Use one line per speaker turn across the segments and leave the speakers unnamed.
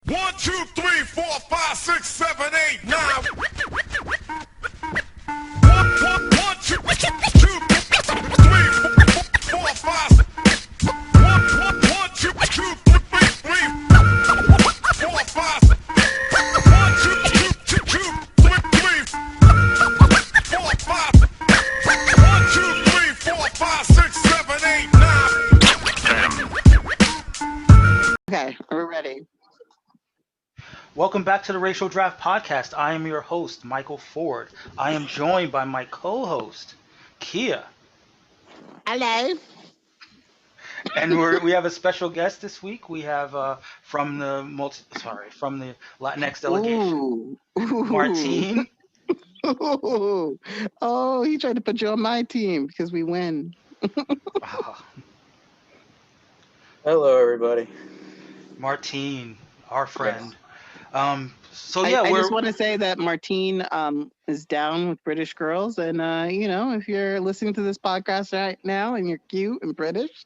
1, 2, 3, 4, 5, 6, 7, 8, 9. 1, 2, 2, 3, 4, 5. 1, 2, 3, 4, 5. 1, 2, 2, 2, 3, 4, 5. 1, 2, 3, 4, 5, 6, 7, 8, 9.
Okay, we're ready.
Welcome back to the Racial Draft Podcast. I am your host, Michael Ford. I am joined by my co-host, Kia.
Hello.
And we have a special guest this week. We have from the Latinx Delegation,
Ooh.
Martine.
Ooh. Oh, he tried to put you on my team because we win.
Hello, everybody.
Martine, our friend.
Yes.
I just want to say that Martine is down with British girls, and if you're listening to this podcast right now and you're cute and British,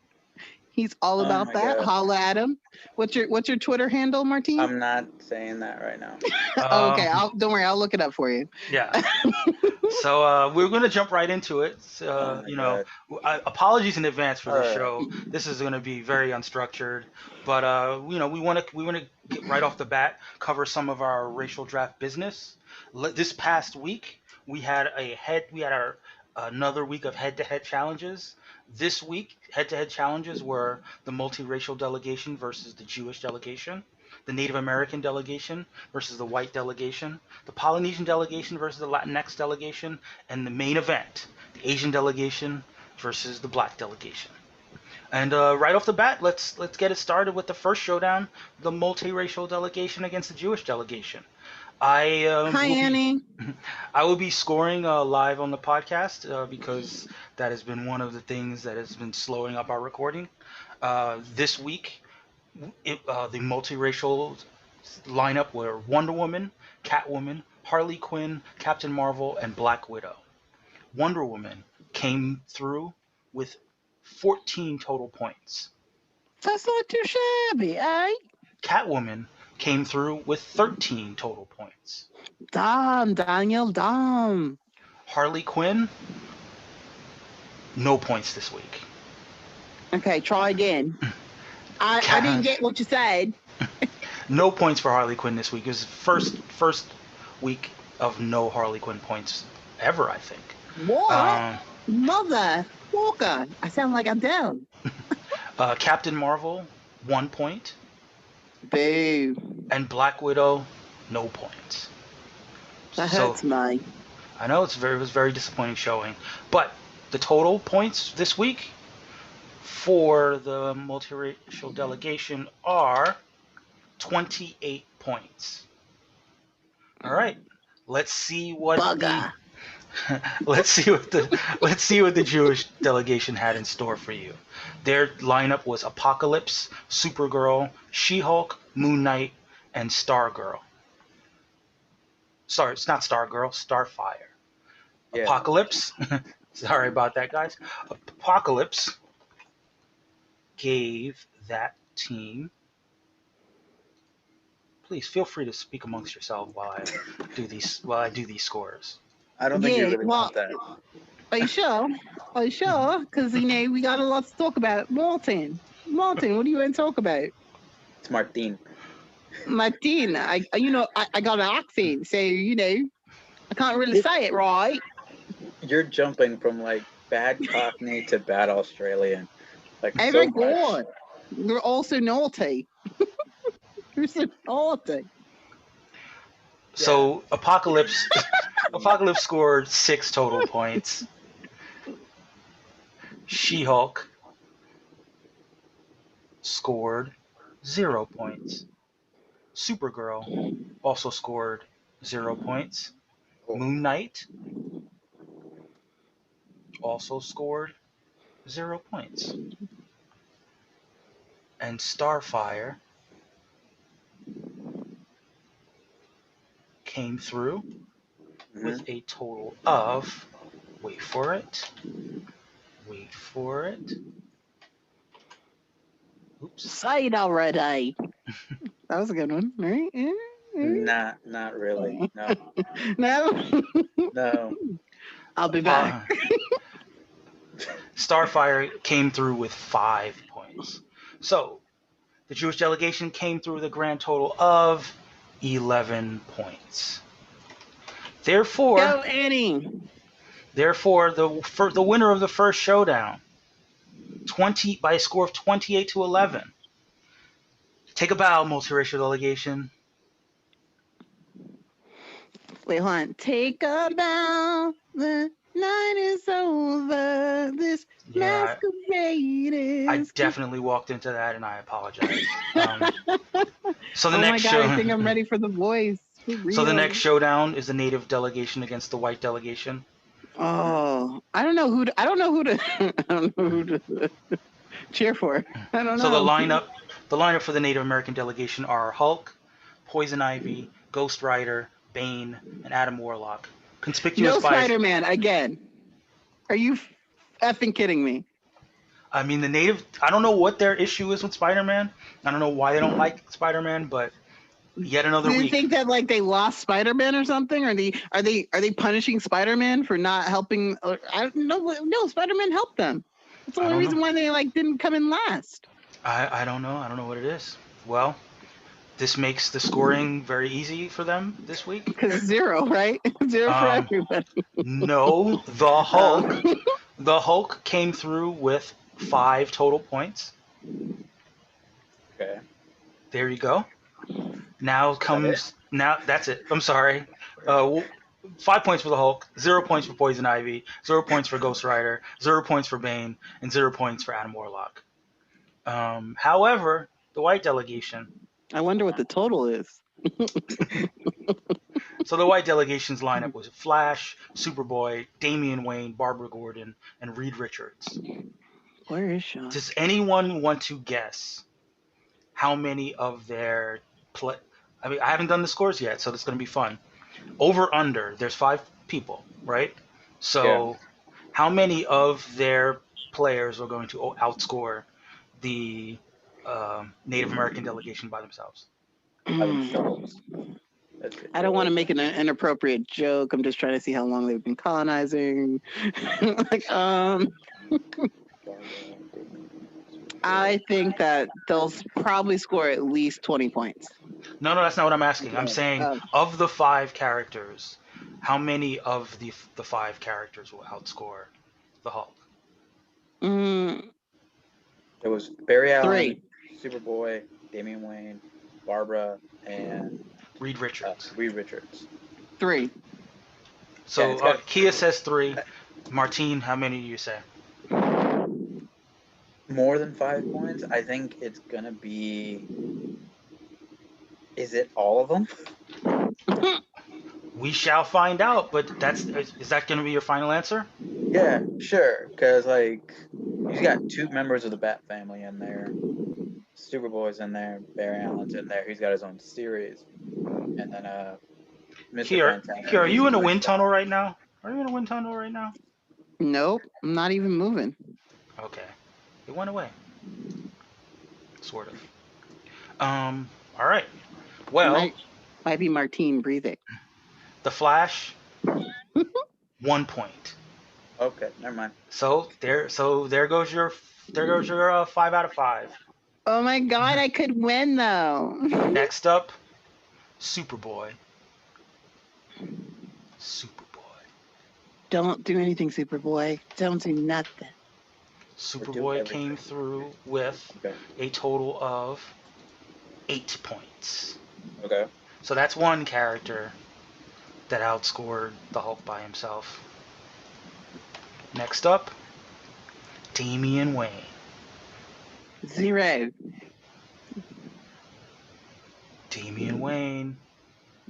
he's all about that.
God.
Holla at him. What's your Twitter handle, Martine?
I'm not saying that right now.
Okay, don't worry, I'll look it up for you.
Yeah. So we're going to jump right into it.
God.
Apologies in advance for the
All right.
show. This is going to be very unstructured, but we want to get right off the bat cover some of our racial draft business. This past week we had another week of head-to-head challenges. This week, head-to-head challenges were the multiracial delegation versus the Jewish delegation, the Native American delegation versus the white delegation, the Polynesian delegation versus the Latinx delegation, and the main event, the Asian delegation versus the black delegation. And right off the bat, let's get it started with the first showdown, the multiracial delegation against the Jewish delegation.
Hi, Annie.
I will be scoring live on the podcast because that has been one of the things that has been slowing up our recording. This week, the multiracial lineup were Wonder Woman, Catwoman, Harley Quinn, Captain Marvel, and Black Widow. Wonder Woman came through with 14 total points.
That's not too shabby, eh?
Catwoman came through with 13 total points.
Damn, Daniel, damn.
Harley Quinn, no points this week.
Okay, try again. I didn't get what you said.
No points for Harley Quinn this week. It was the first week of no Harley Quinn points ever, I think.
What? Mother Walker. I sound like I'm down.
Captain Marvel, 1 point.
Boo.
And Black Widow, no points.
That hurts me.
I know it was very disappointing showing. But the total points this week for the multiracial delegation are 28 points. All right. Let's see what let's see what the Jewish delegation had in store for you. Their lineup was Apocalypse, Supergirl, She-Hulk, Moon Knight, and Stargirl. Sorry, it's not Stargirl, Starfire. Yeah. Apocalypse. Sorry about that, guys. Apocalypse gave that team. Please feel free to speak amongst yourselves while I do these scores.
I don't think you really want that.
Are you sure? Are you sure? Because we got a lot to talk about. Martin, what do you want to talk about?
It's Martine.
Martine, I got an accent, so I can't really say it right.
You're jumping from like bad Cockney to bad Australian. Like
oh
so
my God. You're also naughty. You're so naughty.
So Apocalypse scored 6 total points. She-Hulk scored 0 points. Supergirl also scored 0 points. Moon Knight also scored 0 points. And Starfire came through with a total of, wait for it. Oops.
Say it already. That was a good one, right?
Not really. No.
No.
No.
I'll be back.
Starfire came through with 5 points. So the Jewish delegation came through with a grand total of 11 points. Therefore,
Go, Annie.
the winner of the first showdown, 20 by a score of 28-11. Take a bow, multiracial delegation.
Wait, hold on. Take a bow. The night is over. This
Yeah,
masquerade
I
is.
definitely walked into that, and I apologize. So the
Oh my
next
God, I think I'm ready for the voice. For real.
So the next showdown is the native delegation against the white delegation.
Oh, I don't know who to. I don't know who to. I don't know who to cheer for. I don't know.
So the lineup for the Native American delegation are Hulk, Poison Ivy, Ghost Rider, Bane, and Adam Warlock. Conspicuous
No
by,
Spider-Man again. Are you effing kidding me?
I mean, the native. I don't know what their issue is with Spider-Man. I don't know why they don't like Spider-Man, but yet another
Do you
week.
think that like they lost Spider-Man or something? Are they punishing Spider-Man for not helping? I don't know. No, Spider-Man helped them. That's the
I
only
don't
reason
know.
why they like didn't come in last.
I don't know. I don't know what it is. Well, this makes the scoring very easy for them this week.
Because 0, right? 0 for everybody.
No, the Hulk. The Hulk came through with 5 total points.
Okay.
There you go. Now comes that's it. I'm sorry. 5 points for the Hulk, 0 points for Poison Ivy, 0 points for Ghost Rider, 0 points for Bane, and 0 points for Adam Warlock. However, the white delegation.
I wonder what the total is.
So the white delegation's lineup was Flash, Superboy, Damian Wayne, Barbara Gordon, and Reed Richards.
Where is Sean?
Does anyone want to guess how many of their I mean, I haven't done the scores yet, so it's going to be fun. Over under, there's 5 people, right? So how many of their players are going to outscore the Native American delegation by themselves?
By themselves.
I don't want to make an inappropriate joke. I'm just trying to see how long they've been colonizing. Like, I think that they'll probably score at least 20 points.
No, that's not what I'm asking. I'm saying of the 5 characters, how many of the 5 characters will outscore the Hulk?
It was Barry Allen,
3.
Superboy, Damian Wayne, Barbara, and
Reed Richards.
3.
So Kia says 3. Martine, how many do you say?
More than 5 points? I think it's going to be... Is it all of them?
We shall find out, but is that going to be your final answer?
Yeah, sure. Because, like, he's got 2 members of the Bat family in there. Superboy's in there. Barry Allen's in there. He's got his own series. And then, Mr.
Here,
Fantastic.
are you in a wind tunnel right now?
Nope, I'm not even moving.
Okay. It went away. Sort of. All right. Well,
might be Martine breathing.
The Flash, 1 point.
Okay, never mind.
So there goes your 5 out of 5.
Oh my God, I could win though.
Next up, Superboy.
Don't do anything, Superboy. Don't do nothing.
Superboy came through with a total of 8 points.
Okay.
So that's one character that outscored the Hulk by himself. Next up, Damian Wayne.
0.
Damian Wayne,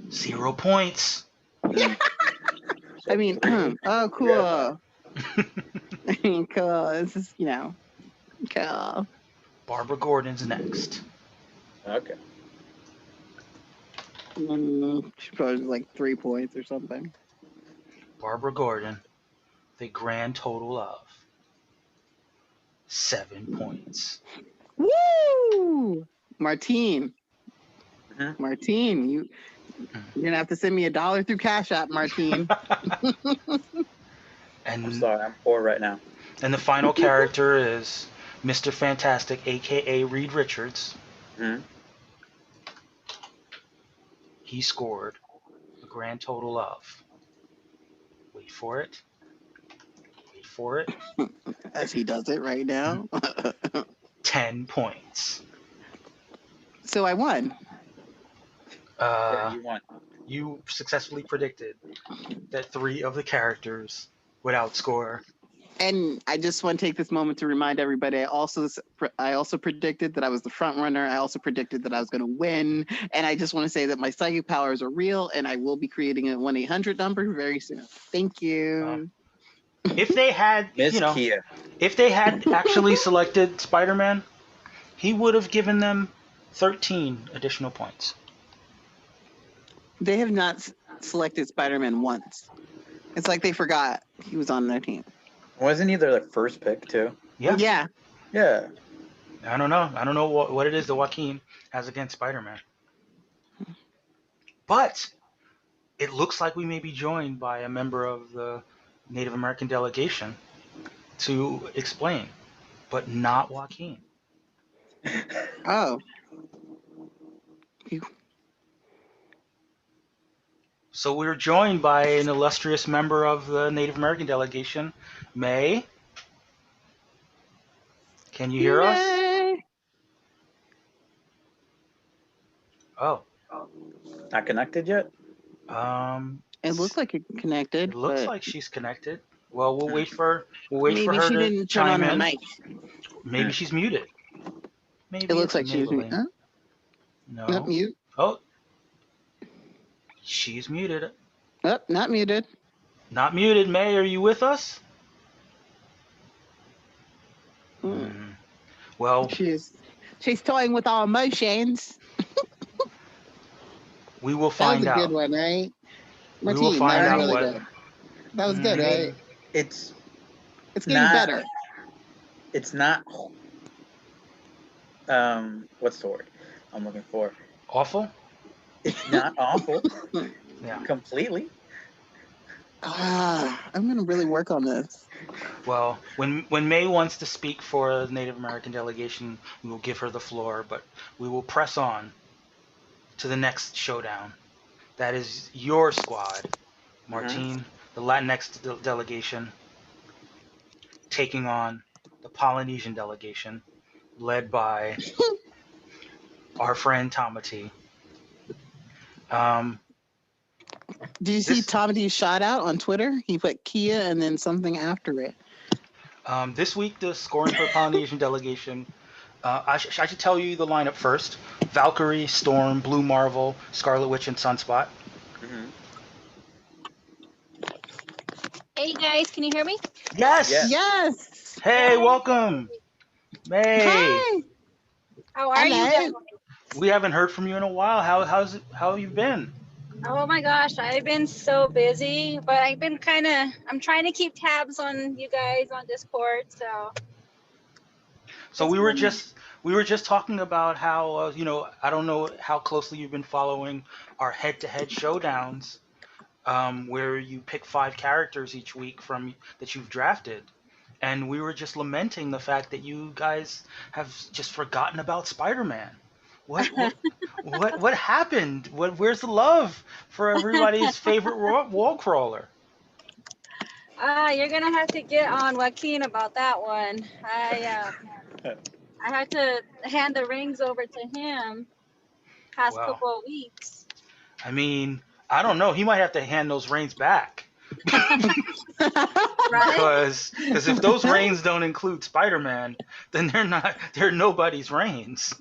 0 points.
I mean, oh, cool. I mean, cool. This is, cool.
Barbara Gordon's next.
Okay.
She probably was like 3 points or something.
Barbara Gordon, the grand total of 7 points.
Woo! Martine.
Mhm.
Martine, you're gonna have to send me $1 through Cash App, Martine.
I'm
and
sorry, I'm poor right now.
and the final character is Mr. Fantastic, aka Reed Richards.
Mhm.
He scored a grand total of, wait for it, wait for it,
As he does it right now.
10 points.
So I won.
Yeah,
Uh,
you won.
you successfully predicted that 3 of the characters would outscore.
And I just want to take this moment to remind everybody. I also predicted that I was the front runner. I also predicted that I was going to win. And I just want to say that my psychic powers are real, and I will be creating a 1-800 number very soon. Thank you.
If they had,
Miss Kia.
if they had actually selected Spider-Man, he would have given them 13 additional points.
They have not selected Spider-Man once. It's like they forgot he was on their team.
Wasn't he their first pick too?
Yeah.
Yeah.
Yeah.
I don't know. I don't know what it is that Joaquin has against Spider-Man. But it looks like we may be joined by a member of the Native American delegation to explain, but not Joaquin.
Oh.
So we're joined by an illustrious member of the Native American delegation, May. Can you hear us?
Yay.
Oh,
Not connected yet?
It looks like it connected,
it looks
but
like she's connected. Well, we'll wait for
maybe
her
she
to
didn't turn on
chime
her
in.
mic.
Maybe she's muted. Maybe
It looks
it's
like she's
Maybelline.
huh? Not
No.
mute.
Oh, she's muted.
Oh, not muted.
Not muted. May, are you with us?
Mm.
Well,
She's toying with our emotions.
we will
That was
find
a good
out.
one, right?
We will
Martine,
find
that
out
was really
what.
good. That was good,
I
right?
mean, it's
It's getting
not.
better.
It's not. What's the word I'm looking for?
Awful?
It's not awful.
Yeah.
Completely.
I'm gonna really work on this.
Well, when May wants to speak for the Native American delegation, we will give her the floor, but we will press on to the next showdown. That is your squad, Martine, the Latinx delegation, taking on the Polynesian delegation, led by our friend Tamati.
Do you see
This
Tommy D's shout out on Twitter? He put Kia and then something after it.
this week, the scoring for the Polynesian delegation. I should tell you the lineup first: Valkyrie, Storm, Blue Marvel, Scarlet Witch, and Sunspot.
Mm-hmm.
Hey guys, can you hear me?
Yes.
Yeah.
Yes.
Hey, welcome, May.
Hi.
How are you guys?
Hello.
We haven't heard from you in a while. How have you been?
Oh my gosh, I've been so busy, but I've been I'm trying to keep tabs on you guys on Discord, so.
So
It's
we were
been-
just talking about how I don't know how closely you've been following our head-to-head showdowns, where you pick 5 characters each week from that you've drafted, and we were just lamenting the fact that you guys have just forgotten about Spider-Man. What happened? Where's the love for everybody's favorite wall crawler?
You're gonna have to get on Joaquin about that one. I had to hand the rings over to him past
Wow.
couple of weeks.
I mean, I don't know. He might have to hand those reins back.
Right?
Because if those reins don't include Spider-Man, then they're nobody's reins.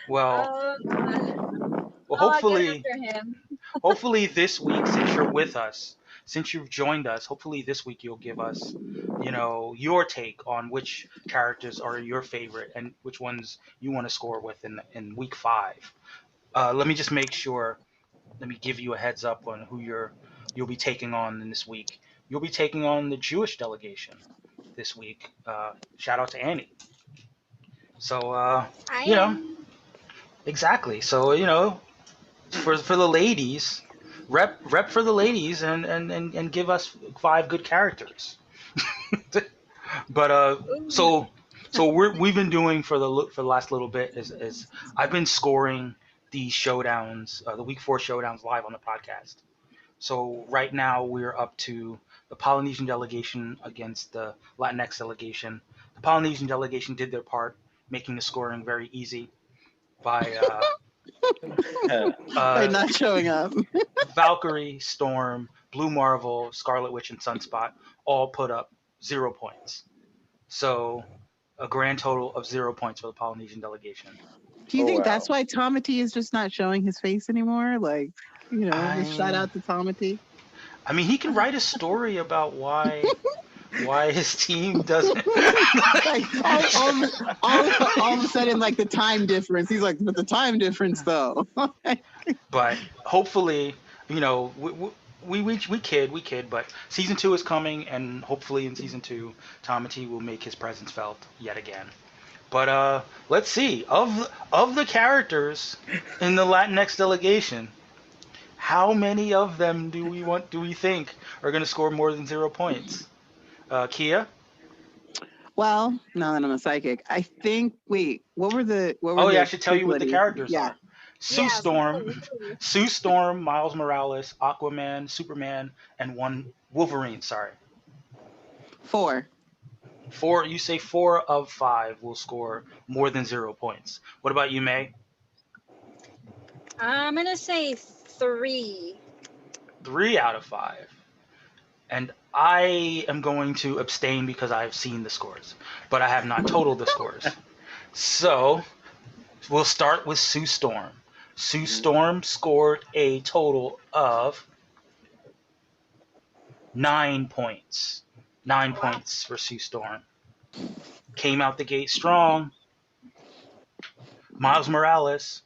Well,
I'll get
hopefully
after him.
hopefully this week, since you're with us, since you've joined us, hopefully this week you'll give us, your take on which characters are your favorite and which ones you want to score with in week 5. Let me just make sure. Let me give you a heads up on who you'll be taking on in this week. You'll be taking on the Jewish delegation this week. Shout out to Annie. So
I am.
Exactly. So for the ladies, rep for the ladies, and give us 5 good characters. But
Ooh.
so we've been doing for the last little bit is I've been scoring the showdowns, the week 4 showdowns live on the podcast. So right now we're up to the Polynesian delegation against the Latinx delegation. The Polynesian delegation did their part, making the scoring very easy by
By not showing up.
Valkyrie, Storm, Blue Marvel, Scarlet Witch, and Sunspot all put up 0 points. So a grand total of 0 points for the Polynesian delegation.
Do you
Oh,
think
wow.
that's why Tomati is just not showing his face anymore? Like, just shout out to Tomati.
I mean, he can write a story about why his team doesn't.
Like all of a sudden, like the time difference. He's like, but the time difference though.
But hopefully, we kid. But season 2 is coming, and hopefully in season 2, Tomati will make his presence felt yet again. But let's see, of the characters in the Latinx delegation, how many of them do we think are going to score more than 0 points? Kia?
Well, now that I'm a psychic, I think. Wait, what were the?
Oh yeah, I should tell you what the
quicklety-
characters
Yeah,
are. Sue Storm, Miles Morales, Aquaman, Superman, and one Wolverine. Sorry,
4.
4. You say 4 of 5 will score more than 0 points. What about you, May?
I'm gonna say 3.
3 out of 5. And I am going to abstain because I've seen the scores, but I have not totaled the scores. So we'll start with Sue Storm. Sue Storm scored a total of 9 points. 9 points for Sue Storm. Came out the gate strong. Miles Morales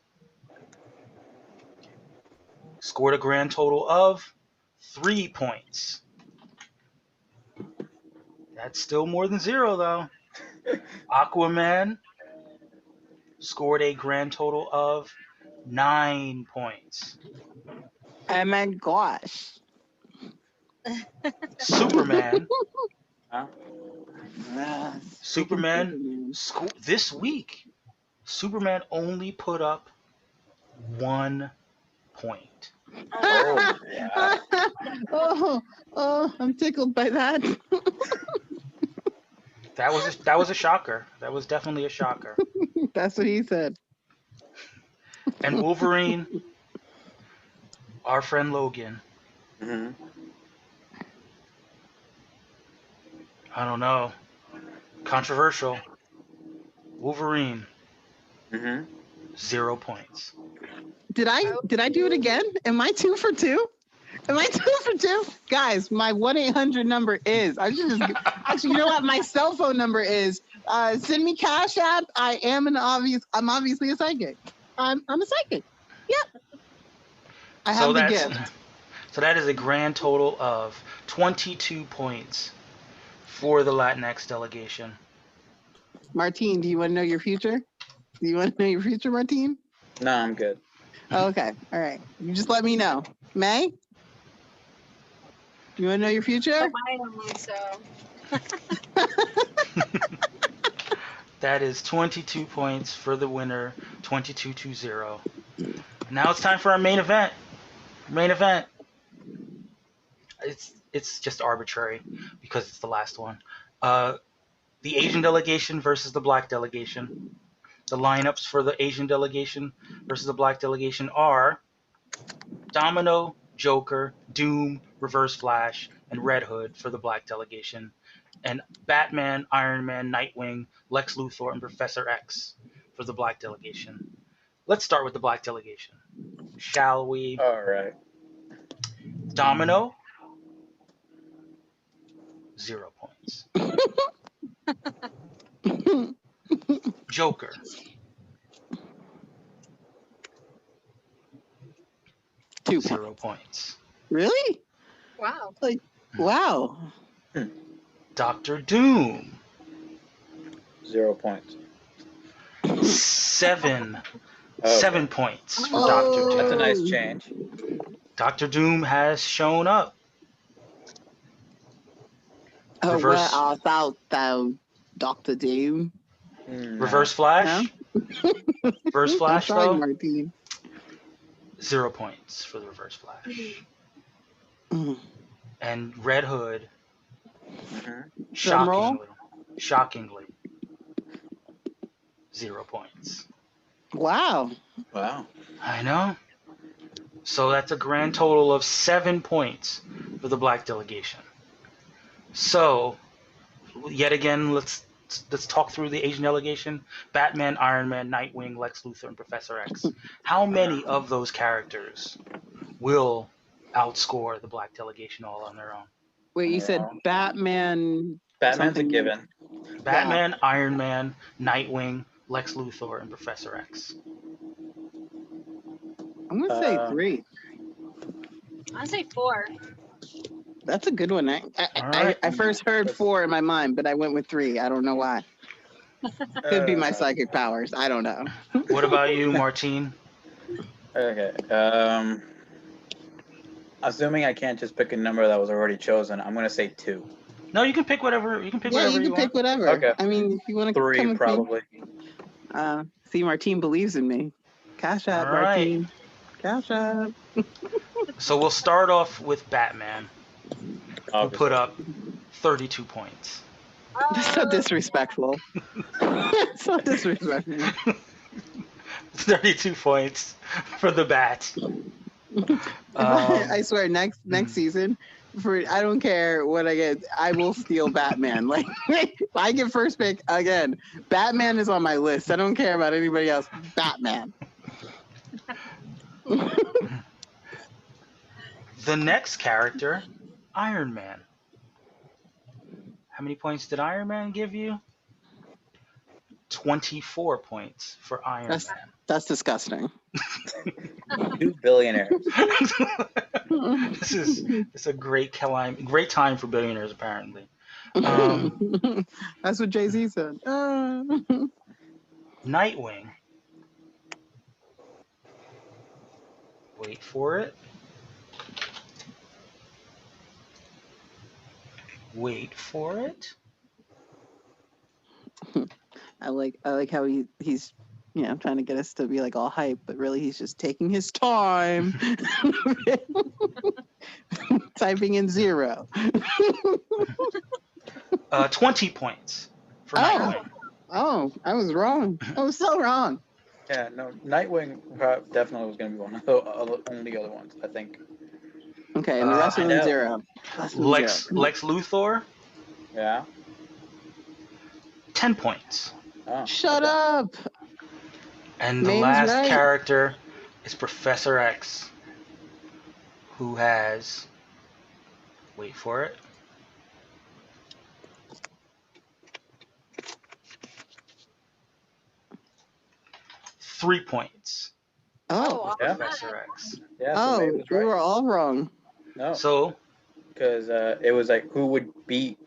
scored a grand total of 3 points. That's still more than 0, though. Aquaman scored a grand total of 9 points.
Oh my gosh.
Superman
Huh?
Superman this week, Superman only put up 1 point.
Oh, yeah.
oh, I'm tickled by that.
That was a shocker. That was definitely a shocker.
That's what he said.
And Wolverine, our friend Logan,
Mhm.
I don't know, controversial. Wolverine,
Mhm.
0 points.
Did I do it again? Am I 2 for 2? Am I 2 for 2? Guys, my 1-800 number is. I should just actually. You know what? My cell phone number is. Send me Cash App. I'm obviously a psychic. I'm a psychic. Yeah. I have the gift.
So that is a grand total of 22 points for the Latinx delegation.
Martine, do you want to know your future? Do you want to know your future, Martine?
No, I'm good.
Oh, okay. All right. You just let me know. May? You want to know your future?
I don't think so.
That is 22 points for the winner, 22-0. Now it's time for our main event. It's just arbitrary because it's the last one. The Asian delegation versus the Black delegation. The lineups for the Asian delegation versus the Black delegation are Domino, Joker, Doom, Reverse Flash, and Red Hood for the Black delegation, and Batman, Iron Man, Nightwing, Lex Luthor, and Professor X for the Black delegation. Let's start with the Black delegation, shall we?
All right.
Domino, 0 points. Joker,
2
0 points.
Really?
Wow.
Wow.
Doctor Doom,
0 points.
7
Oh,
7 points for
Oh.
Doctor Doom.
That's a nice change.
Dr. Doom has shown up.
Oh,
Reverse-
well, thou Dr. Doom.
No.
Reverse Flash. Reverse
I'm
Flash,
sorry,
though,
Martine.
0 points for the Reverse Flash.
Mm.
And Red Hood,
Mhm.
Drum roll.
shockingly, 0 points.
Wow.
Wow.
I know. So that's a grand total of 7 points for the Black Delegation. So, yet again, let's talk through the Asian delegation. Batman, Iron Man, Nightwing, Lex Luthor, and Professor X. How many of those characters will outscore the Black Delegation all on their own?
Wait, you said
Wow.
Batman.
Batman's a
something-
given.
Batman, Iron Man, Nightwing, Lex Luthor, and Professor X.
I'm gonna say
Uh,
3.
I'd say 4.
That's a good one.
All right.
I first heard 4 in my mind, but I went with 3. I don't know why. Could be my psychic powers. I don't know.
What about you, Martine?
Okay. Assuming I can't just pick a number that was already chosen, I'm gonna say 2.
No, you can pick whatever. You can pick
Yeah,
whatever
you can
want.
pick whatever.
Okay.
I mean, if you want to
3
come with
probably.
me. See, Martine believes in me. Cash out,
All right.
Martine. Cash out.
So we'll start off with Batman, who
Obviously.
put up 32 points.
That's so disrespectful. So disrespectful.
32 points for the Bat.
I swear, next season, I don't care what I get, I will steal Batman. Like, if I get first pick again, Batman is on my list. I don't care about anybody else. Batman.
The next character, Iron Man. How many points did Iron Man give you? 24 points for Iron
That's-
Man.
That's disgusting.
2 billionaires.
This is a great time for billionaires, apparently.
That's what Jay-Z said.
Nightwing. Wait for it. Wait for it.
I like how he's trying to get us to be like all hype, but really he's just taking his time. Typing in 0.
20 points for Nightwing.
Oh, I was wrong. I was so wrong.
Yeah, no, Nightwing definitely was going to be one of the only other ones, I think.
Okay, and the rest of
I
them
know.
0. Rest of them
Lex
0.
Luthor,
Yeah.
10 points.
Oh,
Shut
okay.
up.
And the
Main's
last
right.
character is Professor X, who has, wait for it, three points.
Oh,
Yeah.
Professor X.
Yeah, so May
oh,
was
we
right.
were all wrong.
No,
So
because it was like who would beat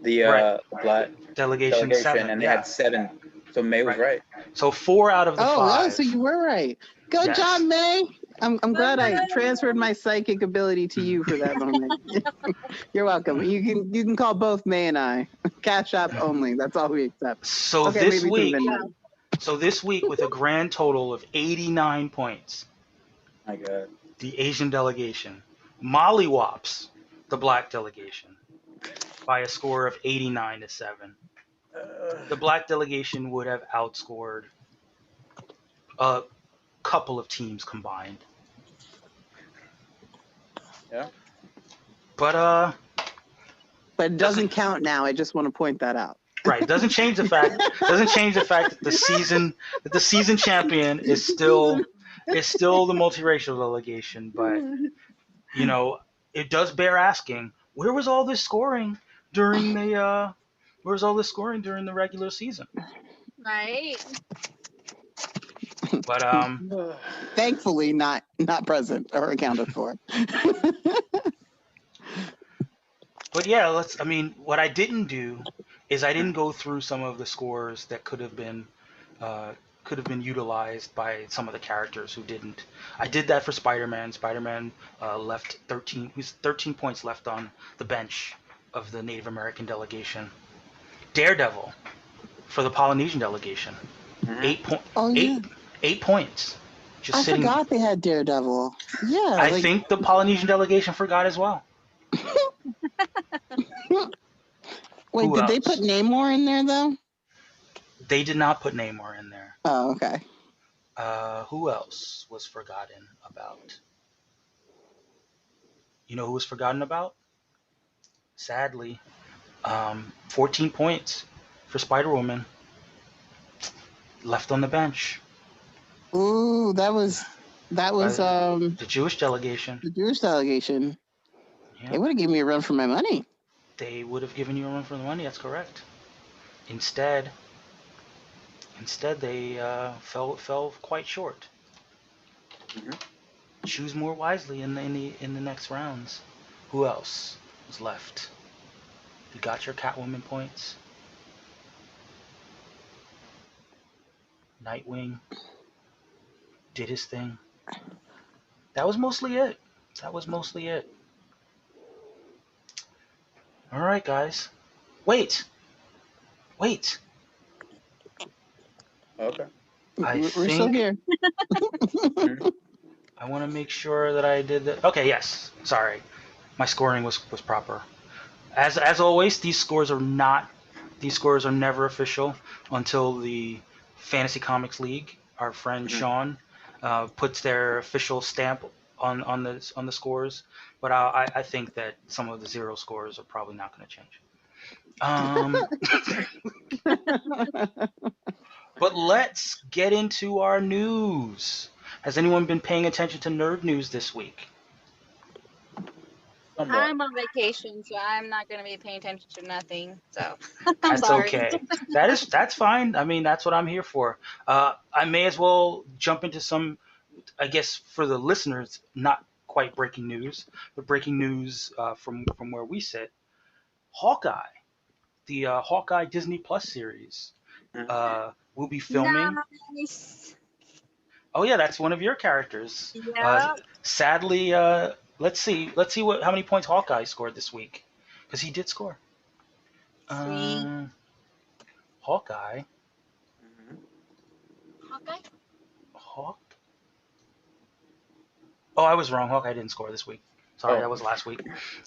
the
Right.
Black
delegation,
delegation,
7.
and they
Yeah.
had 7. So May was right.
So 4 out of the 5.
So you were right. Good
Yes.
job, May. I'm glad I transferred my psychic ability to you for that moment. You're welcome. You can call both May and I. Cash app only. That's all we accept.
So
Okay,
this
maybe
week,
some Venmo.
with a grand total of 89 points,
My God.
the Asian delegation mollywops the Black delegation by a score of 89 to 7. The Black delegation would have outscored a couple of teams combined.
Yeah.
But
But it doesn't count now. I just want to point that out.
right, doesn't change the fact that the season champion is still the multiracial delegation, but it does bear asking, where was all this scoring during the regular season?
Right.
But
Thankfully, not present or accounted for.
But yeah, what I didn't do is I didn't go through some of the scores that could have been could have been utilized by some of the characters who didn't. I did that for Spider-Man. Spider-Man left 13 points left on the bench of the Native American delegation. Daredevil for the Polynesian delegation.
Mhm.
Oh yeah,
8 points. Just
I
sitting.
forgot they had Daredevil. Yeah,
I think the Polynesian delegation forgot as well.
Wait,
Who
did they
else?
put Namor in there though?
They did not put Namor in there.
Oh, okay.
Who else was forgotten about? You know who was forgotten about? Sadly, 14 points for Spider-Woman left on the bench
Ooh, that was
by the Jewish delegation.
the Jewish delegation.
Yeah,
They would have given me a run for my money.
they would have given you a run for the money. That's correct. Instead, they fell quite short.
Mhm.
Choose more wisely in the next rounds. Who else was left? You got your Catwoman points. Nightwing did his thing. That was mostly it. All right, guys. Wait.
Okay.
I
We're still
think
here.
I want to make sure that I did that. Okay, yes. Sorry, my scoring was proper. As always, these scores are never official until the Fantasy Comics League, our friend Sean, puts their official stamp on the scores. But I think that some of the zero scores are probably not going to change. But let's get into our news. Has anyone been paying attention to nerd news this week?
Somewhat.
I'm on vacation, so I'm not going to be paying attention to nothing. So I'm
That's
sorry.
okay. That's fine. I mean, that's what I'm here for. I may as well jump into some, I guess, for the listeners, not quite breaking news, but breaking news from where we sit. Hawkeye, the Hawkeye Disney Plus series, will be filming.
Nice.
Oh yeah, that's one of your characters.
Yeah.
Sadly, let's see how many points Hawkeye scored this week, because he did score.
Sweet.
Hawkeye.
Mhm.
Okay.
Hawk. Oh, I was wrong. Hawkeye didn't score this week. Sorry,
Oh.
that was last week.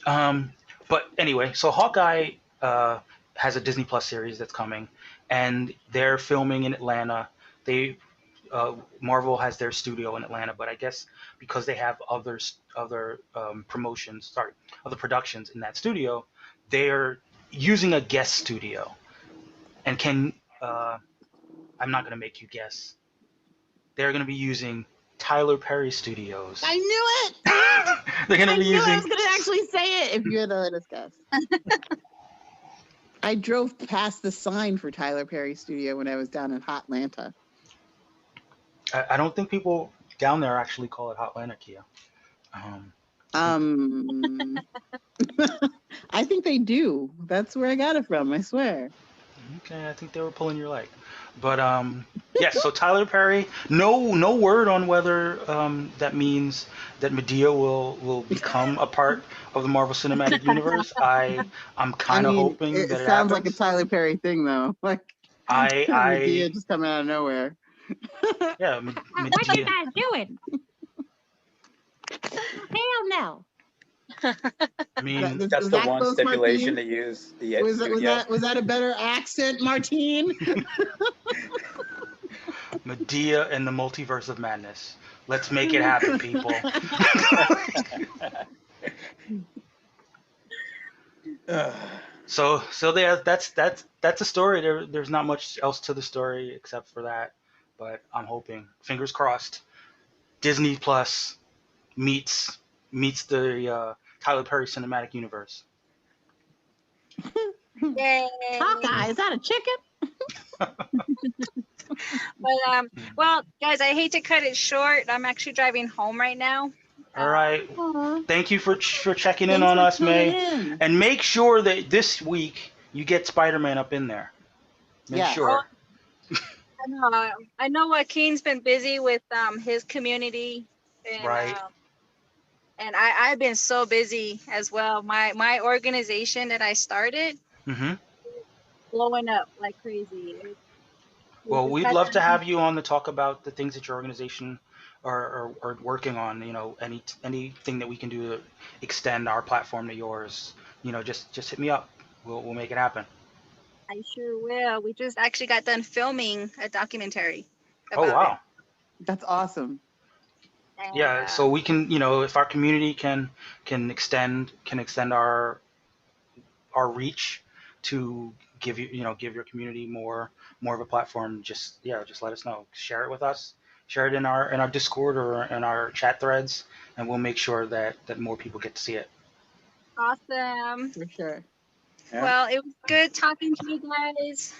But anyway, so Hawkeye has a Disney Plus series that's coming, and they're filming in Atlanta. Marvel has their studio in Atlanta, but I guess because they have other productions in that studio, they're using a guest studio. And I'm not going to make you guess. They're going to be using Tyler Perry Studios.
I knew it.
They're going to be using.
I was going to actually say it if you had let us guess. I drove past the sign for Tyler Perry Studio when I was down in Hotlanta.
I don't think people down there actually call it Hotlanta, Kia.
I think they do. That's where I got it from, I swear.
Okay, I think they were pulling your leg. But yes, so Tyler Perry, no word on whether that means that Medea will become a part of the Marvel Cinematic Universe. I'm kind of hoping
it
that it
sounds
happens.
like a Tyler Perry thing, though. Like Medea just coming out of nowhere.
Yeah,
What are you
Medea.
guys doing? Hell no.
I mean,
That's the one stipulation to use the studio.
Was that a better accent, Martine?
Medea and the Multiverse of Madness. Let's make it happen, people. So that's a story. There's not much else to the story except for that, but I'm hoping, fingers crossed, Disney Plus meets the Tyler Perry cinematic universe.
Yay.
Hawkeye, is that a chicken?
But well, guys, I hate to cut it short. I'm actually driving home right now.
All right.
Aw.
Thank you for checking in
Thanks
on
for
us,
tuning
May.
in.
And make sure that this week you get Spider-Man up in there. Make
Yeah.
sure.
I know Joaquin's been busy with his community, and
Right.
I've been so busy as well. My organization that I started
Hmm.
blowing up like crazy. We
Well,
just
we'd
got
love to
done.
have you on to talk about the things that your organization are working on. Anything that we can do to extend our platform to yours. Just hit me up. We'll make it happen.
I sure will. We just actually got done filming a documentary
Oh
about it,
wow.
That's awesome.
and
Yeah. So we can, if our community can extend our reach to give your community more of a platform, just let us know, share it with us, share it in our Discord or in our chat threads, and we'll make sure that more people get to see it.
awesome.
For sure.
Yeah.
Well, it was good talking to you guys.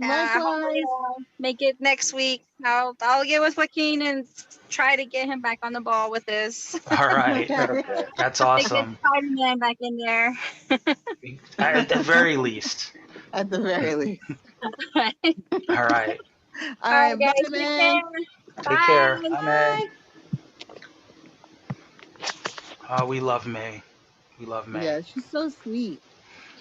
Hopefully,
Likewise.
make it next week. I'll get with Joaquin and try to get him back on the ball with this.
All right.
Okay.
That's
They get
awesome.
Spider-Man back in there.
At the very least.
At the very least.
All
All right.
All
right,
right, bye,
guys, take
man.
care.
Take care.
Bye.
Hi, May.
We love May. We love May.
Yeah, she's so sweet.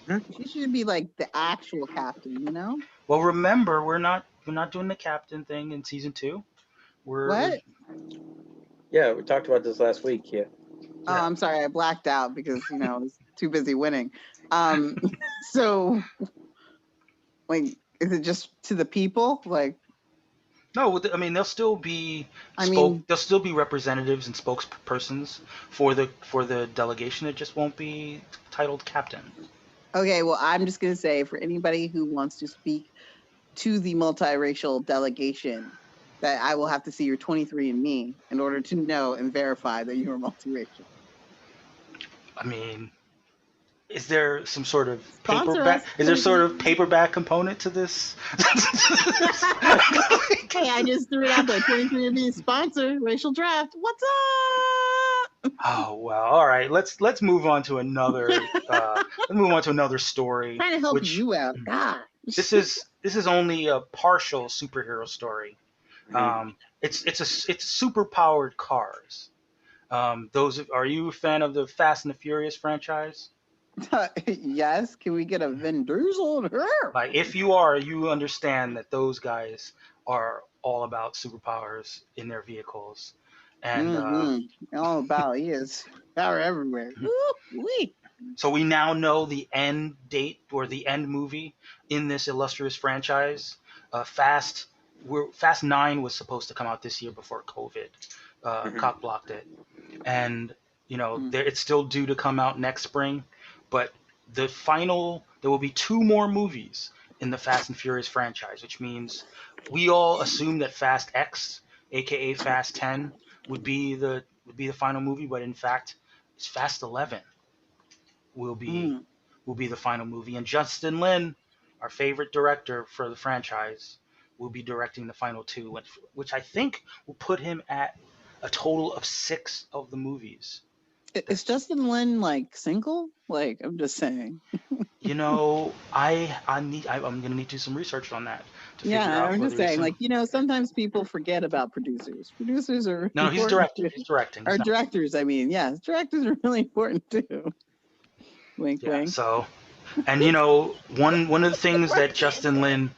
Hmm?
She should be like the actual captain, you know?
Well, remember, we're not doing the captain thing in season 2. We're
What?
Yeah, we talked about this last week. Yeah.
Oh,
Yeah.
I'm sorry, I blacked out because I was too busy winning. Um, so like, is it just to the people? Like,
No, I mean
I mean,
there'll still be representatives and spokespersons for the delegation. It just won't be titled captain.
okay, well, I'm just gonna say for anybody who wants to speak to the multiracial delegation, that I will have to see your 23andMe in order to know and verify that you are multiracial.
I mean, is there some sort of
Sponsor
paperback?
us,
Is there sort of
23andMe.
paperback component to this?
Hey, I just threw it out there. 23andMe sponsor, racial draft. What's up?
Oh well, all right. Let's move on to another. Let's move on to another story.
Trying to help
Which
you out. God.
this is only a partial superhero story. It's super powered cars. Are you a fan of the Fast and the Furious franchise?
Yes, can we get a Vin Diesel on her?
Like, if you are, you understand that those guys are all about superpowers in their vehicles, and
All about he is power everywhere. Woo-wee.
so we now know the end date or the end movie in this illustrious franchise. Fast 9 was supposed to come out this year before COVID cock blocked it, and it's still due to come out next spring. But there will be 2 more movies in the Fast and Furious franchise, which means we all assume that Fast X, aka Fast 10, would be the final movie, but in fact, it's Fast 11 will be
Mm.
will be the final movie, and Justin Lin, our favorite director for the franchise, will be directing the final 2, which I think will put him at a total of 6 of the movies.
Is Justin Lin like single? Like, I'm just saying.
I'm gonna need to do some research on that to figure
Yeah,
out
I'm
whether
just
he's
saying,
single.
like, sometimes people forget about producers. Producers are
No, he's
important
directing.
too.
He's directing.
Or
He's not.
directors, I mean. Yes, directors are really important too. Wink,
Yeah.
wink.
So, and one of the things that Justin Lin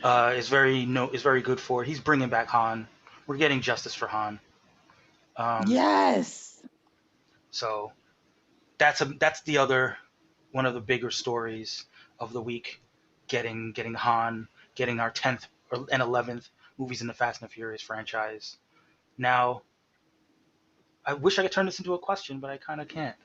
is very good for. He's bringing back Han. We're getting justice for Han.
Yes.
So that's the other one of the bigger stories of the week. Getting Han, getting our 10th and 11th movies in the Fast and the Furious franchise. Now, I wish I could turn this into a question, but I kind of can't.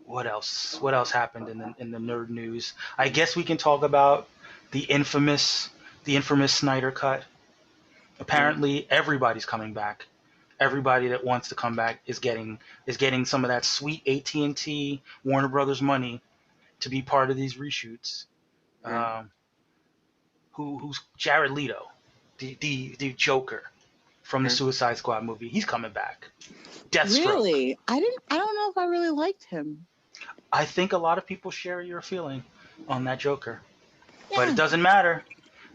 What else? What else happened in the nerd news? I guess we can talk about the infamous Snyder cut. Apparently, everybody's coming back. Everybody that wants to come back is getting some of that sweet AT&T Warner Brothers money to be part of these reshoots. Who's Jared Leto, the Joker from the Suicide Squad movie? He's coming back. Deathstroke.
Really? I don't know if I really liked him.
I think a lot of people share your feeling on that Joker. But it doesn't matter.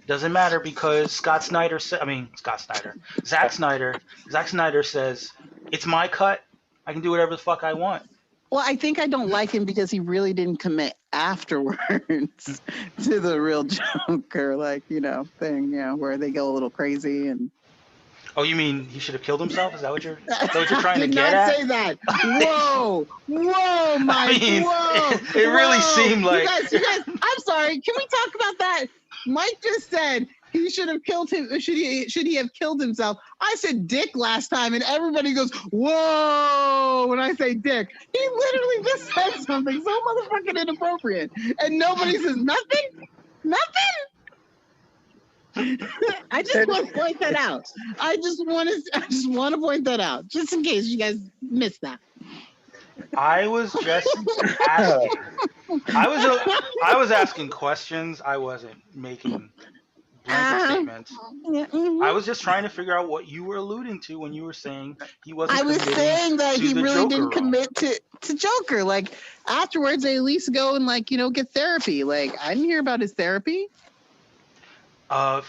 Doesn't matter because Scott Snyder said. I mean, Scott Snyder. Zack Snyder. Zack Snyder says it's my cut. I can do whatever the fuck I want.
Well, I think I don't like him because he really didn't commit afterwards to the real Joker, like, thing, where they go a little crazy and.
Oh, you mean he should have killed himself? Is that what you're
I
trying to
did
get
not
at?
say that. Whoa, Mike,
mean,
whoa.
it really seemed like-
You guys, I'm sorry. Can we talk about that? Mike just said he should have killed him. Should he have killed himself? I said dick last time, and everybody goes, whoa, when I say dick. He literally just said something so motherfucking inappropriate, and nobody says nothing? Nothing? I just want to point that out. I just want to point that out, just in case you guys missed that.
I was just asking. I was asking questions. I wasn't making blanket statements. I was just trying to figure out what you were alluding to when you were saying he wasn't.
I was saying that
to
he
the
really
Joker
didn't
role.
commit to Joker. Like afterwards, they at least go and get therapy. Like I didn't hear about his therapy.
I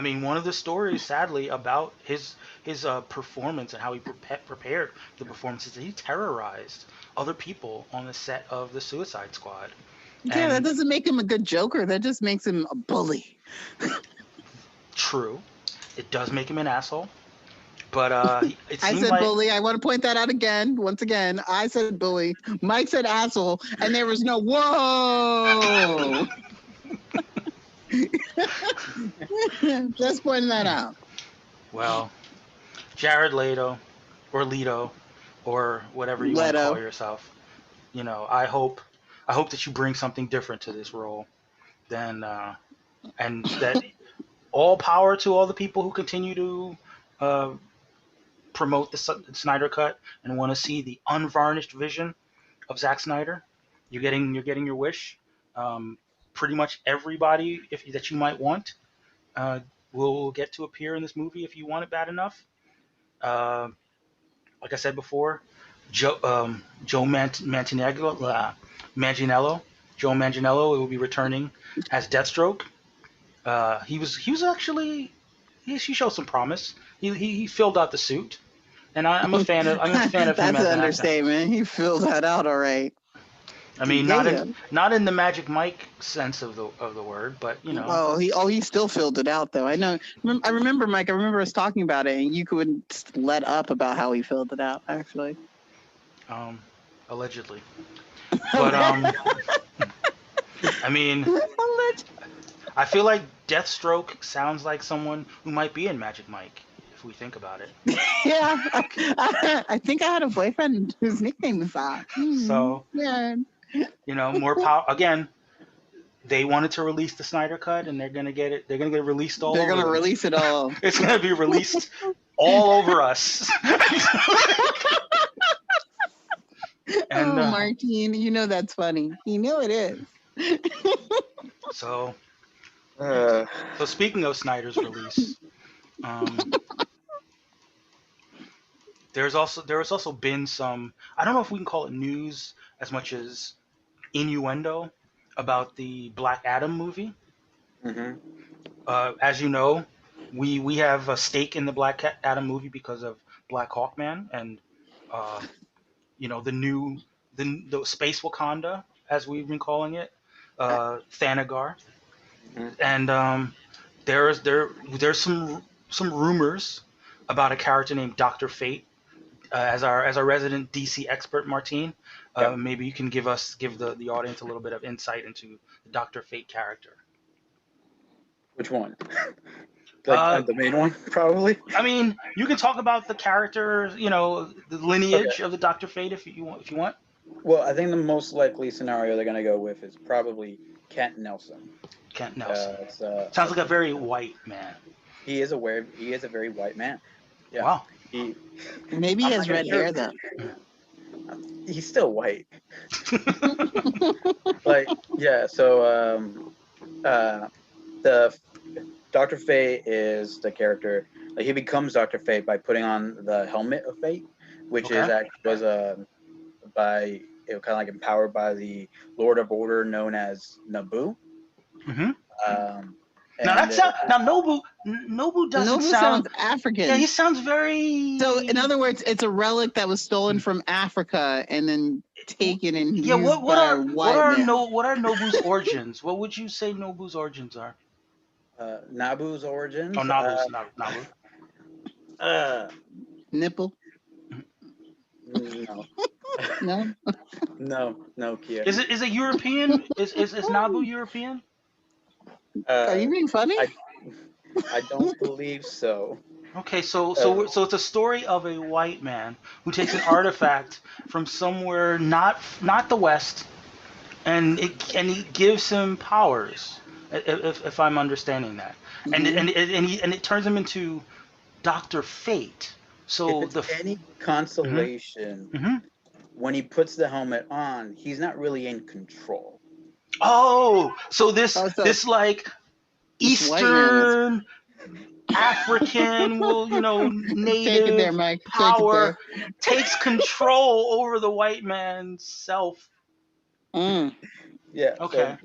mean, one of the stories, sadly, about his performance and how he prepared the performances, he terrorized other people on the set of the Suicide Squad.
Yeah, that
And
doesn't make him a good Joker. That just makes him a bully.
true, it does make him an asshole. But it
I
seemed
said
like
bully. I want to point that out again. Once again, I said bully. Mike said asshole, and there was no whoa. Just pointing that out.
well, Jared Leto, or whatever you want to
Leto.
call yourself. I hope that you bring something different to this role, and that all power to all the people who continue to promote the Snyder Cut and want to see the unvarnished vision of Zack Snyder. You're getting your wish. Pretty much everybody that you might want will get to appear in this movie if you want it bad enough. Like I said before, Joe Manganiello will be returning as Deathstroke. He showed some promise. He filled out the suit, and I'm a fan of him.
That's
as
an
an actor.
understatement. He filled that out all right.
I mean,
Yeah.
not in the Magic Mike sense of the word, but
he still filled it out though. I know. I remember, Mike. I remember us talking about it, and you couldn't let up about how he filled it out. Actually,
allegedly. But I mean, I feel like Deathstroke sounds like someone who might be in Magic Mike if we think about it.
Yeah, I think I had a boyfriend whose nickname was that.
So
Yeah.
more power again. They wanted to release the Snyder Cut, and they're gonna get it. They're gonna get it released all.
They're
over
gonna
them.
release it all.
It's gonna be released all over us. And
Martine, you know that's funny. You know it is.
So
Uh,
speaking of Snyder's release, there has also been some, I don't know if we can call it news as much as innuendo about the Black Adam movie.
mhm.
As you know, we have a stake in the Black Adam movie because of Black Hawkman and the space Wakanda, as we've been calling it, Thanagar.
Mhm.
And there's some rumors about a character named Dr. Fate. As our resident DC expert, Martine,
Yep.
maybe you can give the audience a little bit of insight into the Dr. Fate character.
Which one?
Uh,
The main one, probably.
I mean, you can talk about the character, the lineage of the Dr. Fate if you want.
Well, I think the most likely scenario they're gonna go with is probably Kent Nelson.
Kent Nelson.
It's,
Sounds like a very white man.
He is a very white man. Yeah.
Wow.
Maybe he
I'm
has
not
red
sure.
hair though.
He's still white. Yeah. So the Dr. Fate is the character. Like, he becomes Dr. Fate by putting on the helmet of fate, which
Okay.
was kind of like empowered by the Lord of Order known as Naboo.
Mm-hmm.
Um,
Now
and
that sound now Nobu doesn't
Nobu
sound.
sounds African.
Yeah, he sounds very.
So, in other words, it's a relic that was stolen from Africa and then taken and
Yeah,
used by a white man.
what are Nobu's origins? What would you say Nobu's origins are?
Nabu's
Oh,
origins.
Nabu.
Uh,
Nipple?
no,
No.
no, Kia.
Is it European? Is Nabu European?
Are you being funny?
I don't believe so.
Okay, so it's a story of a white man who takes an artifact from somewhere not the West, and he gives him powers, if I'm understanding that, and
Mhm.
and it turns him into Doctor Fate.
If
So
it's
the
any
Mhm,
consolation,
mhm.
when he puts the helmet on, he's not really in control.
Oh, so
Oh, so
this like
this white man is.
Eastern African,
Take it there,
native
Mike. Take it
power
there.
takes control over the white man's self.
Mm.
Yeah. So
Okay.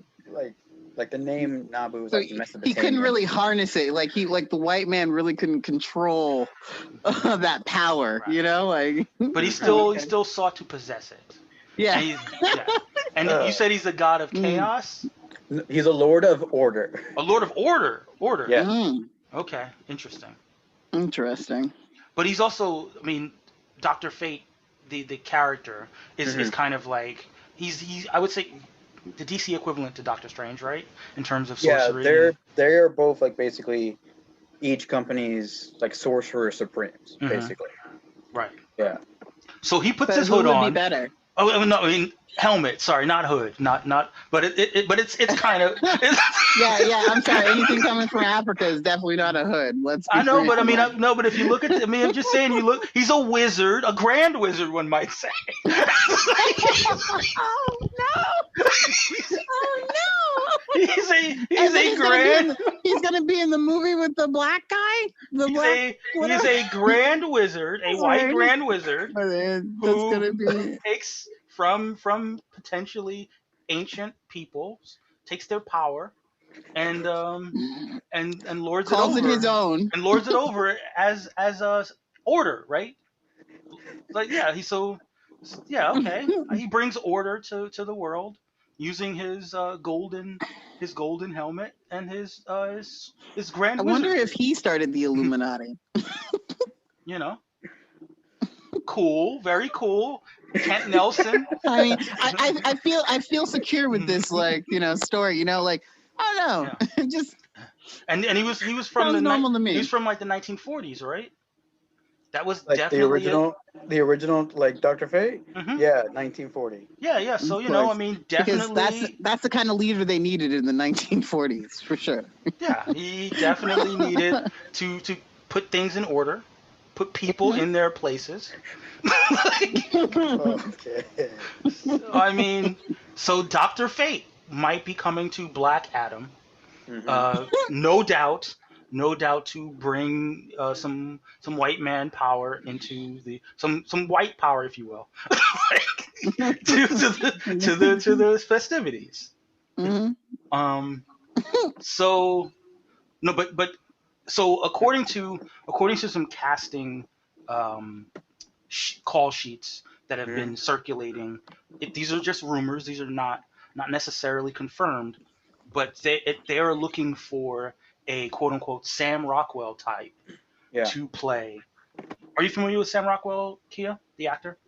like the name Nabu is
So
like
he couldn't
Mesopotamian.
really harness it. Like the white man really couldn't control that power.
Right.
Like.
But he
Mhm.
still sought to possess it.
Yeah.
And yeah. And
Uh,
you said he's a god of
Mm.
chaos?
He's a lord of order.
A lord of order. Order.
Yeah.
Mm.
Okay, interesting.
Interesting.
But he's also, I mean, Dr. Fate, the character is
Mhm.
kind of like he's I would say the DC equivalent to Doctor Strange, right? In terms of
Yeah,
sorcery and
they're both like basically each company's like sorcerer supremes,
Mhm.
basically.
Right.
Yeah.
So he puts
But
his
who
hood
would be
on.
better?
Oh no, I mean helmet. Sorry, not hood. Not. But but it's kind of.
Yeah. I'm sorry. Anything coming from Africa is definitely not a hood. Let's
I
be
know,
real.
but I mean,
Like.
no. But if you look at, I mean, I'm just saying, you look. He's a wizard, a grand wizard, one might say.
Oh no! Oh no!
he's
And then
a grand.
he's gonna be in the movie with the black guy, the
He's a grand wizard, a white
word.
grand wizard
That's
who
gonna be
takes from potentially ancient peoples, takes their power, and lords it
calls it his
over,
own.
and lords it over as a order, right? Like yeah, yeah, okay. He brings order to the world using his golden helmet and his grand
I wonder
wizardry.
if he started the Illuminati.
You know, cool, very cool. Kent Nelson.
I mean, I feel secure with this, story. Like I don't know,
Yeah.
just
And he was from
sounds normal to
he
me.
was from like the 1940s, right? That was
Like
definitely
the original like Dr. Fate?
Mhm.
Yeah, 1940.
Yeah. So
Of
I
course.
mean,
Because
definitely.
that's the kind of leader they needed in the 1940s for sure.
Yeah, he definitely needed to put things in order, put people in their places.
Okay.
I mean, so Dr. Fate might be coming to Black Adam.
Mhm.
No doubt to bring some white man power into some white power, if you will, to the festivities.
Mhm.
So no, but so according to some casting um, call sheets that have been
Mhm.
circulating, these are just rumors. These are not necessarily confirmed, but they are looking for a quote unquote Sam Rockwell type
Yeah.
to play. Are you familiar with Sam Rockwell, Kia, the actor?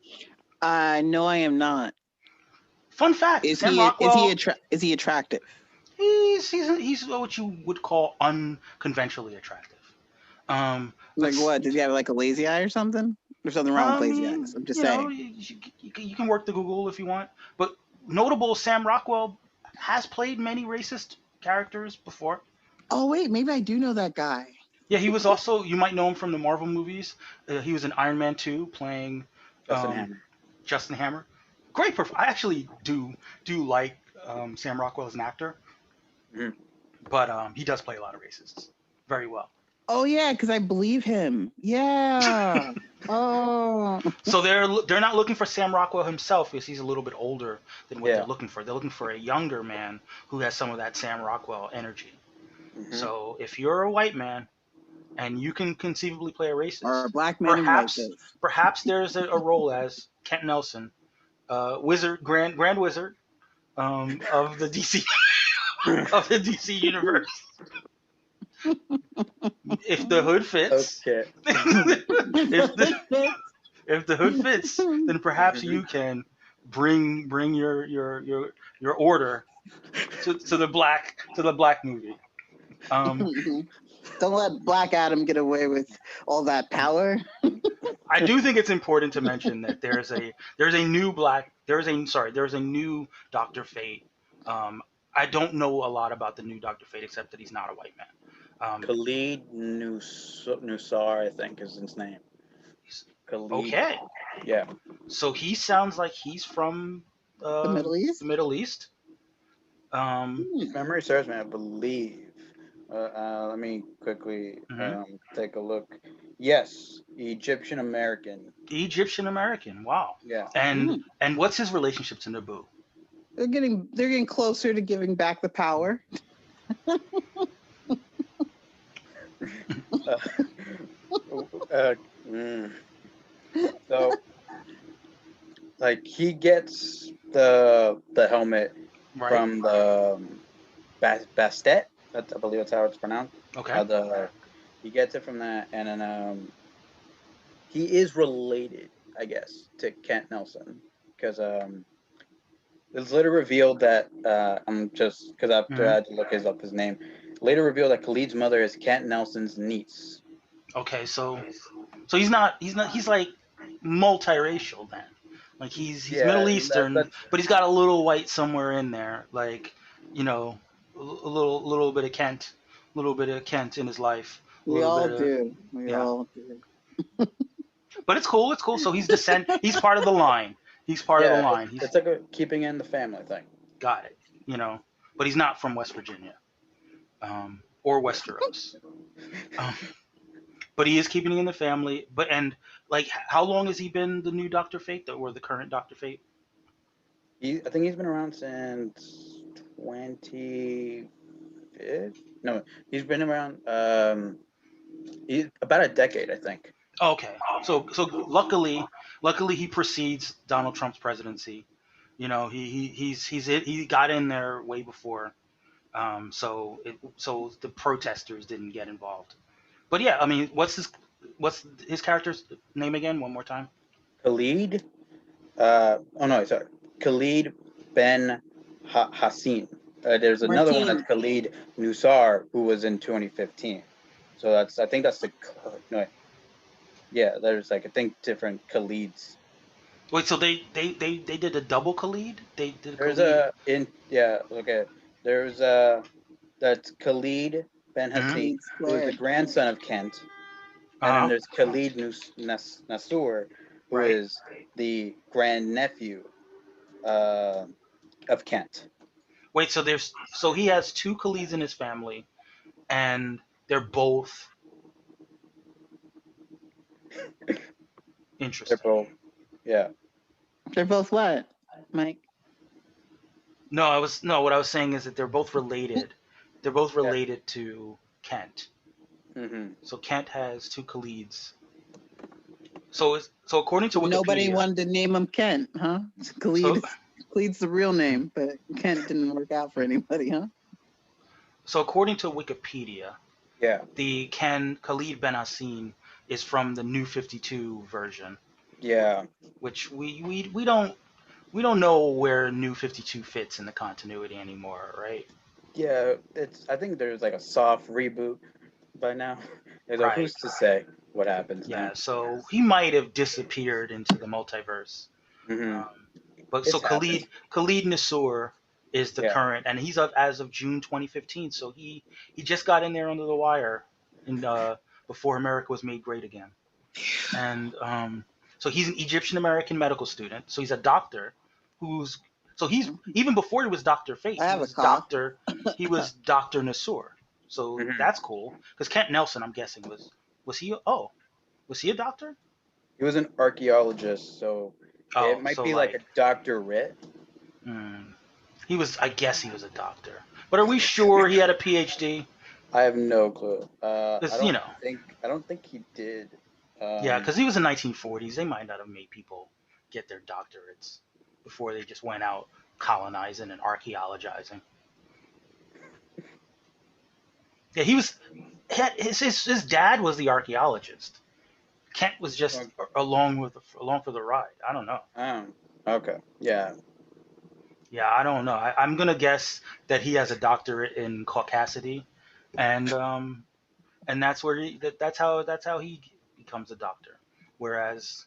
No, I am not.
Fun fact:
Is
Sam
he
Rockwell.
is he attractive?
He's what you would call unconventionally attractive.
Like
Let's
what? Does he have like a lazy eye or something? There's something wrong with
I
lazy eyes.
mean,
I'm just saying.
you can work the Google if you want. But notable, Sam Rockwell has played many racist characters before.
Oh wait, maybe I do know that guy.
Yeah, he was also, you might know him from the Marvel movies. He was in Iron Man 2 playing
Justin
um,
Hammer.
Justin Hammer. Great I actually do like Sam Rockwell as an actor,
Mhm.
but he does play a lot of racists very well.
Oh yeah, because I believe him. Yeah. Oh.
So they're not looking for Sam Rockwell himself because he's a little bit older than what
Yeah.
they're looking for. They're looking for a younger man who has some of that Sam Rockwell energy.
Mhm.
So if you're a white man and you can conceivably play a
Or a
racist,
black man in
perhaps
whiteface.
there's a role as Kent Nelson, wizard, grand wizard of the DC of the DC universe. If the hood fits,
Okay.
if the hood fits, then perhaps
Mhm.
you can bring your order to the black movie.
Don't let Black Adam get away with all that power.
I do think it's important to mention that there's a new Doctor Fate. I don't know a lot about the new Doctor Fate except that he's not a white man.
Khalid Nusar, I think, is his name. Khalid.
Okay,
Yeah.
so he sounds like he's from
The Middle East.
the Middle East.
If memory serves me, I believe. Let me quickly take a look. Yes, Egyptian American.
Egyptian American. Wow.
Yeah.
And what's his relationship to Naboo?
They're getting closer to giving back the power.
So, like, he gets the helmet
Right.
from the Bastet. I believe that's how it's pronounced.
Okay.
He gets it from that, and then he is related, I guess, to Kent Nelson, because it's later revealed that I'm just because after I had to look his name. Later revealed that Khalid's mother is Kent Nelson's niece.
Okay, so he's like multiracial then. Like he's Middle Eastern, but he's got a little white somewhere in there, like, you know, a little bit of Kent, in his life.
We all do. We
yeah.
all do.
But it's cool. So he's he's part of the line. He's part of the line.
It's like a keeping in the family thing.
Got it. You know, but he's not from West Virginia, or Westeros. But he is keeping it in the family. How long has he been the new Dr. Fate, or the current Dr. Fate?
I think he's been around since 20. No, he's been around about a decade, I think.
Okay, so luckily he precedes Donald Trump's presidency. You know, he got in there way before, so the protesters didn't get involved. But yeah, I mean, what's his character's name again? One more time.
Khalid. Khalid Ben Hassin. There's another one that's Khalid Nusar, who was in 2015. So I think that's no. Yeah, there's I think different Khalids.
Wait, so they did a double Khalid? They did.
There's There's that's Khalid Ben Hassin, who is the grandson of Kent, and then there's Khalid Nasur, who is the grandnephew of Kent.
Wait, so he has two Khalids in his family, and they're both interesting.
They're both what, Mike?
What I was saying is that they're both related. They're both related to Kent.
Mm-hmm.
So Kent has two Khalids. So according to Wikipedia,
nobody wanted to name him Kent, huh? Khalid's the real name, but Kent didn't work out for anybody, huh?
So according to Wikipedia, the Khalid Ben Hassin is from the New 52 version.
Yeah.
Which we don't know where New 52 fits in the continuity anymore, right?
Yeah, I think there's like a soft reboot by now. Like, who's to say what happens now?
Yeah, so he might have disappeared into the multiverse.
Mm-hmm.
But so Khalid Nasur is the current, and he's up as of June 2015. So he just got in there under the wire, before America was made great again. And so he's an Egyptian American medical student. So he's a doctor he's even before he was Dr. Fate. He was Dr. Nasur. So
Mhm.
that's cool. Because Kent Nelson, I'm guessing, was he? Oh, was he a doctor?
He was an archaeologist, so it
Oh,
might
so
be like a
like,
doctorate.
hmm, he was. I guess he was a doctor. But are we sure he had a PhD?
I have no clue.
Because you know,
I don't think he did.
yeah, because he was in 1940s. They might not have made people get their doctorates before they just went out colonizing and archaeologizing. Yeah, he was. His dad was the archaeologist. Kent was just along for the ride. I don't know.
Okay. Yeah.
Yeah, I don't know. I'm gonna guess that he has a doctorate in caucasity, and that's where that's how he becomes a doctor. Whereas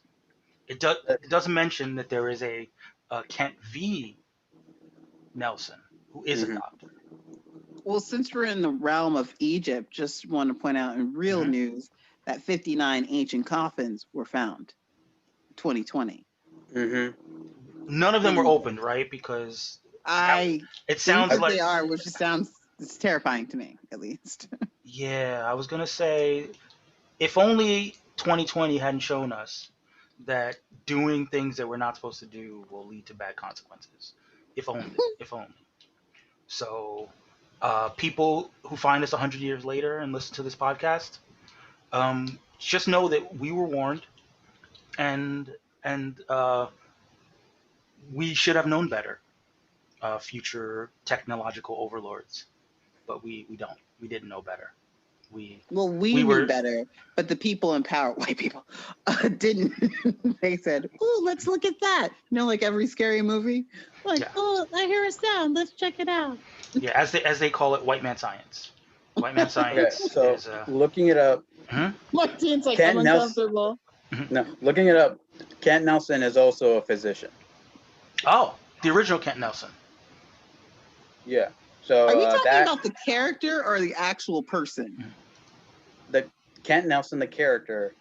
it doesn't mention that there is a Kent V. Nelson who is a
Mhm.
doctor.
Well, since we're in the realm of Egypt, just want to point out in real
Mhm.
news that 59 ancient coffins were found 2020
Mhm.
None of them
in
were
Egypt.
opened, right? Because that
I
it
think
sounds
that
like
they are, which just sounds it's terrifying to me, at least.
yeah. I was gonna say if only 2020 hadn't shown us that doing things that we're not supposed to do will lead to bad consequences. If only. If only. So, people who find us 100 years later and listen to this podcast, just know that we were warned, and and we should have known better, future technological overlords. But we don't. We didn't know better. We
Well, we
we
knew
were
better, but the people in power, white people, didn't. They said, "Oh, let's look at that." You know, like every scary movie. Like,
yeah
Oh, I hear a sound. Let's check it out.
yeah as they call it, white man science. White man
Okay.
science
So
is
looking it up,
mhm,
my team's like, I'm
Kent Nelson.
uncomfortable.
mhm.
No, looking it up, Kent Nelson is also a physician.
Oh, the original Kent Nelson.
Yeah.
Are
So
we talking
that
about the character or the actual person?
the Kent Nelson, the character,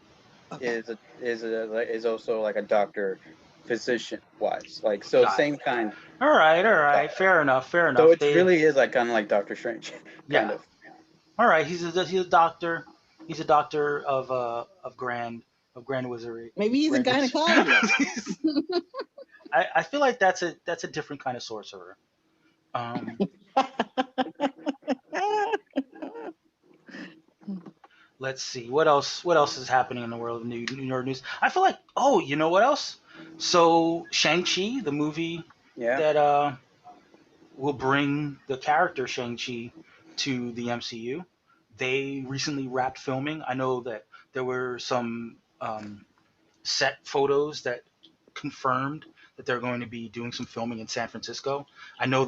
Okay.
is also like a doctor, physician wise. Like so,
Got
same
it.
kind.
All right. Fair enough. Fair
So
enough.
it really is like kind of like Doctor Strange, kind
Yeah.
of.
All right. He's a doctor. He's a doctor of grand wizardry.
Maybe he's a
Grand wiz-
gynecologist.
I feel like that's a different kind of sorcerer. Um, let's see what else. What else is happening in the world of New York news? I feel like you know what else? So Shang-Chi, the movie
Yeah.
that will bring the character Shang-Chi to the MCU. They recently wrapped filming. I know that there were some set photos that confirmed that they're going to be doing some filming in San Francisco. I know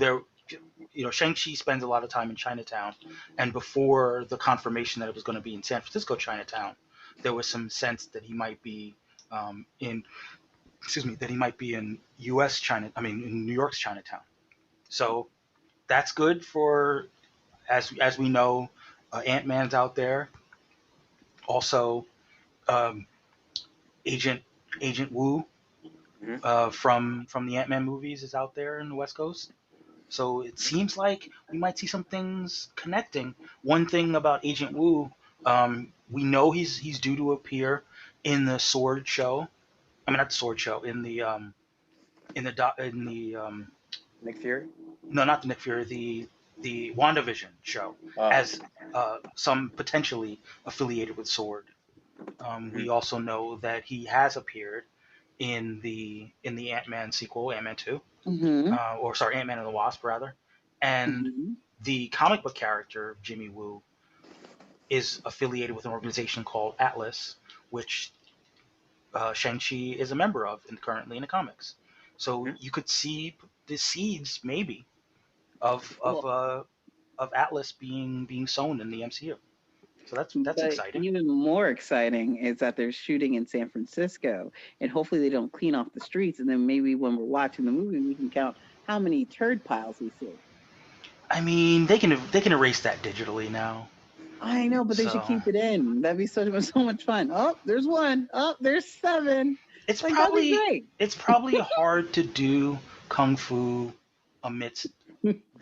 Shang-Chi spends a lot of time in Chinatown, and before the confirmation that it was going to be in San Francisco Chinatown, there was some sense that he might be in, excuse me, that he might be in U.S. China, I mean, in New York's Chinatown. So that's good for, as we know, Ant-Man's out there. Also, um, Agent Agent Wu
Mhm.
from the Ant-Man movies is out there in the West Coast. So it seems like we might see some things connecting. One thing about Agent Wu, we know he's due to appear in the Sword show. I mean, not the Sword show. In the
Nick Fury.
no, not the Nick Fury, the WandaVision show,
Oh.
as some potentially affiliated with Sword. We
Mhm.
also know that he has appeared in the Ant-Man sequel, Ant-Man 2,
Mm-hmm.
or sorry, Ant-Man and the Wasp rather, and
Mm-hmm.
the comic book character Jimmy Woo is affiliated with an organization called Atlas, which Shang-Chi is a member of and currently in the comics. So
Mhm.
you could see the seeds maybe of of
Well,
uh, of Atlas being sown in the MCU. So that's
but
exciting.
even more exciting is that they're shooting in San Francisco, and hopefully they don't clean off the streets. And then maybe when we're watching the movie, we can count how many turd piles we see.
I mean, they can erase that digitally now.
I know, but they should
So
keep it in. That'd be so much fun. Oh, there's one. Oh, there's seven.
it's
Like that'd be
probably
great.
it's probably hard to do kung fu amidst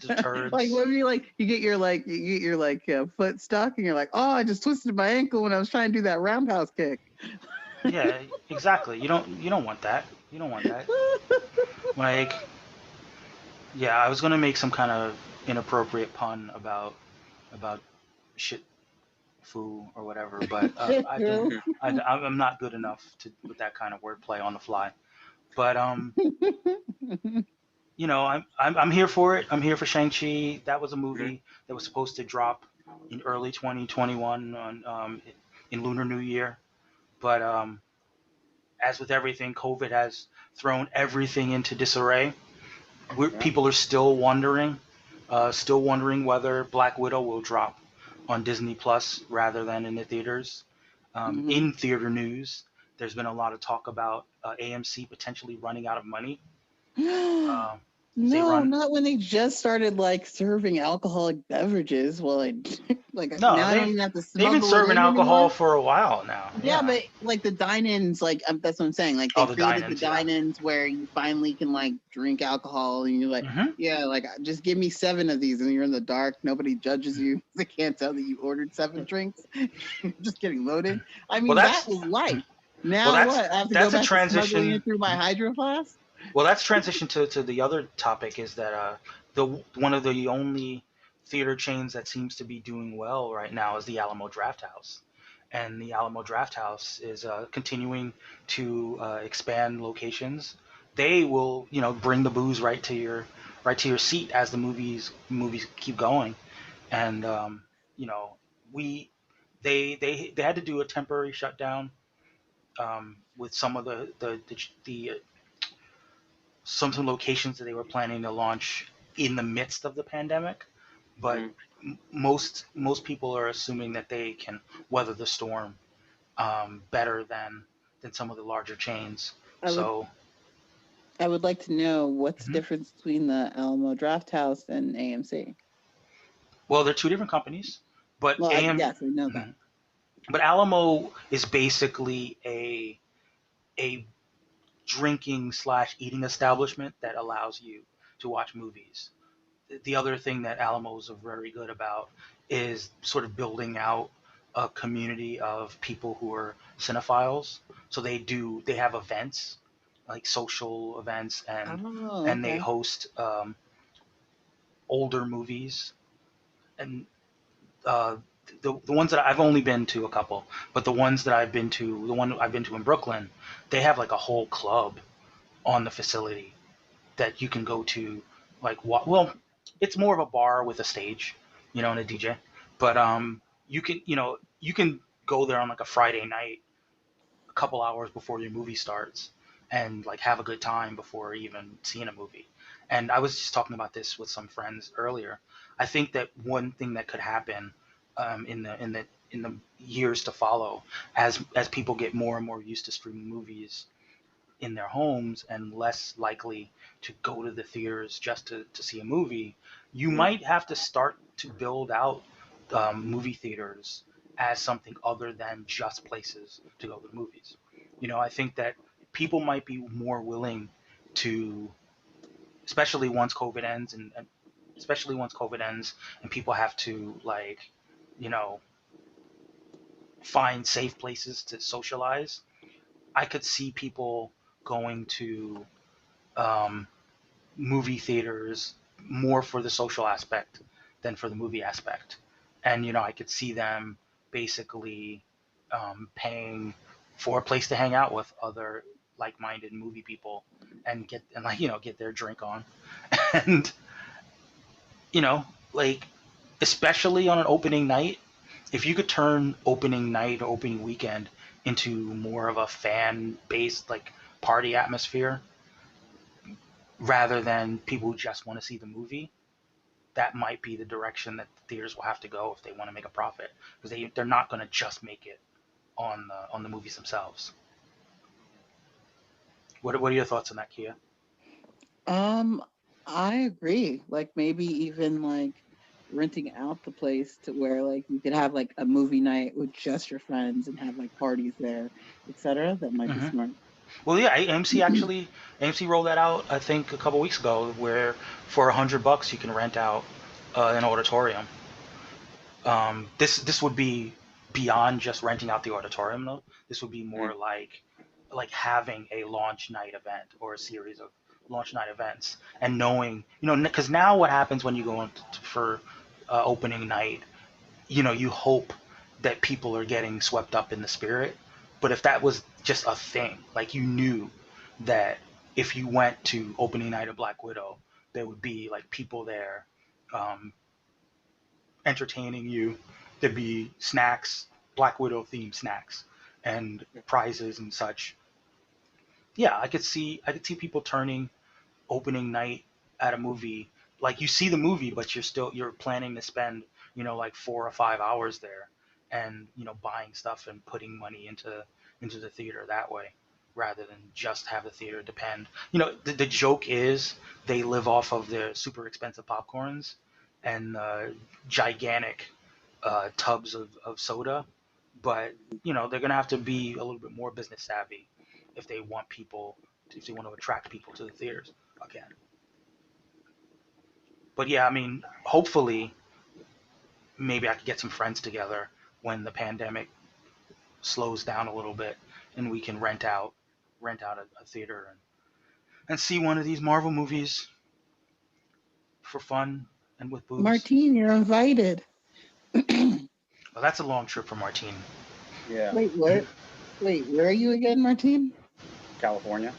turds.
Like what if you get your foot stuck and you're like, oh, I just twisted my ankle when I was trying to do that roundhouse kick.
Yeah, exactly. You don't want that. You don't want that. Like, yeah, I was gonna make some kind of inappropriate pun about shit foo or whatever, but I didn't. I'm not good enough with that kind of wordplay on the fly. But I'm here for it. I'm here for Shang-Chi. That was a movie that was supposed to drop in early 2021 on in Lunar New Year, but as with everything, COVID has thrown everything into disarray. People are still wondering whether Black Widow will drop on Disney Plus rather than in the theaters. In theater news, there's been a lot of talk about AMC potentially running out of money.
No, not when they just started serving alcoholic beverages. Well,
No,
now I don't even have to
they've been
smuggle
serving
it in
alcohol
anymore.
for a while now.
Yeah, but the dine-ins, that's what I'm saying. They
Oh, the
created the
dine-ins, yeah.
dine-ins where you finally can drink alcohol, and you're like, yeah, just give me 7 of these, and you're in the dark. Nobody judges you. They can't tell that you ordered 7 drinks. You're just getting loaded. I mean, that was life. Now what? I have to go back to smuggling it through my Hydro Flask?
Well, that's transition to the other topic is that one of the only theater chains that seems to be doing well right now is the Alamo Drafthouse, and the Alamo Drafthouse is continuing to expand locations. They will, bring the booze right to your seat as the movies keep going, and we they had to do a temporary shutdown with some of the some locations that they were planning to launch in the midst of the pandemic, but most people are assuming that they can weather the storm better than some of the larger chains.
I would like to know what's the difference between the Alamo Drafthouse and AMC.
Well, they're two different companies, but
yes, I know that.
But Alamo is basically a drinking / eating establishment that allows you to watch movies. The other thing that Alamos are very good about is sort of building out a community of people who are cinephiles. So they have events, like social events, and they host older movies. And the ones that I've only been to a couple, but the ones that I've been to, the one I've been to in Brooklyn, they have a whole club on the facility that you can go to. Well, it's more of a bar with a stage, and a DJ. But you can go there on a Friday night, a couple hours before your movie starts, and have a good time before even seeing a movie. And I was just talking about this with some friends earlier. I think that one thing that could happen in the years to follow, as people get more and more used to streaming movies in their homes and less likely to go to the theaters just to see a movie, you might have to start to build out movie theaters as something other than just places to go to the movies. I think that people might be more willing to, especially once COVID ends, and people have to find safe places to socialize. I could see people going to movie theaters more for the social aspect than for the movie aspect. And, I could see them basically paying for a place to hang out with other like-minded movie people and get their drink on. And, especially on an opening night, if you could turn opening night or opening weekend into more of a fan-based party atmosphere rather than people who just want to see the movie, that might be the direction that the theaters will have to go if they want to make a profit, because they're not going to just make it on the movies themselves. What are your thoughts on that, Kia?
I agree. Maybe even renting out the place to where you could have a movie night with just your friends and have parties there, etc. That might be smart.
Well, yeah, AMC rolled that out I think a couple weeks ago, where for $100 you can rent out an auditorium. This would be beyond just renting out the auditorium though. This would be more
Mm.
like having a launch night event or a series of launch night events, and knowing, because now what happens when you go for opening night, you hope that people are getting swept up in the spirit. But if that was just a thing, like you knew that if you went to opening night of Black Widow, there would be like people there um, entertaining you. There'd be snacks, Black Widow themed snacks, and prizes and such. Yeah, I could see people turning opening night at a movie, like you see the movie but you're planning to spend like 4 or 5 hours there, and buying stuff and putting money into the theater that way, rather than just have the theater depend. The joke is they live off of their super expensive popcorns and gigantic tubs of soda, but they're gonna have to be a little bit more business savvy if they want people if they want to attract people to the theaters again. But yeah, I mean, hopefully, maybe I could get some friends together when the pandemic slows down a little bit, and we can rent out a theater and see one of these Marvel movies for fun and with booze.
Martine, you're invited.
Well, that's a long trip for Martine.
Yeah,
Wait, what? Wait, where are you again, Martine?
California.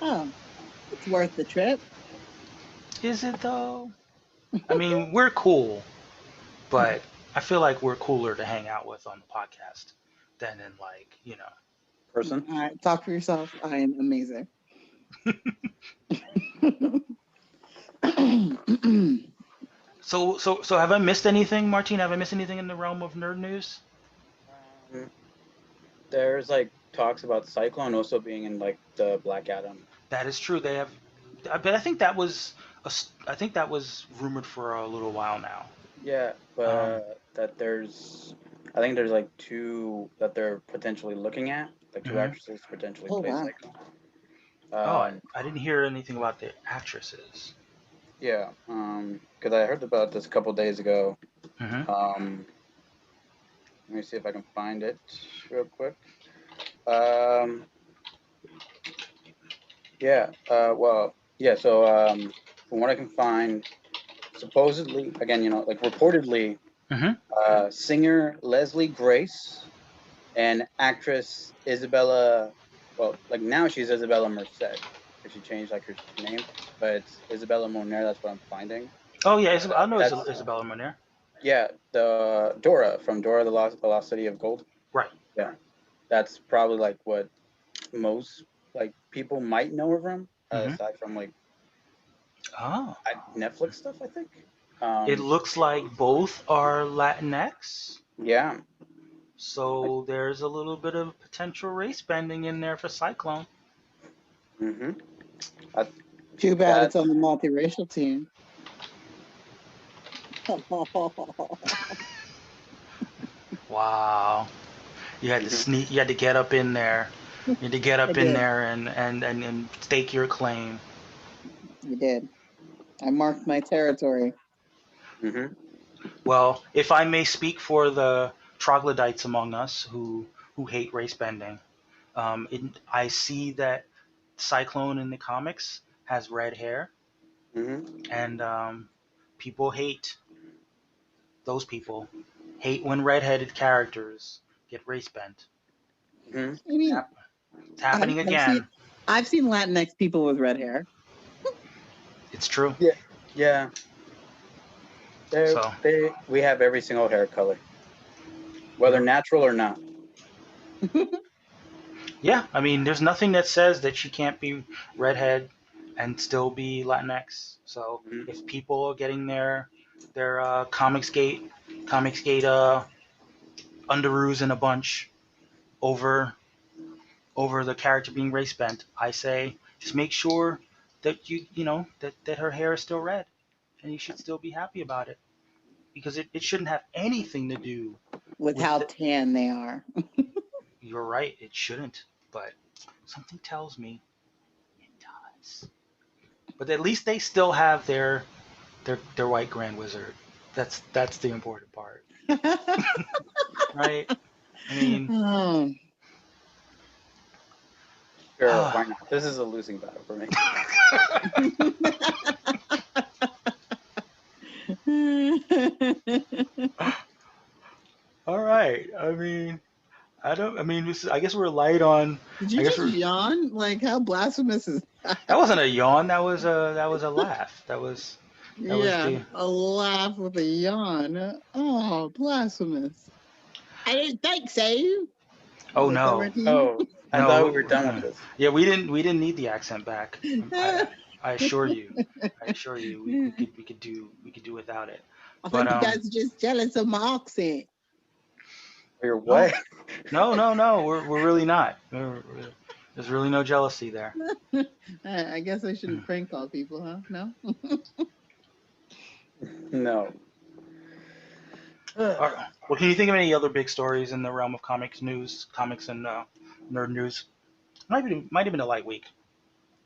Oh, it's worth the trip.
Is it though? I mean, we're cool, but I feel like we're cooler to hang out with on the podcast than in
Person.
All right, talk for yourself. I am amazing.
So have I missed anything, Martine? Have I missed anything in the realm of nerd news?
Um, there's like talks about Cyclone also being in like the Black Adam.
That is true. They have, but I think that was I think that was rumored for a little while now.
Yeah,
Um,
but I think there's like two that they're potentially looking at, like two
mhm.
actresses to potentially
Oh
play
wow.
Cyclone.
Oh, I,
Um,
I didn't hear anything about the actresses.
yeah, because I heard about this a couple days ago.
Hmm.
Um, let me see if I can find it real quick. Um, yeah, well, yeah, so from what I can find, supposedly, again, like reportedly,
Hmm.
singer Leslie Grace and actress Isabella, well, like now she's Isabella Merced, because she changed like her name, but it's Isabella Moner, that's what I'm finding.
Oh yeah,
But
I know
that's,
Isabella Moner.
yeah, the Dora from Dora the Lost City of Gold.
Right.
Yeah, that's probably like what most like people might know her from,
Hmm.
aside from like
Oh,
Netflix stuff, I think.
it looks like both are Latinx.
Yeah, like,
So there's a little bit of potential race bending in there for Cyclone.
mm-hmm. I,
Too bad
that
it's on the multiracial team.
Wow. You had to
mhm.
sneak. You had to get up in there. You had to get
I
up in
did.
there and stake your claim.
You did. I marked my territory.
Mm-hmm.
Well, if I may speak for the troglodytes among us who hate race bending, I see that Cyclone in the comics has red hair,
Mm-hmm.
and people hate those people hate when redheaded characters get race bent.
Mm-hmm.
I mean,
It's happening
I've seen
again.
I've seen Latinx people with red hair.
It's true.
Yeah, yeah.
So
We have every single hair color, whether natural or not.
yeah, I mean, there's nothing that says that she can't be redhead and still be Latinx. So
Mm-hmm.
if people are getting their Comicsgate underoos in a bunch over the character being race bent, I say just make sure that that her hair is still red, and you should still be happy about it, because it shouldn't have anything to do
With
with
how tan they are.
you're right, it shouldn't. but something tells me it does. But at least they still have their white Grand Wizard. That's the important part, right? I mean,
Oh.
Sure, why not? This is a losing battle for me.
all right. I mean, I don't. I mean, I guess we're light on.
Did
I
you
guess
just yawn? Like, how blasphemous is that?
that wasn't a yawn. That was a laugh. That was
Yeah,
the.
a laugh with a yawn. Oh, blasphemous. I didn't think so.
Oh
Was that
no.
right to you?
Oh, I
No,
thought we were done with this.
Yeah, we didn't need the accent back. I assure you. We could do without it.
I
But
think you guys are just jealous of my accent.
You're what?
no, we're really not. There's really no jealousy there.
I guess I shouldn't prank call people, huh? No?
No.
All right. Well, can you think of any other big stories in the realm of comics and nerd news? Might have been a light week.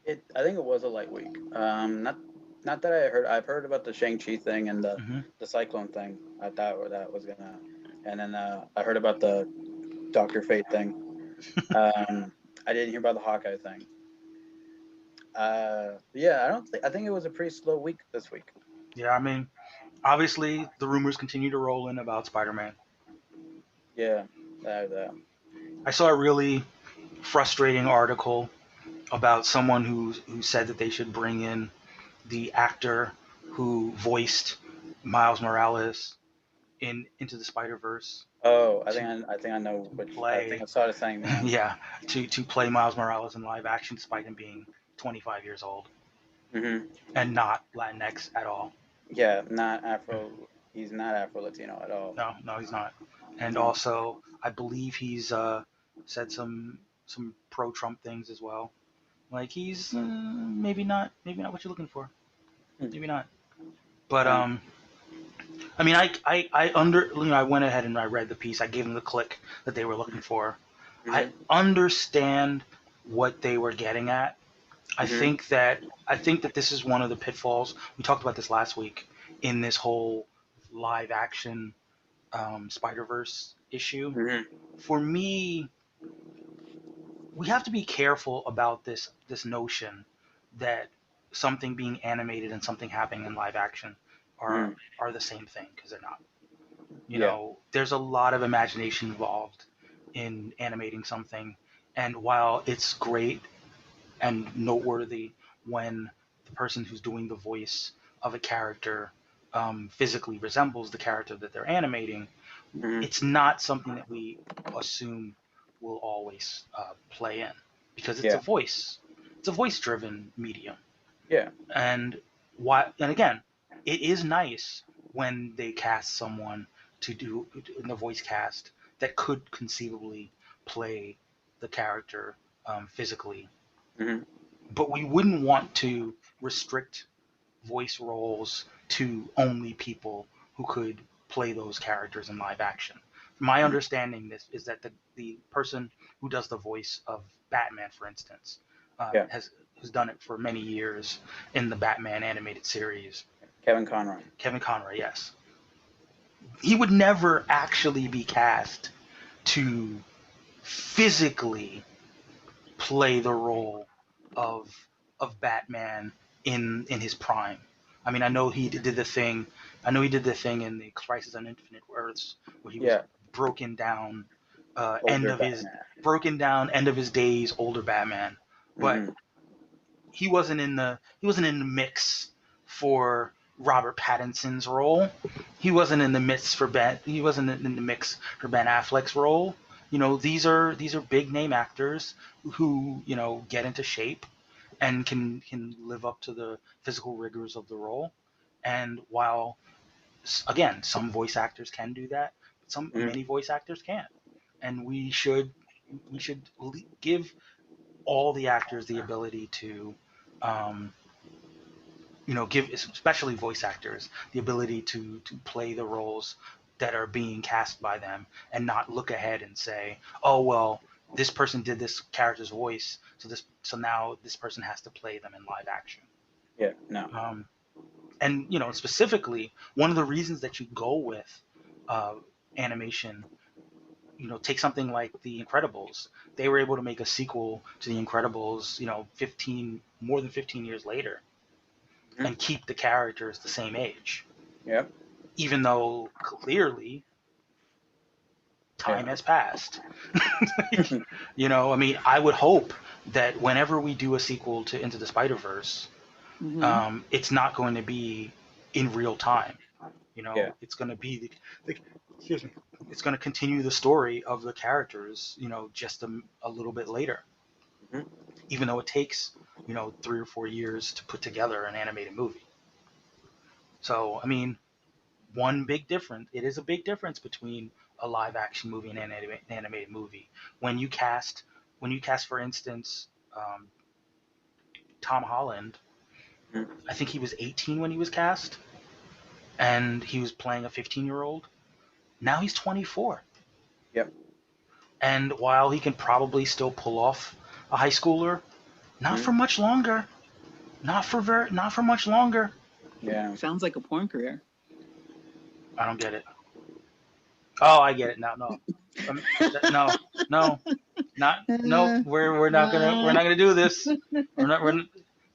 I think it was a light week. Not that I heard. I've heard about the Shang-Chi thing and
Hmm.
the Cyclone thing. I thought that was gonna, and then I heard about the Doctor Fate thing. I didn't hear about the Hawkeye thing. Yeah, I think it was a pretty slow week this week.
Yeah, I mean, obviously the rumors continue to roll in about Spider-Man.
Yeah, that.
I saw a really frustrating article about someone who said that they should bring in the actor who voiced Miles Morales into the Spider-Verse
Oh,
to
I think I know which. I
play
think I saw the same name.
yeah, to play Miles Morales in live action despite him being 25 years old
Hmm.
and not Latinx at all.
Yeah, not Afro. He's not Afro Latino at all.
No, he's not. And
No.
also, I believe he's said some pro-Trump things as well. Like he's maybe not what you're looking for.
Hmm.
Maybe not. But
Yeah.
I mean, I went ahead and I read the piece. I gave them the click that they were looking for. I
Mhm.
understand what they were getting at. I
Mhm.
think that this is one of the pitfalls. We talked about this last week in this whole live action Spider-Verse issue.
Mhm.
For me, we have to be careful about this notion that something being animated and something happening in live action are
Mhm.
are the same thing, because they're not.
Yeah.
There's a lot of imagination involved in animating something, and while it's great and noteworthy when the person who's doing the voice of a character physically resembles the character that they're animating,
Mhm.
it's not something that we assume will always play in, because it's
Yeah.
a voice. It's a voice-driven medium,
Yeah.
and again, it is nice when they cast someone to do in the voice cast that could conceivably play the character physically,
Mhm.
but we wouldn't want to restrict voice roles to only people who could play those characters in live action. My understanding this is that the person who does the voice of Batman, for instance,
Yeah.
has done it for many years in the Batman animated series.
Kevin Conroy.
Kevin Conroy, yes, he would never actually be cast to physically play the role of Batman in his prime. I mean, I know he did the thing. I know he did the thing in the Crisis on Infinite Earths where he was
Yeah.
broken down,
Older Batman.
end of his days, older Batman. But
Mhm.
he wasn't in the mix for Robert Pattinson's role. He wasn't in the mix for Ben Affleck's role. These are big name actors who get into shape and can live up to the physical rigors of the role. And while again, some voice actors can do that, but
Mhm.
many voice actors can't. And we should give all the actors the ability to um, give especially voice actors the ability to play the roles that are being cast by them, and not look ahead and say, oh well, this person did this character's voice, so now this person has to play them in live action.
Yeah, no.
And specifically, one of the reasons that you go with animation, take something like The Incredibles. They were able to make a sequel to The Incredibles, more than 15 years later,
Mhm.
and keep the characters the same age,
Yep.
even though clearly time
Yeah.
has passed. I mean, I would hope that whenever we do a sequel to Into the Spider-Verse, it's not going to be in real time.
Yeah.
It's going to be excuse me. It's going to continue the story of the characters, just a little bit later,
Mhm.
even though it takes 3 or 4 years to put together an animated movie. So, I mean, it is a big difference between a live action movie and an animated movie. When you cast, for instance, Tom Holland,
Mhm.
I think he was 18 when he was cast, and he was playing a 15-year-old. Now he's 24.
Yep.
And while he can probably still pull off a high schooler, not
Mhm.
for much longer. Not for much longer.
Yeah.
Sounds like a porn career.
I don't get it. Oh, I get it now. No, no. We're not gonna do this. We're not,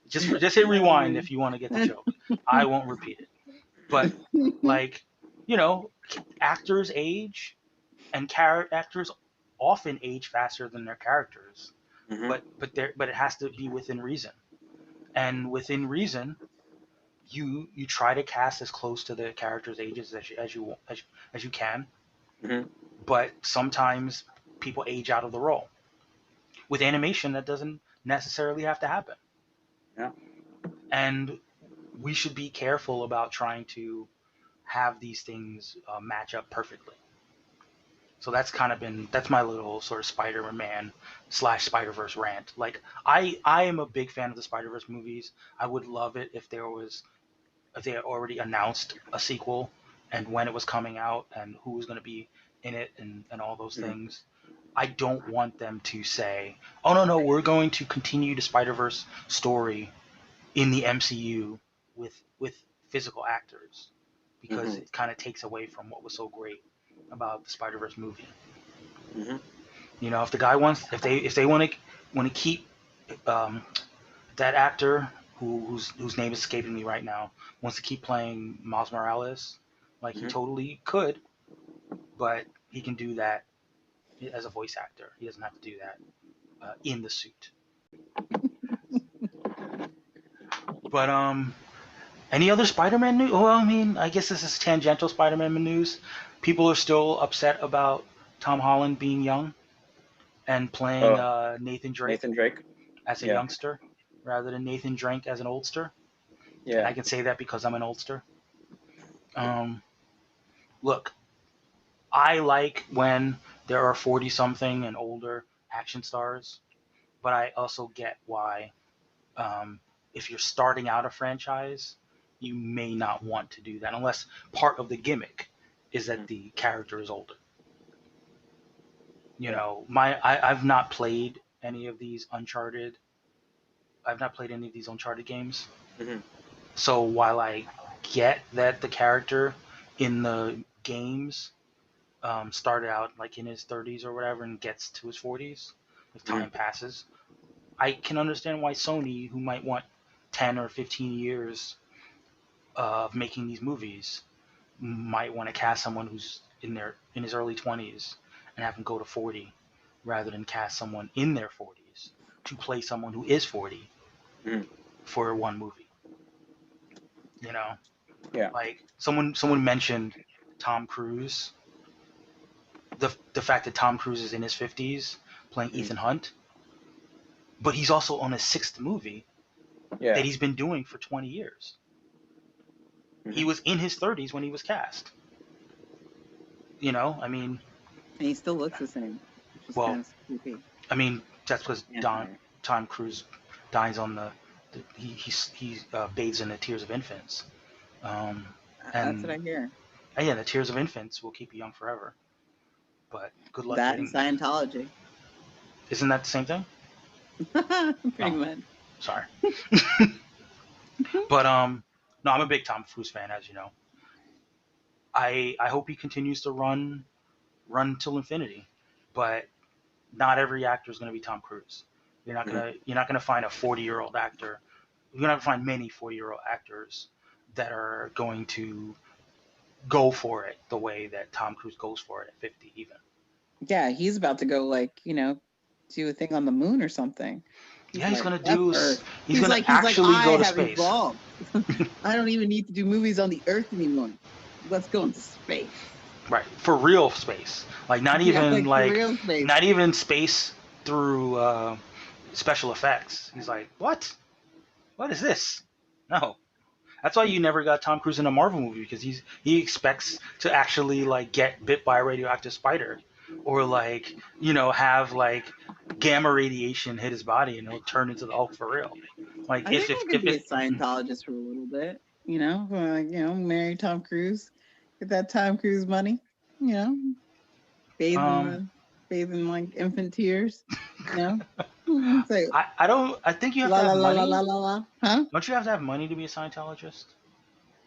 just hit rewind if you want to get the joke. I won't repeat it. But like, actors age, and actors often age faster than their characters.
Mhm.
But it has to be within reason. And within reason, you try to cast as close to the characters' ages as you can.
Mhm.
But sometimes people age out of the role. With animation, that doesn't necessarily have to happen.
Yeah.
And we should be careful about trying to have these things match up perfectly. So that's my little sort of Spider-Man / Spider-Verse rant. Like, I am a big fan of the Spider-Verse movies. I would love it if they had already announced a sequel and when it was coming out and who was going to be in it and all those
Mhm.
things. I don't want them to say, "Oh no, we're going to continue the Spider-Verse story in the MCU with physical actors," because
Mhm.
it kind of takes away from what was so great about the Spider-Verse movie.
Mhm.
If the guy if they want to keep um, that actor whose name is escaping me right now wants to keep playing Miles Morales, like he
Mhm.
totally could, but he can do that as a voice actor. He doesn't have to do that in the suit. But any other Spider-Man news? Well, I mean, I guess this is tangential Spider-Man news. People are still upset about Tom Holland being young and playing
Oh,
Nathan Drake
Nathan Drake.
as a
Yeah.
youngster rather than Nathan Drake as an oldster. And
Yeah.
I can say that because I'm an oldster. Um, Look, I like when there are 40 something and older action stars, but I also get why, if you're starting out a franchise, you may not want to do that unless part of the gimmick is that
Mhm.
the character is older.
Yeah.
I've not played any of these Uncharted. I've not played any of these Uncharted games.
Mhm.
So while I get that the character in the games started out like in his 30s or whatever and gets to his 40s, if time
Mhm.
passes, I can understand why Sony, who might want 10 or 15 years of making these movies, might want to cast someone who's in his early 20s and have him go to 40 rather than cast someone in their 40s to play someone who is 40
Mhm.
for one movie.
Yeah.
Like someone mentioned Tom Cruise, the fact that Tom Cruise is in his 50s playing
Mhm.
Ethan Hunt, but he's also on his sixth movie
Yeah.
that he's been doing for 20 years. He
Mhm.
was in his 30s when he was cast. I mean,
And he still looks the same, which is
well,
kind of creepy.
I mean that's because
Vampire.
Tom Cruise dines on he bathes in the tears of infants, um,
That's what
and
I hear.
yeah, the tears of infants will keep you young forever. But good luck
That and
getting
Scientology.
Isn't that the same thing?
Pretty
Oh.
much.
Sorry. But no, I'm a big Tom Cruise fan, as you know. I hope he continues to run till infinity, but not every actor is going to be Tom Cruise. You're not gonna find a 40-year-old actor. You're not gonna find many 40-year-old actors that are going to go for it the way that Tom Cruise goes for it at 50 even.
Yeah, he's about to go like, do a thing on the moon or something.
Yeah, he's
like,
gonna do.
"Pepper."
He's gonna actually
I
go to
have
space.
evolved. I don't even need to do movies on the Earth anymore. Let's go into space.
Right, for real space. Like not
Yeah,
even
for
like
real space.
not even space through special effects. He's like, what? What is this? No. That's why you never got Tom Cruise in a Marvel movie, because he expects to actually like get bit by a radioactive spider, or like have like gamma radiation hit his body and he'll turn into the Hulk for real. Like
I
if
think
if
I could
if
be a
it,
Scientologist for a little bit. Marry Tom Cruise, get that Tom Cruise money. Bathing like infant tears. It's like
I think you have
la
to
la
have
la la
money.
la la la. Huh?
Don't you have to have money to be a Scientologist?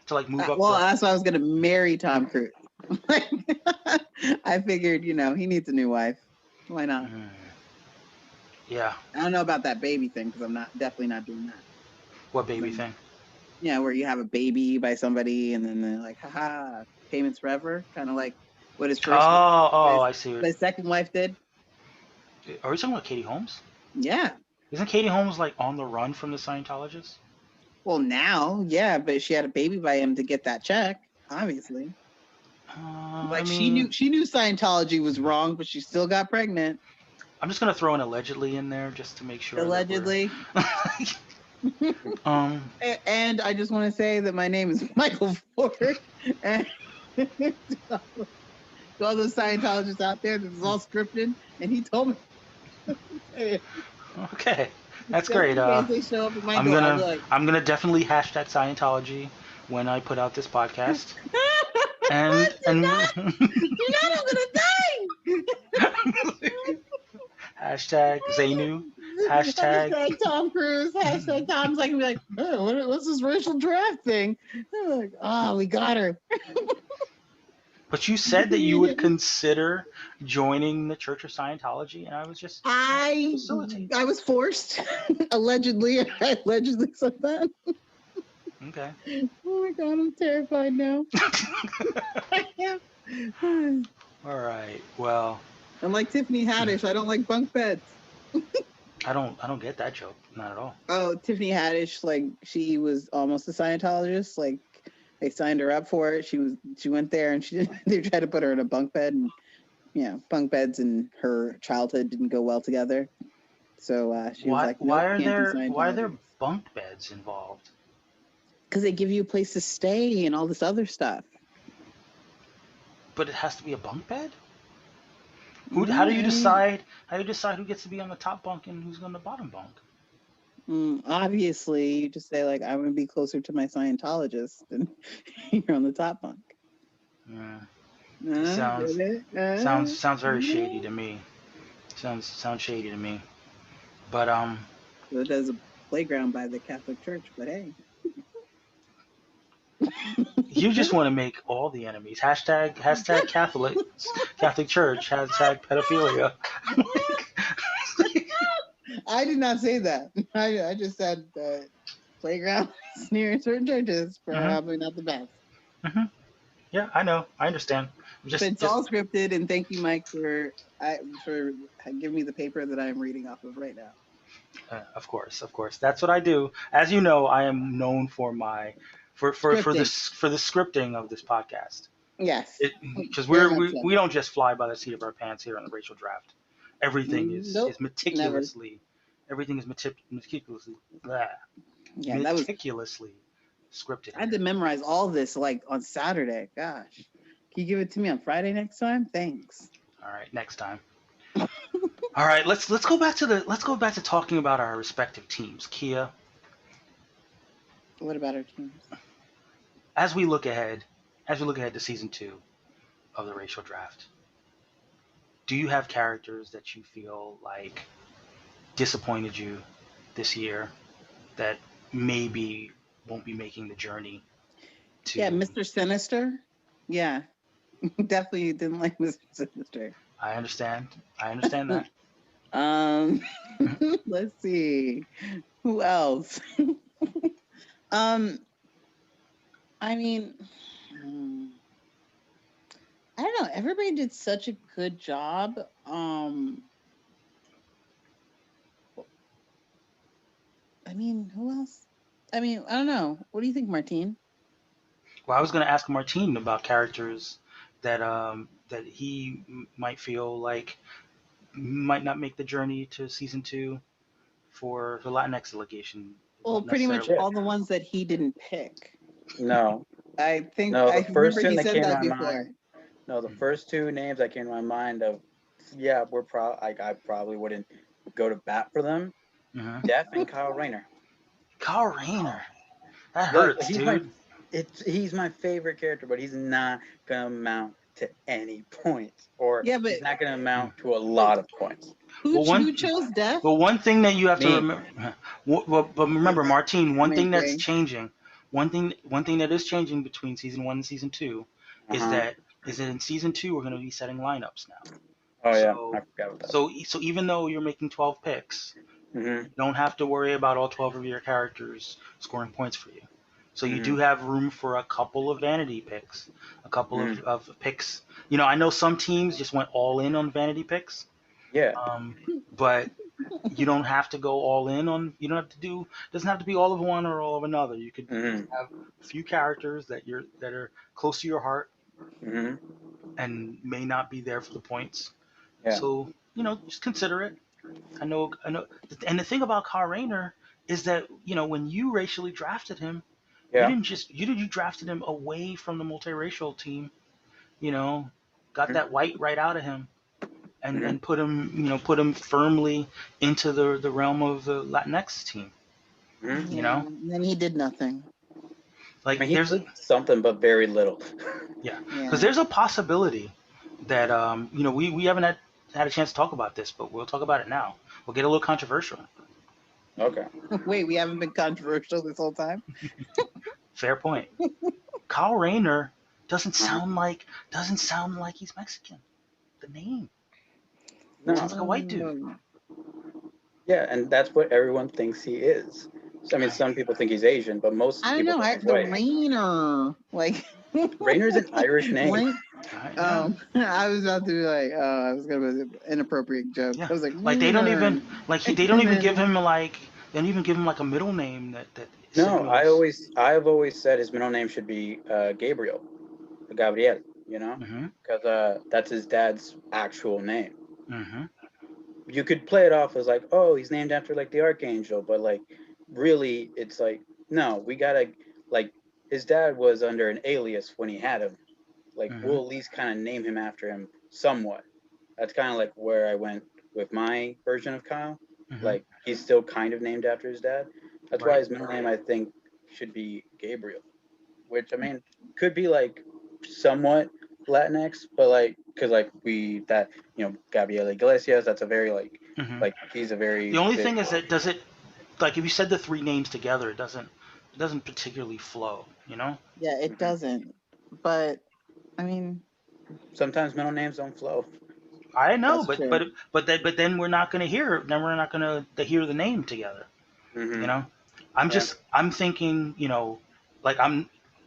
To like move up
Well,
the.
that's why I was gonna marry Tom Cruise. I figured, he needs a new wife. Why not?
Yeah.
I don't know about that baby thing because I'm definitely not doing that.
What baby thing?
Yeah, where you have a baby by somebody and then they're like, haha, payments forever, kind of like what his first,
I see.
his second wife did.
Are we talking about Katie Holmes?
Yeah.
Isn't Katie Holmes like on the run from the Scientologists?
Well, now, yeah, but she had a baby by him to get that check, obviously. Like she knew Scientology was wrong, but she still got pregnant.
I'm just gonna throw an allegedly in there just to make sure.
Allegedly.
And
I just want to say that my name is Michael Ford. And to all those Scientologists out there, this is all scripted, and he told me.
okay, that's great.
They show up at my door, I'll be like,
I'm gonna definitely hashtag Scientology when I put out this podcast. And
you're not I'm gonna die.
Hashtag Zainu. Hashtag
Tom Cruise. Hashtag Tom's like, oh, what's this racial draft thing? They're like, oh, we got her.
But you said that you would consider joining the Church of Scientology, and I was just
I was forced. Allegedly, I allegedly said that.
Okay.
Oh my god, I'm terrified now.
All right. Well,
I'm like Tiffany Haddish. I don't like bunk beds.
I don't get that joke. Not at all.
Oh, Tiffany Haddish, like she was almost a Scientologist. Like they signed her up for it. She went there and they tried to put her in a bunk bed, and bunk beds and her childhood didn't go well together. So she was like, nope,
why are
can't
there bunk beds involved?
Because they give you a place to stay and all this other stuff.
But it has to be a bunk bed? How do you decide who gets to be on the top bunk and who's on the bottom bunk?
Obviously, you just say like, I'm gonna be closer to my Scientologist, and you're on the top bunk.
Sounds very shady to me. Sounds shady to me. But
So there's a playground by the Catholic Church, but hey.
You just want to make all the enemies. Hashtag Catholic Church. Hashtag pedophilia.
I did not say that. I just said that playgrounds near certain churches probably not the best.
Mm-hmm. Yeah, I know. I understand.
But it's all scripted, and thank you, Mike, for giving me the paper that I'm reading off of right now.
Of course. That's what I do. As you know, I am known for my for the scripting of this podcast.
Yes.
Because we don't just fly by the seat of our pants here on the racial draft. Everything is meticulously. Everything is meticulously.
Yeah,
meticulously scripted.
I had to memorize all this like on Saturday. Gosh, can you give it to me on Friday next time? Thanks.
All right, next time. All right, let's go back to talking about our respective teams. Kia,
what about our teams?
As we look ahead to season 2 of the racial draft, do you have characters that you feel like disappointed you this year that maybe won't be making the journey to?
Yeah, Mr. Sinister. Yeah, definitely didn't like Mr. Sinister.
I understand. I understand that.
Um, let's see, who else? um, I mean, I don't know. Everybody did such a good job. I mean, who else? I mean, I don't know. What do you think, Martine?
Well, I was going to ask Martine about characters that that he might feel like might not make the journey to season 2 for the Latinx delegation.
Well,
Won't
pretty much
necessarily.
all the ones that he didn't pick.
No,
I think
no.
I
The first
remember
two
he
that
said
came to
that
my
before.
mind. No, the first two names that came to my mind of, yeah, I probably wouldn't go to bat for them.
Mhm.
Def and Kyle Rayner.
Kyle Rayner. That
Like
hurts, dude.
he's my favorite character, but he's not gonna amount to any points, or
Yeah, but
he's not gonna amount to a lot of points.
Well,
who chose Death?
Well, one thing that you have to
Me.
remember, but remember, Martine, one thing that's
Amazing.
changing, one thing that is changing between season 1 and season 2 is
Uh-huh.
that in season 2 we're going to be setting lineups now.
Oh yeah,
So
I forgot about that.
so even though you're making 12 picks,
hmm
you don't have to worry about all 12 of your characters scoring points for you. So you
Mhm.
do have room for a couple of vanity picks, a couple
Mhm.
of picks. You know, I know some teams just went all in on vanity picks,
Yeah.
but you don't have to go all in on. You don't have to do. Doesn't have to be all of one or all of another. You could
hmm
have a few characters that are close to your heart
hmm
and may not be there for the points.
Yeah.
So just consider it. I know. And the thing about Kyle Rayner is that when you racially drafted him, you
Yeah.
didn't just you drafted him away from the multiracial team. You know, got
Mhm.
that white right out of him. And,
Mhm.
and put him firmly into the realm of the Latinx team.
Mhm.
You know,
And then he did nothing.
I
like
mean, he did something, but very little.
yeah,
Yeah.
because there's a possibility that we haven't had a chance to talk about this, but we'll talk about it now. We'll get a little controversial.
Okay.
Wait, we haven't been controversial this whole time?
Fair point. Kyle Rayner doesn't
Uh-huh.
sound like he's Mexican. The name
No.
sounds like a white dude.
Yeah, and that's what everyone thinks he is. So, I mean, some people think he's Asian, but most
I don't
people
know.
think he's
The
white.
Rainer, like
Rayner's an Irish name.
Rain-
Yeah.
I was about to be like, I was gonna be an inappropriate joke.
Yeah.
I was like,
Like they don't
Rainer.
even they don't even give him like a middle name that
No,
signals.
I've always said his middle name should be Gabriel, Gabriel.
Mm-hmm.
Because that's his dad's actual name.
Mm-hmm.
You could play it off as like, oh, he's named after like the archangel, but like, really, it's like, no, we gotta like, his dad was under an alias when he had him. Like,
Mhm.
we'll at least kind of name him after him somewhat. That's kind of like where I went with my version of Kyle.
Mhm.
Like, he's still kind of named after his dad. That's why
Right.
his middle name, I think, should be Gabriel, which I mean could be like somewhat Latinx, but like because like Gabriel Iglesias, that's a very
Mhm.
like he's a very
The only
big.
thing is that does it like if you said the three names together, it doesn't particularly flow. You know.
Yeah, it
Mhm.
doesn't. But I mean,
Sometimes middle names don't flow.
I know,
that's
but
true.
then we're not going to hear. Then we're not going to hear the name together.
Mm-hmm.
You know.
Yeah.
I'm thinking. Like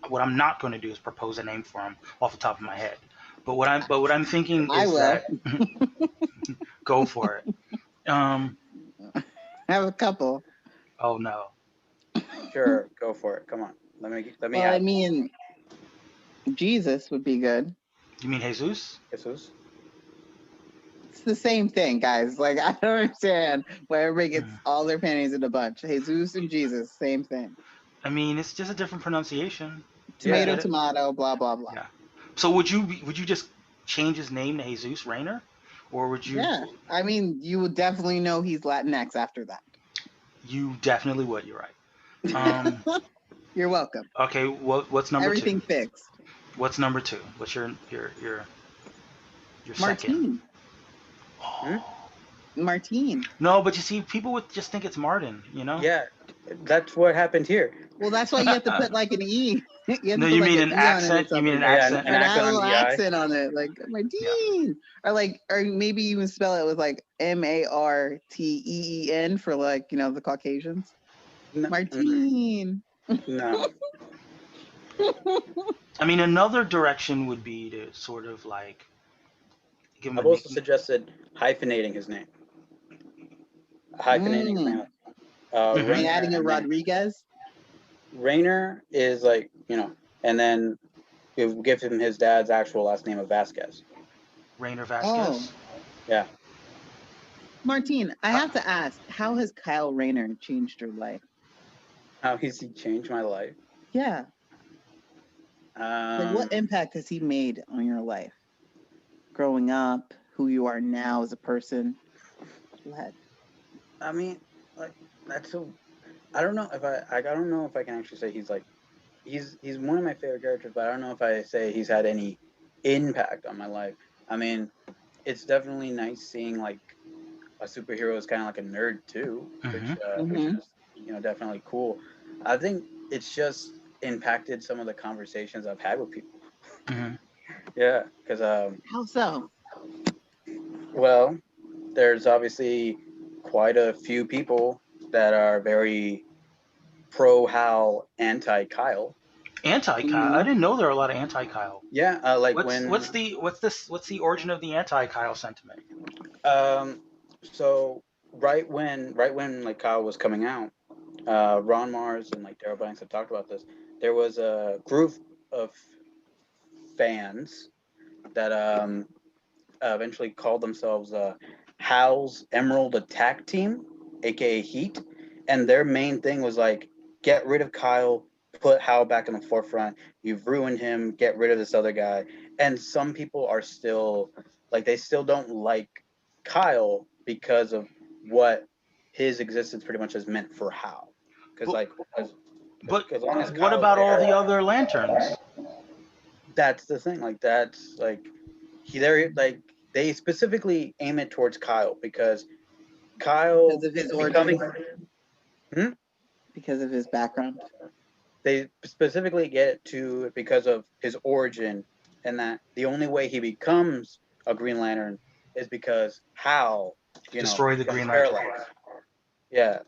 what I'm not going to do is propose a name for him off the top of my head. But what I'm thinking
I
is
will.
that go for it.
I have a couple.
Oh no.
Sure, go for it. Come on, let me
Well,
have
I
it.
mean, Jesus would be good.
You mean Jesus?
Jesus.
It's the same thing, guys. Like, I don't understand why everybody gets all their panties in a bunch. Jesus and Jesus, same thing.
I mean, it's just a different pronunciation.
Tomato,
Get it?
tomato, blah, blah, blah.
Yeah. So would you just change his name to Jesus Rayner, or would you?
Yeah. I mean, you would definitely know he's Latinx after that.
You definitely would. You're right.
You're welcome.
Okay. What's number
Everything
2?
fixed.
What's number 2? What's your second?
Martine.
Hmm?
Martine.
No, but you see, people would just think it's Martin, you know?
Yeah, that's what happened here.
Well, that's why you have to put like an E. You have
No,
to
you
put like
mean
an
an
E on it or
accent? You mean
something.
an
Yeah,
accent?
an
Or to have
accent
a
on
little
the I.
accent on it, like Martine, or maybe even spell it with like Marteen for like the Caucasians.
No,
Martine.
no.
I mean, another direction would be to sort of like give him a
I've also
nickname.
suggested hyphenating his name. Hyphenating his name.
Mhm.
And
Rainer,
adding a
and then
Rodriguez.
Rainer is like, and then you give him his dad's actual last name of Vasquez.
Rainer
Oh,
Vasquez.
Yeah.
Martine, I have to ask, how has Kyle Rayner changed your life?
How has he changed my life?
Yeah. Like, what impact has he made on your life? Growing up, who you are now as a person? Go ahead.
I mean, like, that's so. I don't know if I don't know if I can actually say he's like, he's one of my favorite characters, but I don't know if I say he's had any impact on my life. I mean, it's definitely nice seeing like a superhero is kind of like a nerd too, which is definitely cool. I think it's just impacted some of the conversations I've had with people.
Mhm.
Yeah, because
How so?
well, there's obviously quite a few people that are very pro Hal, anti Kyle.
Anti Kyle. I didn't know there were a lot of anti Kyle.
Yeah, like
What's the origin of the anti Kyle sentiment?
so right when like Kyle was coming out, Ron Mars and like Daryl Banks have talked about this. There was a group of fans that eventually called themselves Hal's Emerald Attack Team, aka Heat, and their main thing was like get rid of Kyle, put Hal back in the forefront. You've ruined him. Get rid of this other guy. And some people are still like they still don't like Kyle because of what his existence pretty much has meant for Hal. Because
But,
like
but
as long as
what
Kyle's
about all
there,
the other lanterns?
that's the thing. Like that's like they're like they specifically aim it towards Kyle because Kyle
Because of his
becoming
because of his background.
they specifically get it to because of his origin and that the only way he becomes a Green Lantern is because Hal,
Destroy the
becomes
Green Lantern.
paralyzed. Yeah.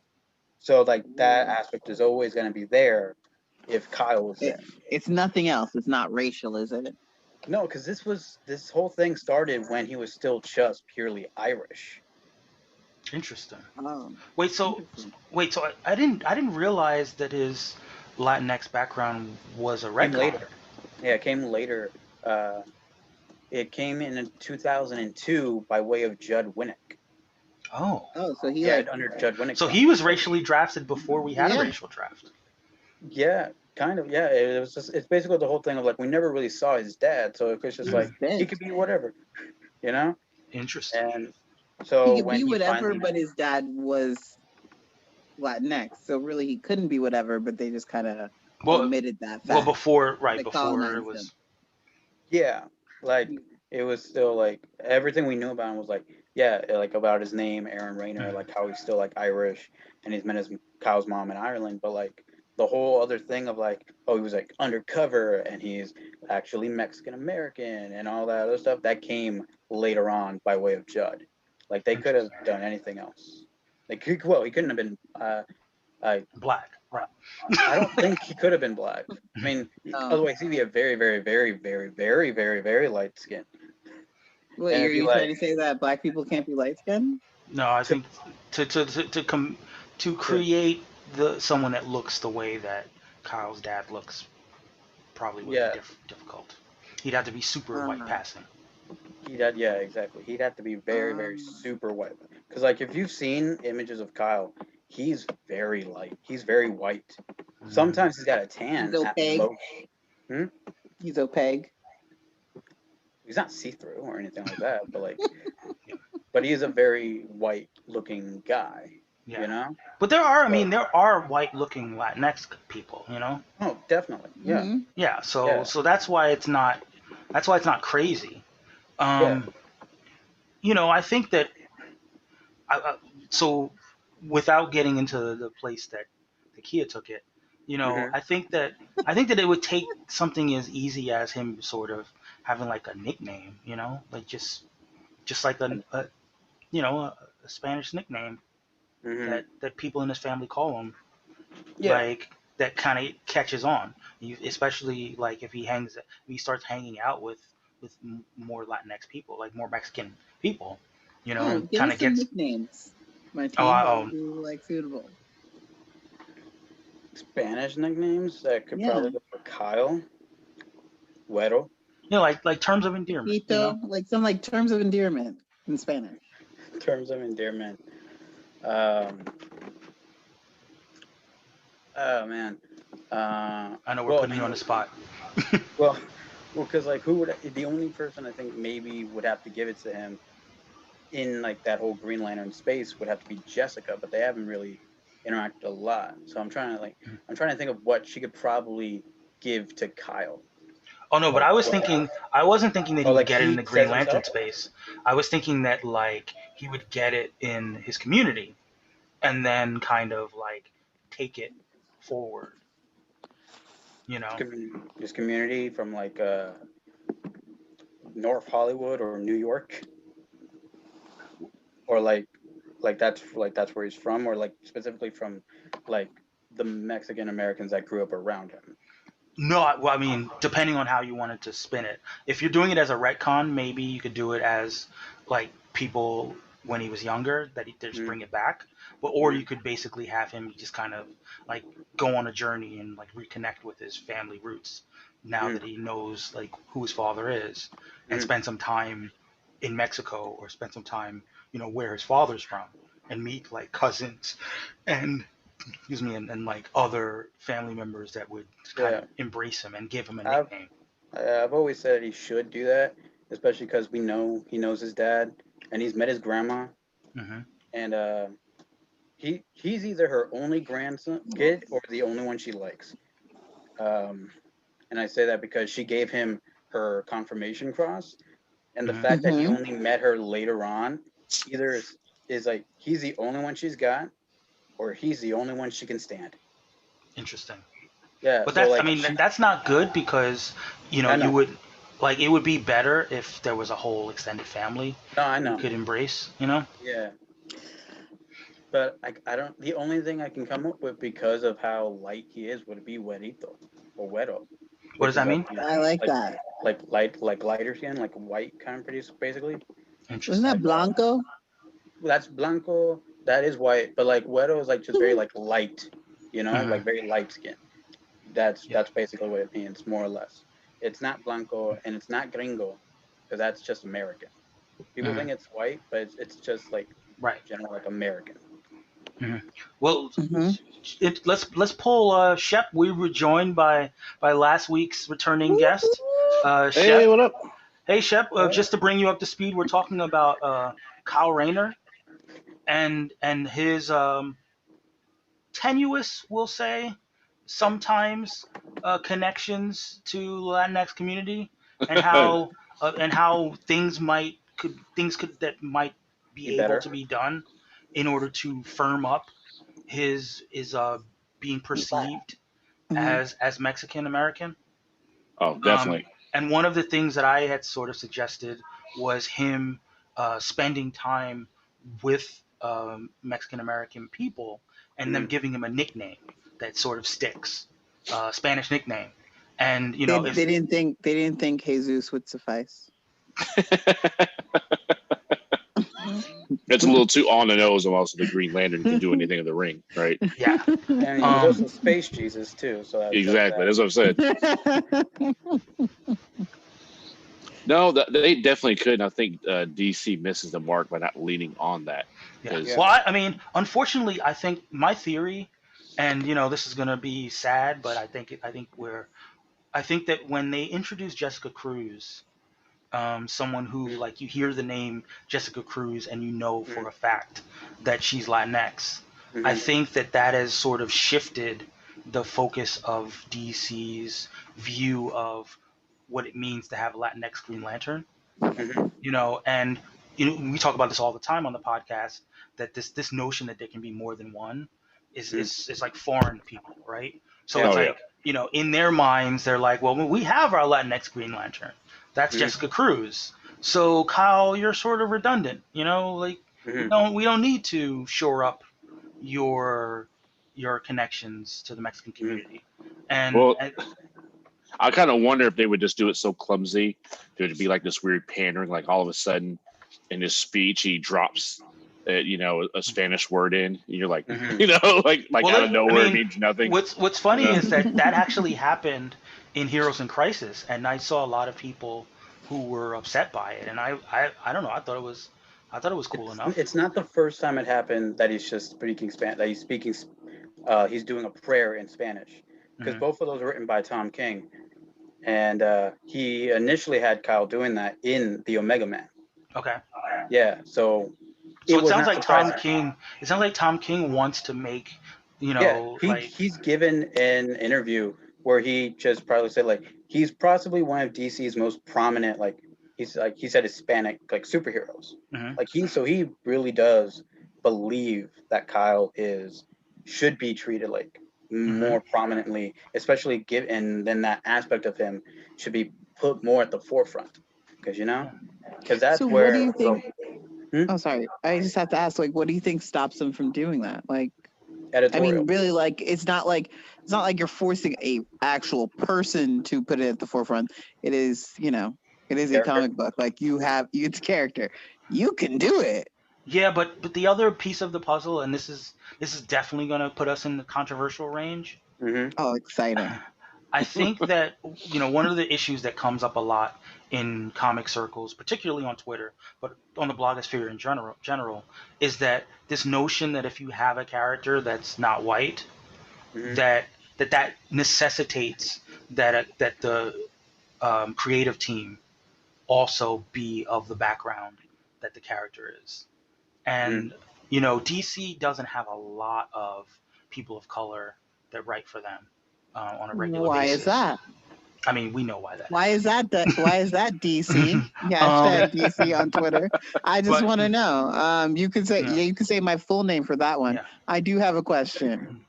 So like that aspect is always going to be there if Kyle was there.
It's nothing else. It's not racial, is it?
No, because this whole thing started when he was still just purely Irish.
Interesting.
Oh.
Wait, so I didn't realize that his Latinx background was a
Came
retcon.
later. Yeah, it came later. It came in 2002 by way of Judd Winnick.
Oh.
Oh, so he
Yeah,
like
under Judd Winnick.
So he was racially drafted before we had a racial draft.
Yeah, kind of. Yeah, it was just. It's basically the whole thing of like we never really saw his dad, so it was just like
dead.
he could be whatever, you know.
Interesting.
And so
He could
when
be
he
whatever,
finally,
but his dad was Latinx, so really he couldn't be whatever. But they just kind of omitted that fact.
Well, before
They
before
colonized
it was.
him.
yeah, like it was still like everything we knew about him was like like about his name, Aaron Rayner, like how he's still like Irish and he's met his Kyle's mom in Ireland, but like the whole other thing of like, oh, he was like undercover and he's actually Mexican American and all that other stuff that came later on by way of Judd. Like they could have done anything else. Like he couldn't have been
Black, right?
I don't think he could have been black. I mean, otherwise he'd be a very, very, very, very, very, very, very light skin.
Wait,
And
are
it'd be
you
like-
trying to say that black people can't be light skinned?
No, I think to create someone that looks the way that Kyle's dad looks probably would be difficult. He'd have to be super white passing.
Yeah, exactly. He'd have to be very, very super white. Because like if you've seen images of Kyle, he's very light. He's very white. Sometimes he's got a tan.
He's opaque.
Hmm?
He's opaque.
He's not see-through or anything like that, but like, but he is a very white-looking guy.
Yeah.
You know.
But there are white-looking Latinx people. You know.
Oh, definitely. Yeah.
Mm-hmm.
Yeah. So that's why it's not crazy. I think that I, so without getting into the place that the Kia took it,
Hmm.
I think that it would take something as easy as him sort of having like a nickname, like just like a Spanish nickname
Hmm.
that people in his family call him,
Yeah.
like that kind of catches on. Especially like if he starts hanging out with more Latinx people, like more Mexican people,
Oh, give
kind
us
of
some
gets.
nicknames,
Oh,
Martine. That would be like suitable.
Spanish nicknames that could
Yeah.
probably go for Kyle, Güero.
like terms of endearment.
Chiquito, like some like terms of endearment in Spanish.
Terms of endearment. Um, oh man.
I know we're
Well,
putting you on the spot.
well, because like who would the only person I think maybe would have to give it to him in like that whole Green Lantern space would have to be Jessica, but they haven't really interacted a lot. So I'm trying to think of what she could probably give to Kyle.
Oh no, but
Like what?
I wasn't thinking that
Oh,
he would
like
get it in
he
the Green
says
Lantern
himself.
space. I was thinking that like he would get it in his community and then kind of like take it forward, you know.
His community from like North Hollywood or New York, or like that's where he's from, or like specifically from like the Mexican Americans that grew up around him.
No, well, I mean, depending on how you wanted to spin it. If you're doing it as a retcon, maybe you could do it as like people when he was younger that they just
Mm-hmm.
bring it back, or you could basically have him just kind of like go on a journey and like reconnect with his family roots now
Mm-hmm.
that he knows like who his father is, and
Mm-hmm.
spend some time in Mexico or spend some time where his father's from and meet like cousins and excuse me, and like other family members that would kind
Yeah,
of embrace him and give him a
I've
nickname.
I've always said he should do that, especially because we know he knows his dad and he's met his grandma,
Hmm.
and he's either her only grandson kid or the only one she likes. Um, and I say that because she gave him her confirmation cross, and the
Hmm.
fact that he
Mm-hmm.
only met her later on either is like he's the only one she's got or he's the only one she can stand.
Interesting.
Yeah,
But
so
that's, I
like
mean,
she,
that's not good because,
I
you
know,
would, like, it would be better if there was a whole extended family
no, I
that he
know,
could embrace.
yeah, but I don't. The only thing I can come up with because of how light he is would be Huerito or Huero,
What does
which is
that
like
mean?
I like
like
that.
like lighter skin, like white kind of pretty basically.
Wasn't
Interesting.
that
Like
Blanco?
that's blanco, that is white, but like Huero is like just very like light,
Hmm.
like very light skin.
Yeah.
That's basically what it means, more or less. It's not blanco and it's not gringo, because that's just American. People
Hmm.
think it's white, but it's just like
Right.
general like American.
Hmm. Well,
Mm-hmm.
let's pull Shep. We were joined by last week's returning guest,
Hey,
Shep.
what up?
Hey, Shep.
What?
Just to bring you up to speed, we're talking about Kyle Rayner and his tenuous, we'll say, sometimes connections to Latinx community and how things could that might
Be
be able
better.
to be done in order to firm up his being perceived
Mm-hmm.
as Mexican American.
Oh,
Um,
definitely.
and one of the things that I had sort of suggested was him spending time with Mexican American people and them
Mm-hmm.
giving him a nickname that sort of sticks, Spanish nickname. And
They
if
they didn't think Jesus would suffice.
It's a little too on the nose of also the Green Lantern can do anything in the ring, right?
yeah,
And he was
um,
also Space Jesus too, so that's
Exactly.
that.
That's what I've said. No, they definitely could. And I think DC misses the mark by not leaning on that
yeah.
because
Yeah.
Well, I mean, unfortunately, I think my theory, and this is gonna be sad, but I think that when they introduced Jessica Cruz, someone who like you hear the name Jessica Cruz and you know for a fact that she's Latinx. I
Mm-hmm.
think that has sort of shifted the focus of DC's view of what it means to have a Latinx Green Lantern.
Mm-hmm.
And we talk about this all the time on the podcast, that this notion that there can be more than one is like foreign to people, right? So
Yeah.
it's
Oh, yeah.
like, in their minds, they're like, well, we have our Latinx Green Lantern. That's
Mhm.
Jessica Cruz. So Kyle, you're sort of redundant, like
Mhm.
we don't need to shore up your connections to the Mexican community. And,
Well, I kind of wonder if they would just do it so clumsy. It would be like this weird pandering, like all of a sudden in his speech, he drops, a Spanish word in. And you're like,
Mhm.
like
well,
out of
I
nowhere, it
mean,
means nothing.
what's
You
funny
know?
is that actually happened in Heroes in Crisis, and I saw a lot of people who were upset by it, and I don't know, I thought it was cool enough.
It's not the first time it happened that he's just speaking Spanish. That he's speaking. He's doing a prayer in Spanish, because
Mhm.
both of those were written by Tom King, and he initially had Kyle doing that in the Omega Man.
Okay.
Yeah, so
So
it
it
was
sounds
not
like Tom
surprising.
King. It sounds like Tom King wants to make,
Yeah,
like.
he's given an interview where he just probably said like he's possibly one of DC's most prominent, like he said, Hispanic like superheroes.
Mhm.
Like he really does believe that Kyle should be treated like
Mhm.
more prominently, especially given, and then that aspect of him should be put more at the forefront, because that's
So what do you
where
think?
Hmm?
Oh, sorry. I just have to ask, like, what do you think stops them from doing that? Like, I
editorial.
mean, really, like, it's not like you're forcing a actual person to put it at the forefront. It is, it is a
Character.
comic book. Like, it's a character. You can do it.
Yeah, but the other piece of the puzzle, and this is definitely going to put us in the controversial range.
Mm-hmm.
Oh, exciting.
I think that one of the issues that comes up a lot in comic circles, particularly on Twitter, but on the blogosphere in general, is that this notion that if you have a character that's not white,
Mm-hmm.
that necessitates that the creative team also be of the background that the character is.
Mm-hmm.
And DC doesn't have a lot of people of color that write for them on a regular
Why is
basis.
that?
I mean, we know why that
Why is that? Why is that DC?
Um,
Hashtag DC on Twitter. I just
but
want to know. You could say
yeah,
you could say my full name for that one.
yeah.
I do have a question.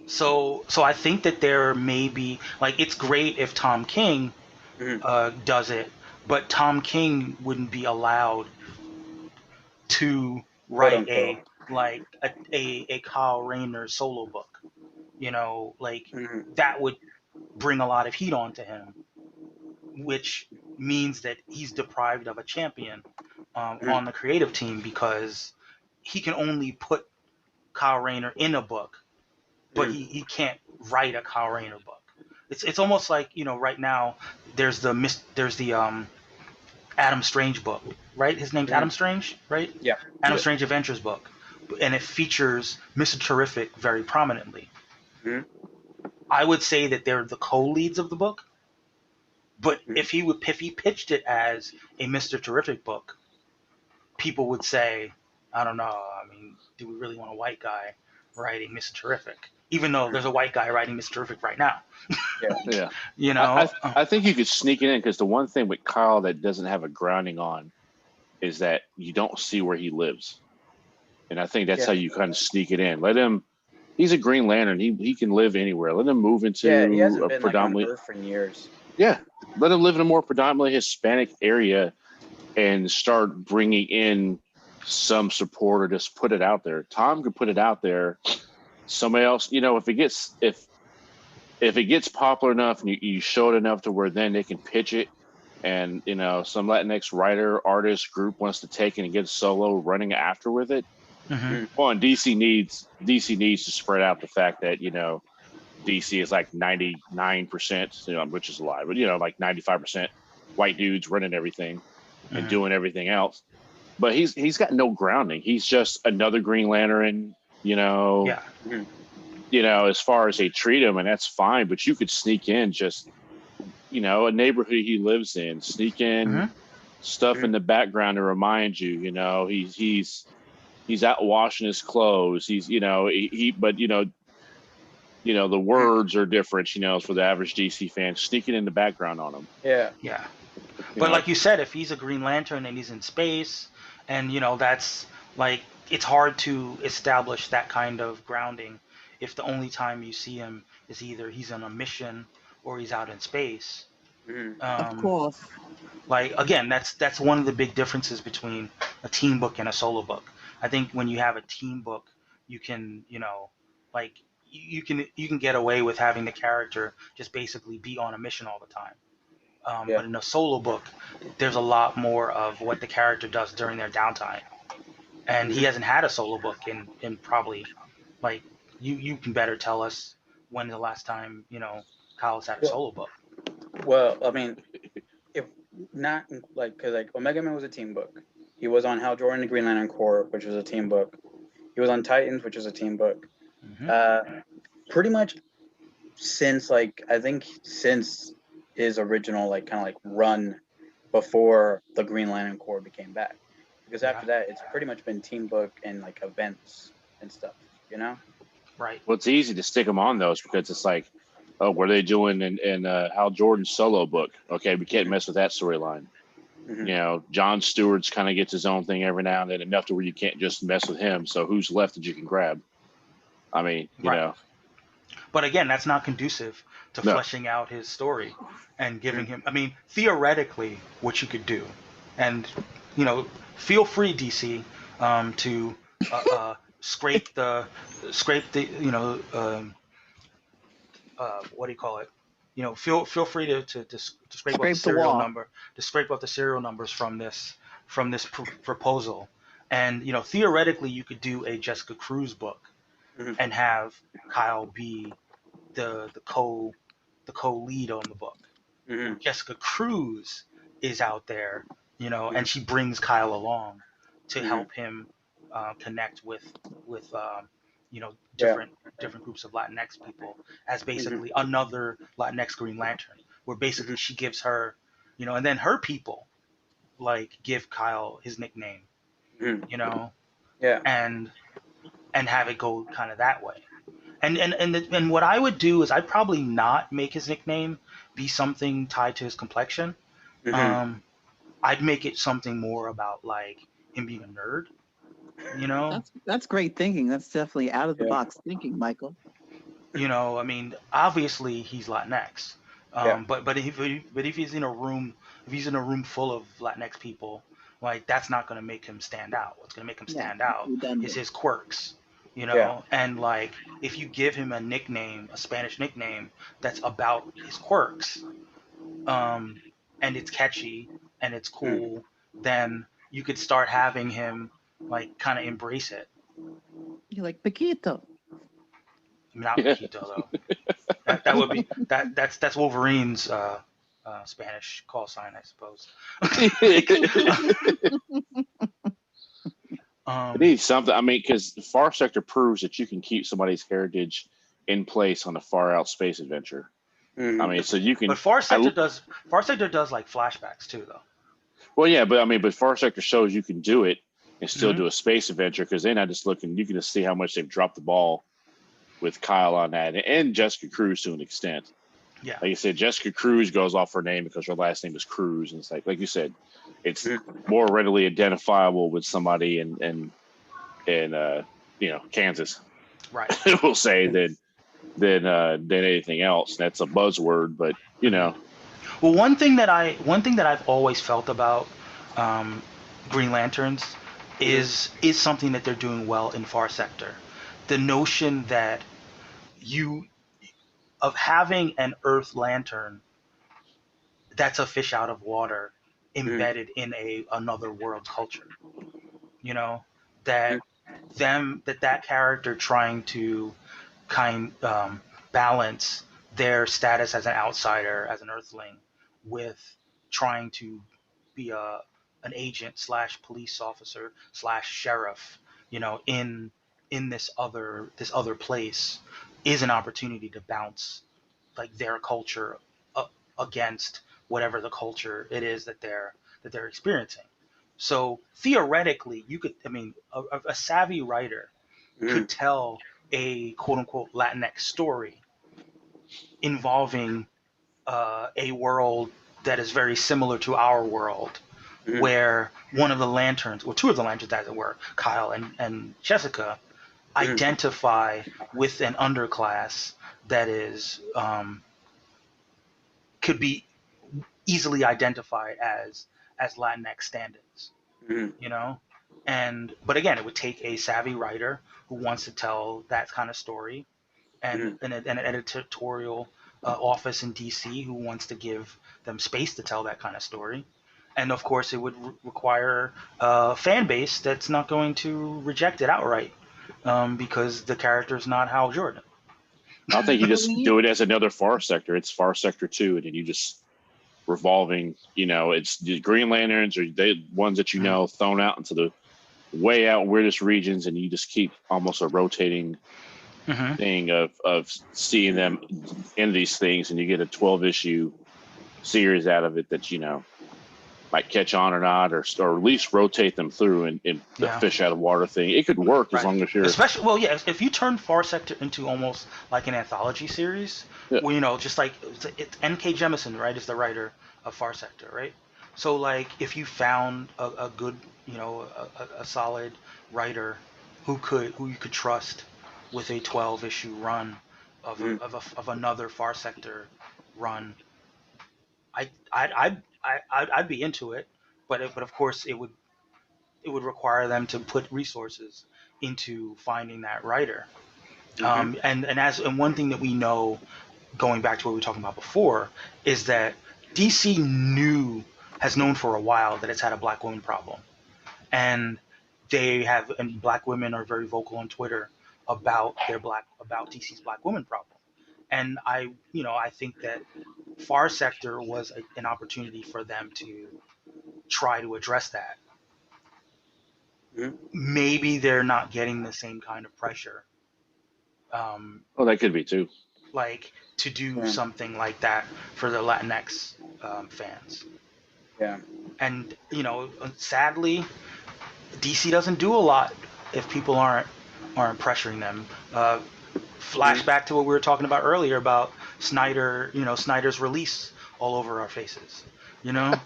So I think that there may be, like, it's great if Tom King
Mm-hmm.
does it, but Tom King wouldn't be allowed to
Quote
write
unquote.
a Kyle Rayner solo book. Like,
Mm-hmm.
that would bring a lot of heat onto him, which means that he's deprived of a champion
Mm-hmm.
on the creative team, because he can only put Kyle Rayner in a book, but
Mm-hmm.
he can't write a Kyle Rayner book. It's almost like, right now there's the Adam Strange book, right? His name's Adam Strange, right?
Yeah.
Adam
Yeah.
Strange Adventures book, and it features Mr. Terrific very prominently.
Mm-hmm.
I would say that they're the co-leads of the book, but
Mhm.
if he pitched it as a Mr. Terrific book, people would say, I don't know. I mean, do we really want a white guy writing Mr. Terrific? Even though there's a white guy writing Mr. Terrific right now.
Yeah.
You
I,
know?
I I think you could sneak it in, because the one thing with Kyle that doesn't have a grounding on is that you don't see where he lives, and I think that's
Yeah.
how you kind of sneak it in. Let him. He's a Green Lantern. He can live anywhere. Let him move into
Yeah, he hasn't
a
been like on
predominantly
Earth in years.
yeah. Let him live in a more predominantly Hispanic area and start bringing in some support, or just put it out there. Tom could put it out there. Somebody else, if it gets popular enough and you show it enough to where then they can pitch it, and some Latinx writer artist group wants to take it and get solo running after with it.
Mhm.
Well, and DC needs to spread out the fact that DC is like 99%, which is a lie, but like 95% white dudes running everything and
Mhm.
doing everything else. But he's got no grounding. He's just another Green Lantern,
Yeah.
as far as they treat him, and that's fine. But you could sneak in just, a neighborhood he lives in, sneak in
Mhm.
stuff in the background to remind you, he's out washing his clothes. He's, but the words are different, for the average DC fan. Sneak it in the background on him.
Yeah.
Yeah.
You
But
know,
like you said, if he's a Green Lantern and he's in space And that's like it's hard to establish that kind of grounding if the only time you see him is either he's on a mission or he's out in space.
Mhm.
Of
Um,
course.
like again, that's one of the big differences between a team book and a solo book. I think when you have a team book, you can like you can get away with having the character just basically be on a mission all the time.
Yeah.
But in a solo book, there's a lot more of what the character does during their downtime, and he
Mhm.
hasn't had a solo book in probably like you can better tell us when the last time Kyle's had a
Well,
solo book.
well, I mean, if not like, because like Omega Man was a team book. He was on Hal Jordan and the Green Lantern Corps, which was a team book. He was on Titans, which was a team book.
Hmm.
Uh, Pretty much since like I think since his original like kind of like run before the Green Lantern Corps became back. Because
Yeah,
after that, it's pretty much been team book and like events and stuff. You know?
right.
Well, it's easy to stick them on those because it's like, oh, what are they doing in Hal Jordan's solo book? Okay, we can't mess with that storyline.
Mhm.
John Stewart's kind of gets his own thing every now and then, enough to where you can't just mess with him. So who's left that you can grab? I mean,
Right. But again, that's not conducive to
No.
fleshing out his story and giving
Mhm.
him. I mean, theoretically, what you could do, and feel free, DC, to scrape the what do you call it? Feel free to scrape off the
Scrape the
serial
wall.
number, to scrape off the serial numbers from this proposal, and theoretically you could do a Jessica Cruz book
Mhm.
and have Kyle be the co lead on the book.
Mhm.
Jessica Cruz is out there,
Mhm.
and she brings Kyle along to
Mhm.
help him connect with
Yeah.
different groups of Latinx people as
Mhm.
basically another Latinx Green Lantern, where basically
Mhm.
she gives her, and then her people like give Kyle his nickname,
Mhm.
you know,
Yeah.
and have it go kind of that way. And what I would do is I'd probably not make his nickname be something tied to his complexion.
Mhm.
Um, I'd make it something more about like him being a nerd, you know.
That's great thinking. That's definitely out of the
Yeah.
box thinking, Michael.
I mean, obviously he's Latinx,
Yeah.
but if he's in a room, if he's in a room full of Latinx people, like that's not going to make him stand out. What's going to make him
Yeah,
stand out is
redundant.
his quirks,
Yeah.
and like if you give him a nickname, a Spanish nickname that's about his quirks, um, and it's catchy and it's
Mhm.
cool, then you could start having him like kind of embrace it.
You're like Paquito.
Not Paquito though. That would be that's Wolverine's Spanish call sign, I suppose.
It
um,
needs something. I mean, because the Far Sector proves that you can keep somebody's heritage in place on a far out space adventure. I
Mhm.
mean, so you
but
can.
Far Sector does like flashbacks too, though.
Well, yeah, but Far Sector shows you can do it and still
Hmm.
do a space adventure because they're not just looking. You can just see how much they've dropped the ball with Kyle on that, and Jessica Cruz to an extent.
Yeah,
Like you said, Jessica Cruz goes off her name because her last name is Cruz, and it's like you said, it's
Mhm.
more readily identifiable with somebody in Kansas,
right.
we'll say, than anything else. That's a buzzword, but
Hmm. Well, one thing that I've always felt about um, Green Lanterns
Mhm.
is something that they're doing well in Far Sector. The notion that you of having an Earth Lantern that's a fish out of water
Mhm.
embedded in another world's culture. You know
Mhm.
that that character trying to kind balance their status as an outsider, as an Earthling, with trying to be an agent slash police officer slash sheriff, in this other place, is an opportunity to bounce like their culture against whatever the culture it is that they're experiencing. So theoretically, you could, I mean, a savvy writer
Mhm.
could tell a quote unquote Latinx story involving a world that is very similar to our world,
Mhm.
where one of the lanterns, or two of the lanterns as it were, Kyle and Jessica, identify with an underclass that is could be easily identified as Latinx stand-ins,
Mhm.
you know. And but again, it would take a savvy writer who wants to tell that kind of story, and
Mhm.
an editorial office in DC who wants to give them space to tell that kind of story. And of course, it would require a fan base that's not going to reject it outright, because the character is not Hal Jordan.
I think you
But
just
when
do
you,
it as another Far Sector. It's Far Sector 2, and then you just revolving. It's the Green Lanterns or the ones that thrown out into the way out weirdest regions, and you just keep almost a rotating
Mm-hmm.
thing of seeing them in these things, and you get a 12-issue series out of it that might catch on or not, or at least rotate them through and the
Yeah.
fish out of water thing. It could work as
Right.
long as you're
Especially, well, yeah, if you turn Far Sector into almost like an anthology series,
Yeah.
where, just like it's N.K. Jemisin, right, is the writer of Far Sector, right? So, like, if you found a good, a solid writer who you could trust with a 12-issue run of
Mhm.
of another Far Sector run, I'd be into it, but of course it would require them to put resources into finding that writer.
Mhm.
And one thing that we know, going back to what we were talking about before, is that DC has known for a while that it's had a black woman problem, and and black women are very vocal on Twitter about DC's black woman problem. And I think that Far Sector was an opportunity for them to try to address that.
Mhm.
Maybe they're not getting the same kind of pressure,
that could be too.
like to do
Yeah.
something like that for the Latinx fans.
Yeah.
And sadly, DC doesn't do a lot if people aren't pressuring them. Flashback to what we were talking about earlier about Snyder's release all over our faces.
I'm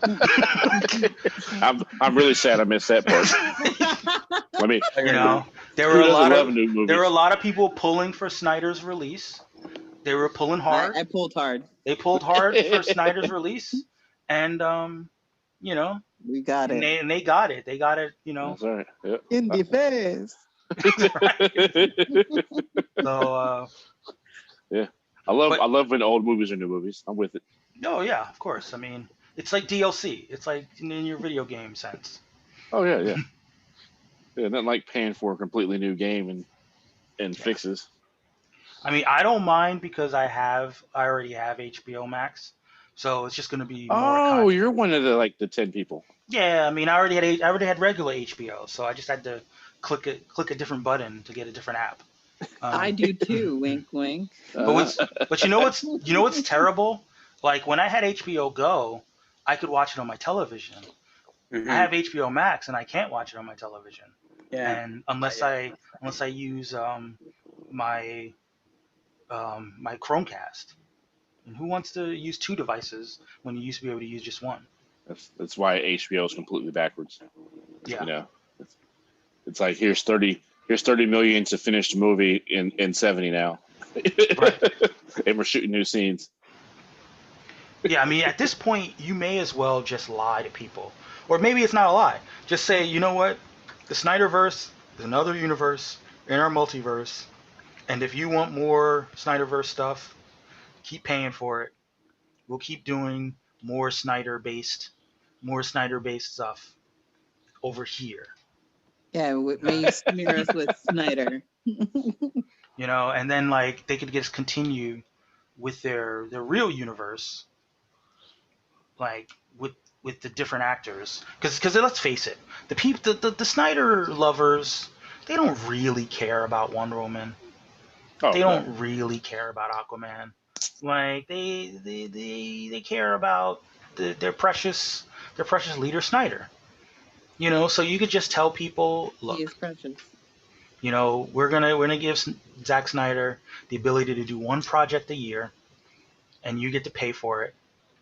really sad I missed that part. Let me.
There
Who
were a
doesn't
lot
love
of
new movies?
there were a lot of people pulling for Snyder's release. They were pulling hard.
I pulled hard.
They pulled hard for Snyder's release, and
We got it.
they got it. They got it.
That's all right. Yep.
In the face.
So,
Yeah, I love
but
when old movies are new movies. I'm with it.
no, yeah, of course. I mean, it's like DLC. It's like in your video game sense.
Oh yeah. Nothing like paying for a completely new game and
Yeah.
fixes.
I mean, I don't mind because I already have HBO Max, so it's just going to be more
Oh,
content.
you're one of the 10 people.
Yeah, I mean, I already had regular HBO, so I just had to click a different button to get a different app.
I do too. Wink, wink.
But you know what's terrible? Like when I had HBO Go, I could watch it on my television.
Mhm.
I have HBO Max and I can't watch it on my television.
Yeah.
And unless I use my my Chromecast. And who wants to use two devices when you used to be able to use just one?
That's why HBO is completely backwards.
Yeah.
It's like here's 30 million to finish the movie in 70 now.
Right.
And we're shooting new scenes.
Yeah, I mean, at this point, you may as well just lie to people. Or maybe it's not a lie. Just say, you know what? The Snyderverse is another universe in our multiverse. And if you want more Snyderverse stuff, keep paying for it. We'll keep doing more Snyder-based stuff over here.
Yeah, may you smear us with Snyder.
And then like they could just continue with their real universe, like with the different actors, because let's face it, the Snyder lovers, they don't really care about Wonder Woman. They don't really care about Aquaman. Like they care about their precious leader Snyder. So you could just tell people,
He
look,
is precious.
we're gonna give Zack Snyder the ability to do one project a year, and you get to pay for it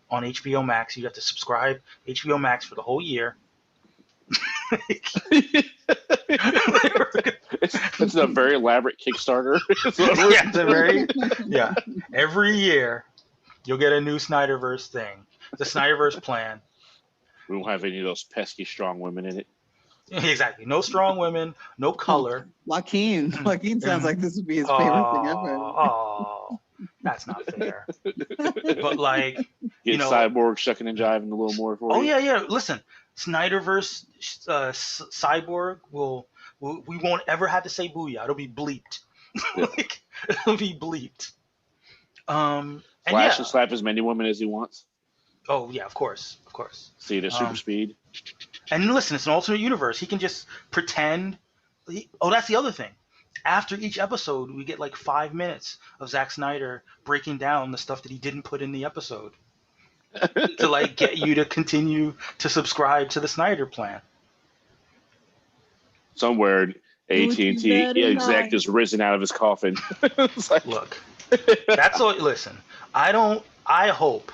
on HBO Max. You have to subscribe HBO Max for the whole year,
It's a very elaborate Kickstarter.
Yeah, it's a very yeah. Every year you'll get a new Snyderverse thing. The Snyderverse plan.
We don't have any of those pesky strong women in it.
Exactly. No strong women, no color.
Joaquin sounds like this would be his
Oh,
favorite thing ever.
oh, that's not fair. But like, you
Get
know,
Cyborg shucking and jiving a little more for
oh
you.
yeah. Listen, Snyderverse Cyborg we won't ever have to say booyah. It'll be bleeped. Like, it'll be bleeped. And
Flash
yeah.
can slap as many women as he wants.
Oh yeah, of course.
See it at super speed.
And listen, it's an alternate universe. He can just pretend. That's the other thing. After each episode, we get like 5 minutes of Zack Snyder breaking down the stuff that he didn't put in the episode to like get you to continue to subscribe to the Snyder plan.
Somewhere, AT&T exec has risen out of his coffin. It's like,
Look, that's all. Listen, I hope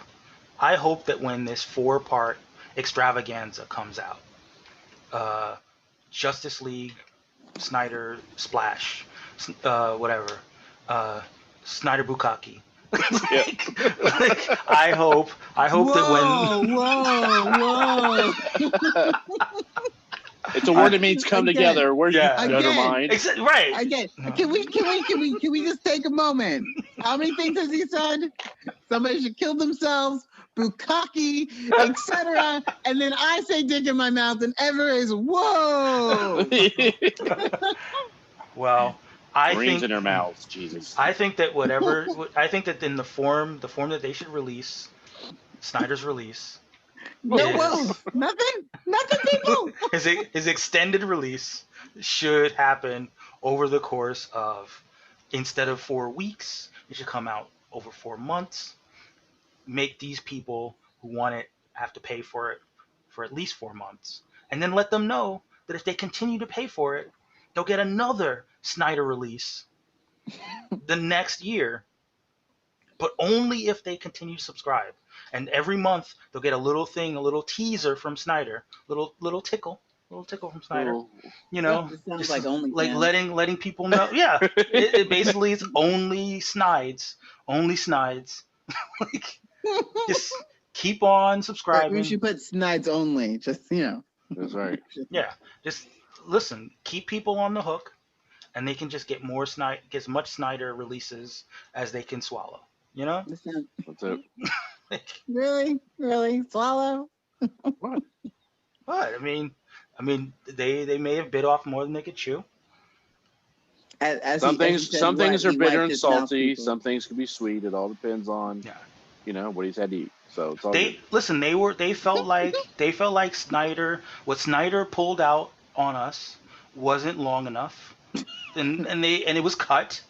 that when this 4-part extravaganza comes out, Justice League, Snyder Splash, whatever, Snyder Bukkake. Like, I hope that
Whoa!
it's a word that means come together. Where's
Yeah.
your gutter mind?
Right.
Again, can we just take a moment? How many things has he said? Somebody should kill themselves, bukkake, etc. And then I say dick in my mouth, and Ever is whoa.
Well, I
Brains
think
in their mouths. Jesus.
I think that I think that in the form that they should release, Snyder's release,
No,
is-
whoa, nothing, people.
his extended release should happen over the course of, instead of 4 weeks, it should come out over 4 months. Make these people who want it have to pay for it for at least 4 months, and then let them know that if they continue to pay for it, they'll get another Snyder release the next year, but only if they continue to subscribe. And every month they'll get a little thing, a little teaser from Snyder, little tickle from Snyder.
Oh.
You know,
It sounds
just
like OnlyFans.
letting people know. Yeah, it basically is only Snides. Like, just keep on subscribing.
We should put Snides only. Just
That's right.
Yeah, just listen. Keep people on the hook, and they can just get get as much Snyder releases as they can swallow. You know?
This sounds-
That's it.
Like,
really swallow.
what? I mean, they may have bit off more than they could chew.
Some things are bitter and salty. Some things can be sweet. It all depends on, what he's had to eat. So it's all good.
They felt like Snyder. What Snyder pulled out on us wasn't long enough, and it was cut,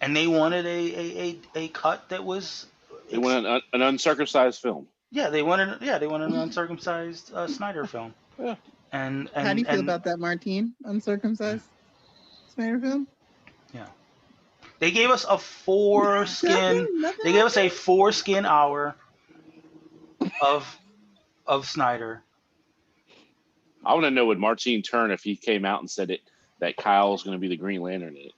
and they wanted a cut that was.
They wanted an uncircumcised film.
Yeah, they wanted an uncircumcised Snyder film.
Yeah.
And
How do you feel about that, Martine? Uncircumcised Snyder film?
Yeah. They gave us a foreskin. They gave us a foreskin hour of Snyder.
I want to know, would Martine turn if he came out and said that Kyle's going to be the Green Lantern in it?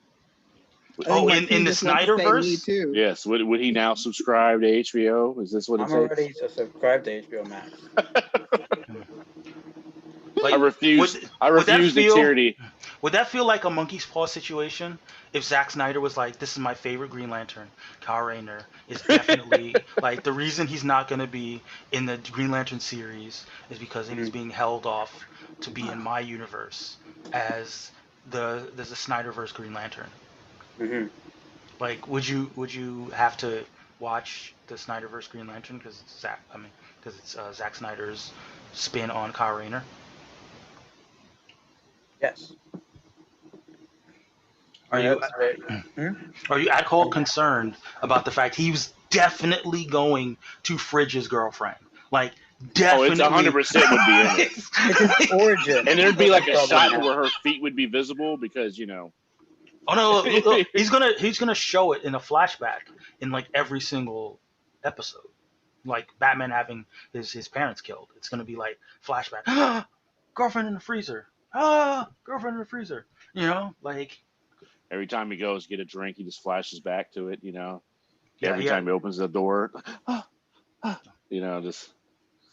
Oh, in the Snyderverse?
Too.
Yes. Would he now subscribe to HBO? Is this what
I'm
it's
already subscribed to HBO Max.
Like,
I refuse. I refuse the tyranny.
Would that feel like a monkey's paw situation if Zack Snyder was like, "This is my favorite Green Lantern. Kyle Rayner is definitely like the reason he's not going to be in the Green Lantern series is because he's being held off to be in my universe as there's a Snyderverse Green Lantern."
Mm-hmm.
Like, would you have to watch the Snyderverse Green Lantern because it's Zack Snyder's spin on Kyle Rayner?
Yes.
Are you at all concerned about the fact he was definitely going to fridge his girlfriend? Like, definitely.
Oh, it's 100% would be in it.
It's his origin.
And there'd be like a shot where her feet would be visible because,
Oh no! Look, he's gonna show it in a flashback in like every single episode, like Batman having his parents killed. It's gonna be like flashback. girlfriend in the freezer. Ah, girlfriend in the freezer. Like
Every time he goes to get a drink, he just flashes back to it.
yeah,
Every time he opens the door, just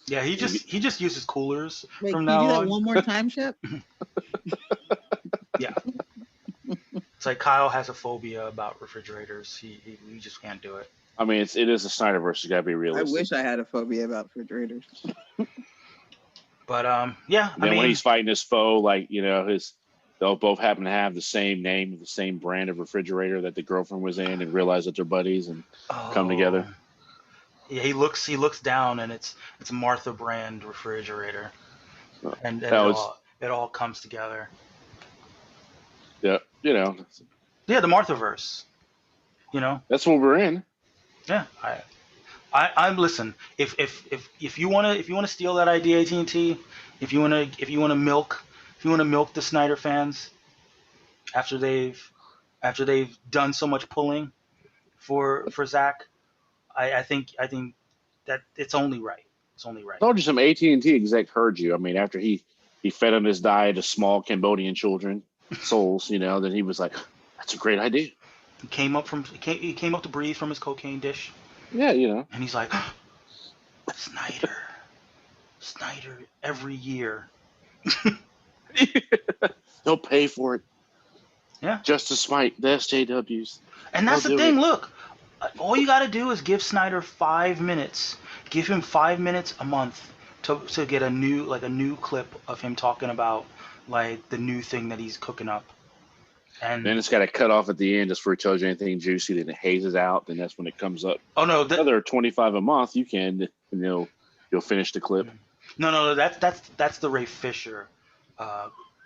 he just uses coolers
Wait,
from
can you
now
do that
on.
one more time, Shep?
Yeah, it's like Kyle has a phobia about refrigerators. He just can't do it.
I mean, it is a Snyderverse. You gotta be
I
realistic.
wish I had a phobia about refrigerators.
But yeah,
And then when he's fighting his foe, they'll both happen to have the same name, the same brand of refrigerator that the girlfriend was in, and realize that they're buddies and come together.
Yeah, he looks down, and it's Martha brand refrigerator, and it all comes together.
Yeah,
Yeah, the Marthaverse.
That's what we're in.
Yeah, I'm listen. If you wanna steal that idea, AT&T, if you wanna milk the Snyder fans after they've done so much pulling for Zach, I think that it's only right. It's only right.
I told you some AT&T exec heard you. I mean, after he fed on his diet of small Cambodian children, souls, then he was like, "That's a great idea."
He came up to breathe from his cocaine dish.
Yeah,
And he's like, Snyder every year.
They'll pay for it.
Yeah.
Just to smite the SJWs.
And that's the thing. Look, all you got to do is give Snyder 5 minutes. Give him 5 minutes a month to get a new clip of him talking about like the new thing that he's cooking up. And
then it's got to cut off at the end just before he tells you anything juicy. Then it hazes out. Then that's when it comes up.
Oh no,
another $25 a month. You can, and you'll finish the clip.
No. That's the Ray Fisher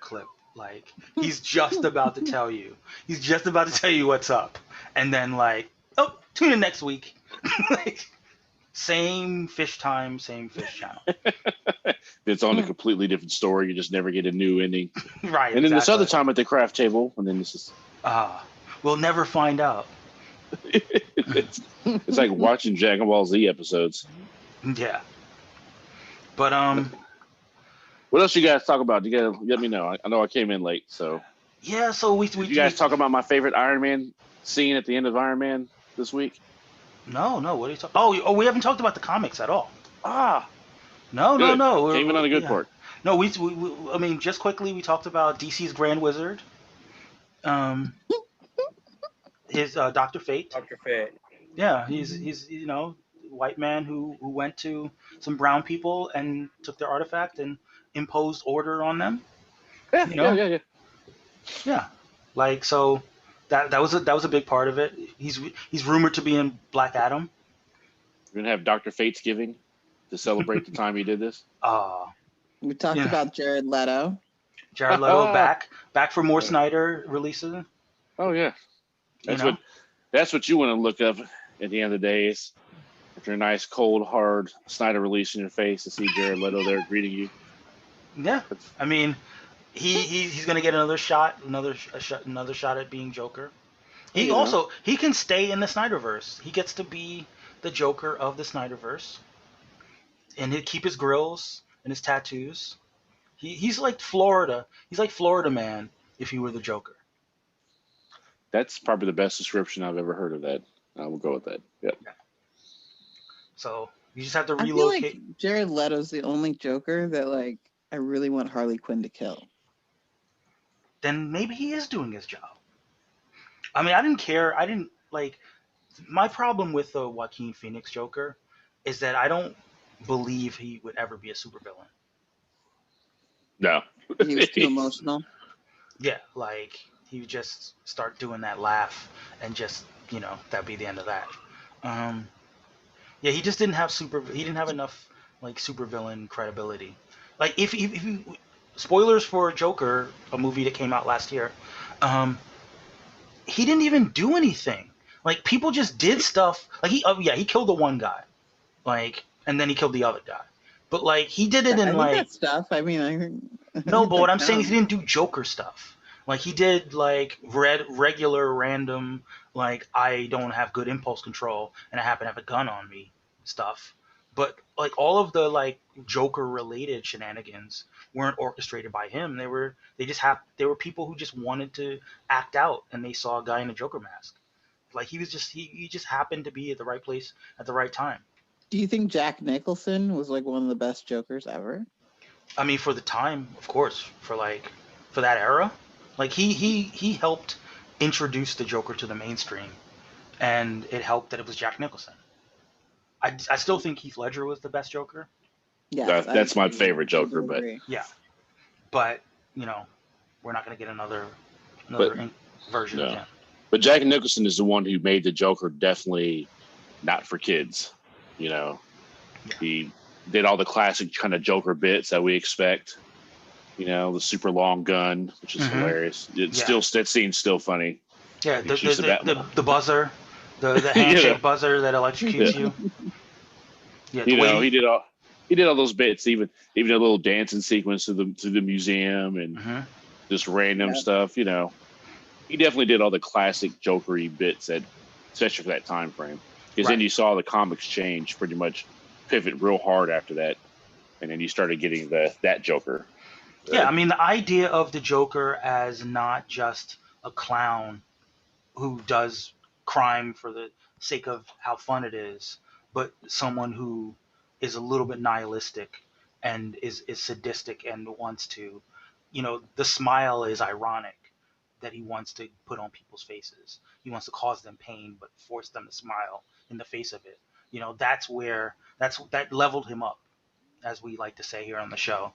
clip. Like he's just about to tell you. He's just about to tell you what's up, and then like, oh, tune in next week. Like, same fish time, same fish channel.
It's on a completely different story. You just never get a new ending.
Right.
And then this other time at the craft table, and then this is.
We'll never find out.
it's like watching Dragon Ball Z episodes.
Yeah. But
what else you guys talk about? You guys let me know. I know I came in late, so.
Yeah. So we
Did you guys talk about my favorite Iron Man scene at the end of Iron Man this week?
No. What are you talking? Oh, we haven't talked about the comics at all. No.
Came in on a good part.
No, we I mean, just quickly, we talked about DC's Grand Wizard. His Dr. Fate.
Dr. Fate.
Yeah, he's white man who went to some brown people and took their artifact and imposed order on them.
Yeah.
Yeah, like so that was a big part of it. He's rumored to be in Black Adam.
We're gonna have Dr. Fate's Giving to celebrate the time he did this.
We talked about Jared Leto.
Jared Leto back for more Snyder releases.
Oh yeah, that's what you want to look up at the end of the day. Is after a nice cold hard Snyder release in your face to see Jared Leto there greeting you.
Yeah, I mean, he's gonna get another shot at being Joker. He can stay in the Snyderverse. He gets to be the Joker of the Snyderverse, and he'll keep his grills and his tattoos. He's like Florida. He's like Florida man if he were the Joker.
That's probably the best description I've ever heard of that. I will go with that. Yep.
Yeah. So you just have to
I
relocate.
feel like Jared Leto's the only Joker that like I really want Harley Quinn to kill.
Then maybe he is doing his job. I mean, I didn't care. I didn't like. My problem with the Joaquin Phoenix Joker is that I don't believe he would ever be a supervillain.
No.
He was too emotional.
Yeah, like he would just start doing that laugh and just that'd be the end of that. Yeah, he just didn't have enough like supervillain credibility. Like if you spoilers for Joker, a movie that came out last year, he didn't even do anything. Like people just did stuff. Like he killed the one guy, like, and then he killed the other guy. But like he did it in like
that stuff. I mean,
no, but what I'm saying is he didn't do Joker stuff. Like he did like regular random like I don't have good impulse control and I happen to have a gun on me stuff. But like all of the like Joker related shenanigans weren't orchestrated by him. They were people who just wanted to act out, and they saw a guy in a Joker mask. Like he just happened to be at the right place at the right time.
Do you think Jack Nicholson was like one of the best Jokers ever?
I mean, for the time, of course, for that era, like he helped introduce the Joker to the mainstream, and it helped that it was Jack Nicholson. I still think Heath Ledger was the best Joker.
Yes,
That's my
agree.
favorite
I do
Joker, but
agree.
Yeah, but we're not gonna get another
But-
version of
No.
him.
but Jack Nicholson is the one who made the Joker definitely not for kids. You know, he did all the classic kind of Joker bits that we expect. You know, the super long gun, which is
Mhm.
hilarious. It's
Yeah.
still that scene's still funny.
Yeah,
He shoots the Batman.
the buzzer, the handshake
Yeah.
buzzer that electrocutes you. Yeah, the
You
way
know, he did all those bits, even a little dancing sequence to the museum and
Mhm.
just random
Yeah.
stuff. You know, he definitely did all the classic Jokery bits that, especially for that time frame. Because then
Right.
you saw the comics change, pretty much pivot real hard after that, and then you started getting that Joker.
Yeah, I mean the idea of the Joker as not just a clown who does crime for the sake of how fun it is, but someone who is a little bit nihilistic and is sadistic and wants to, the smile is ironic that he wants to put on people's faces. He wants to cause them pain, but force them to smile in the face of it. That leveled him up, as we like to say here on the show.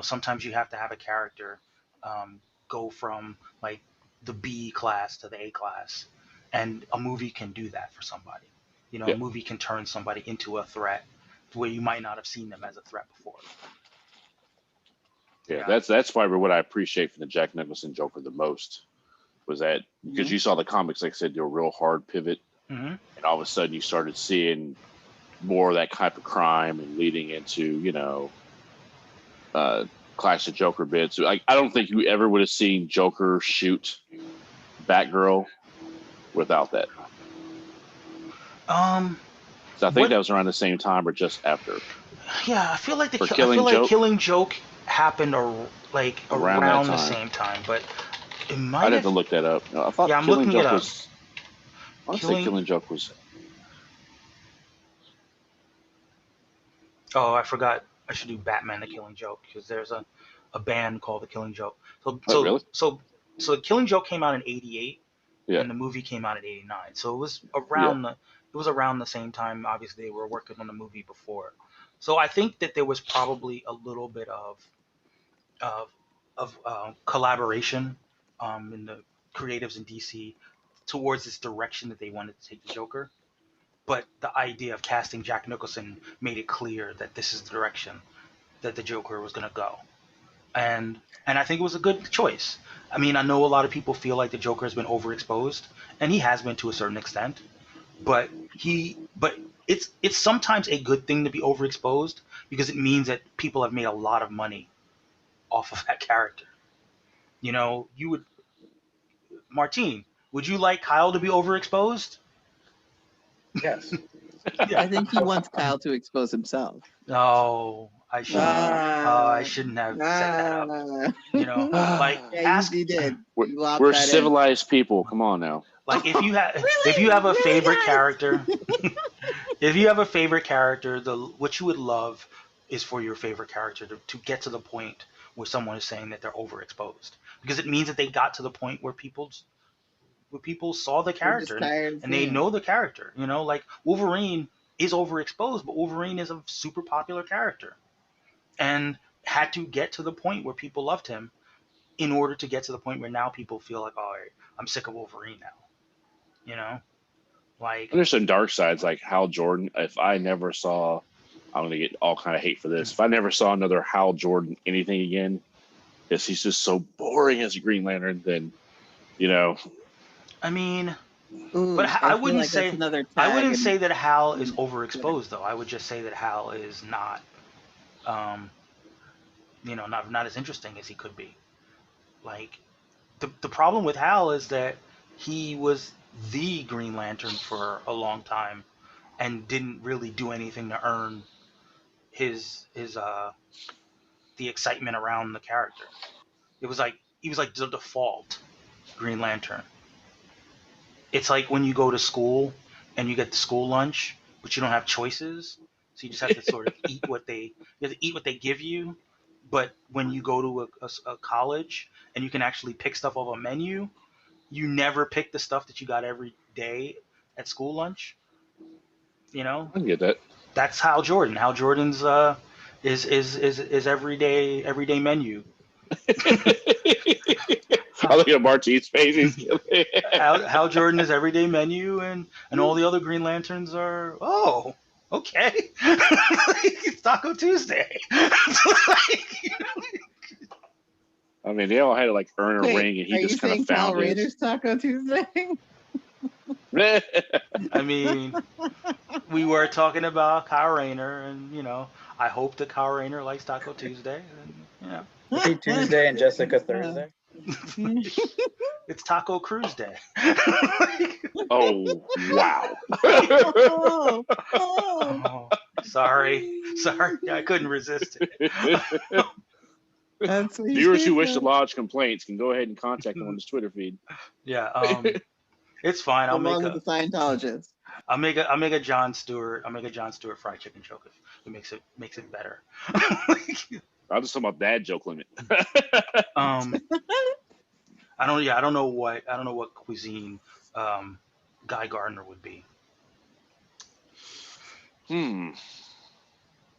Sometimes you have to have a character go from like the B class to the A class, and a movie can do that for somebody.
Yeah.
A movie can turn somebody into a threat where you might not have seen them as a threat before.
Yeah,
Yeah.
that's probably what I appreciate from the Jack Nicholson Joker the most was that because you saw the comics, like I said, do a real hard pivot,
Mm-hmm.
and all of a sudden you started seeing more of that type of crime and leading into classic Joker bits. Like I don't think you ever would have seen Joker shoot Batgirl without that. So I think
What-
that was around the same time or just after.
Yeah, I feel like
For Killing Joke?
Killing Joke happened around
Around that
the
time.
same time, but it might
I'd have to look that up. No, I thought
Yeah, I'm
Killing
looking it
Joke
up.
was. I want to say Killing Joke was.
Oh, I forgot. I should do Batman: The Killing Joke because there's a band called The Killing Joke.
Oh, really?
So The Killing Joke came out in '88,
Yeah.
and the movie came out in '89. So it was around the same time. Obviously, they were working on the movie before. So I think that there was probably a little bit of collaboration in the creatives in DC towards this direction that they wanted to take the Joker. But the idea of casting Jack Nicholson made it clear that this is the direction that the Joker was going to go. And I think it was a good choice. I mean, I know a lot of people feel like the Joker has been overexposed, and he has been to a certain extent. But it's sometimes a good thing to be overexposed because it means that people have made a lot of money off of that character. You would, Martine, would you like Kyle to be overexposed?
Yes.
I think he wants Kyle to expose himself.
No, I shouldn't have set that up. Like
Yeah,
ask,
you did.
We're,
You lobbed
we're
that in.
civilized people. Come on now.
like if you have
Really?
if you have a
Really,
favorite
guys?
character, if you have a favorite character, what you would love is for your favorite character to get to the point where someone is saying that they're overexposed because it means that they got to the point where people saw the
We're just
character
tired of
and they
seeing
know the character. Like Wolverine is overexposed, but Wolverine is a super popular character and had to get to the point where people loved him in order to get to the point where now people feel like, oh, I'm sick of Wolverine now. Like,
And there's some dark sides like Hal Jordan. If I never saw, I'm gonna get all kind of hate for this. If I never saw another Hal Jordan anything again, because he's just so boring as a Green Lantern, then
I mean,
Ooh,
but I
feel
wouldn't
like
say
that's another
I
tag
wouldn't
in-
say that Hal is overexposed though. I would just say that Hal is not, not as interesting as he could be. Like, the problem with Hal is that he was the Green Lantern for a long time and didn't really do anything to earn the excitement around the character. It was like he was like the default Green Lantern. It's like when you go to school and you get the school lunch, but you don't have choices, so you just have to sort of eat what they give you. But when you go to a college and you can actually pick stuff off a menu, you never pick the stuff that you got every day at school lunch. You know,
I can get that.
that's Hal Jordan. Hal Jordan's is everyday menu.
I look at Martin's face.
Hal Jordan is everyday menu, and all the other Green Lanterns are okay. It's Taco Tuesday.
I mean, they all had to like earn a ring, and he just kind of found
Raiders
his.
Taco Tuesday?
I mean, we were talking about Kyle Rayner, and I hope that Kyle Rayner likes Taco Tuesday. And,
Is he Tuesday and Jessica Thursday?
it's Taco Cruise Day.
Oh wow!
Oh, sorry, I couldn't resist it.
That's what
Viewers who wish to lodge complaints can go ahead and contact him on his Twitter feed.
Yeah, it's fine.
Along with the Scientologist.
I'll make a John Stewart fried chicken joke if it makes it better.
I'll just talk about dad joke limit.
I don't know what cuisine Guy Gardner would be.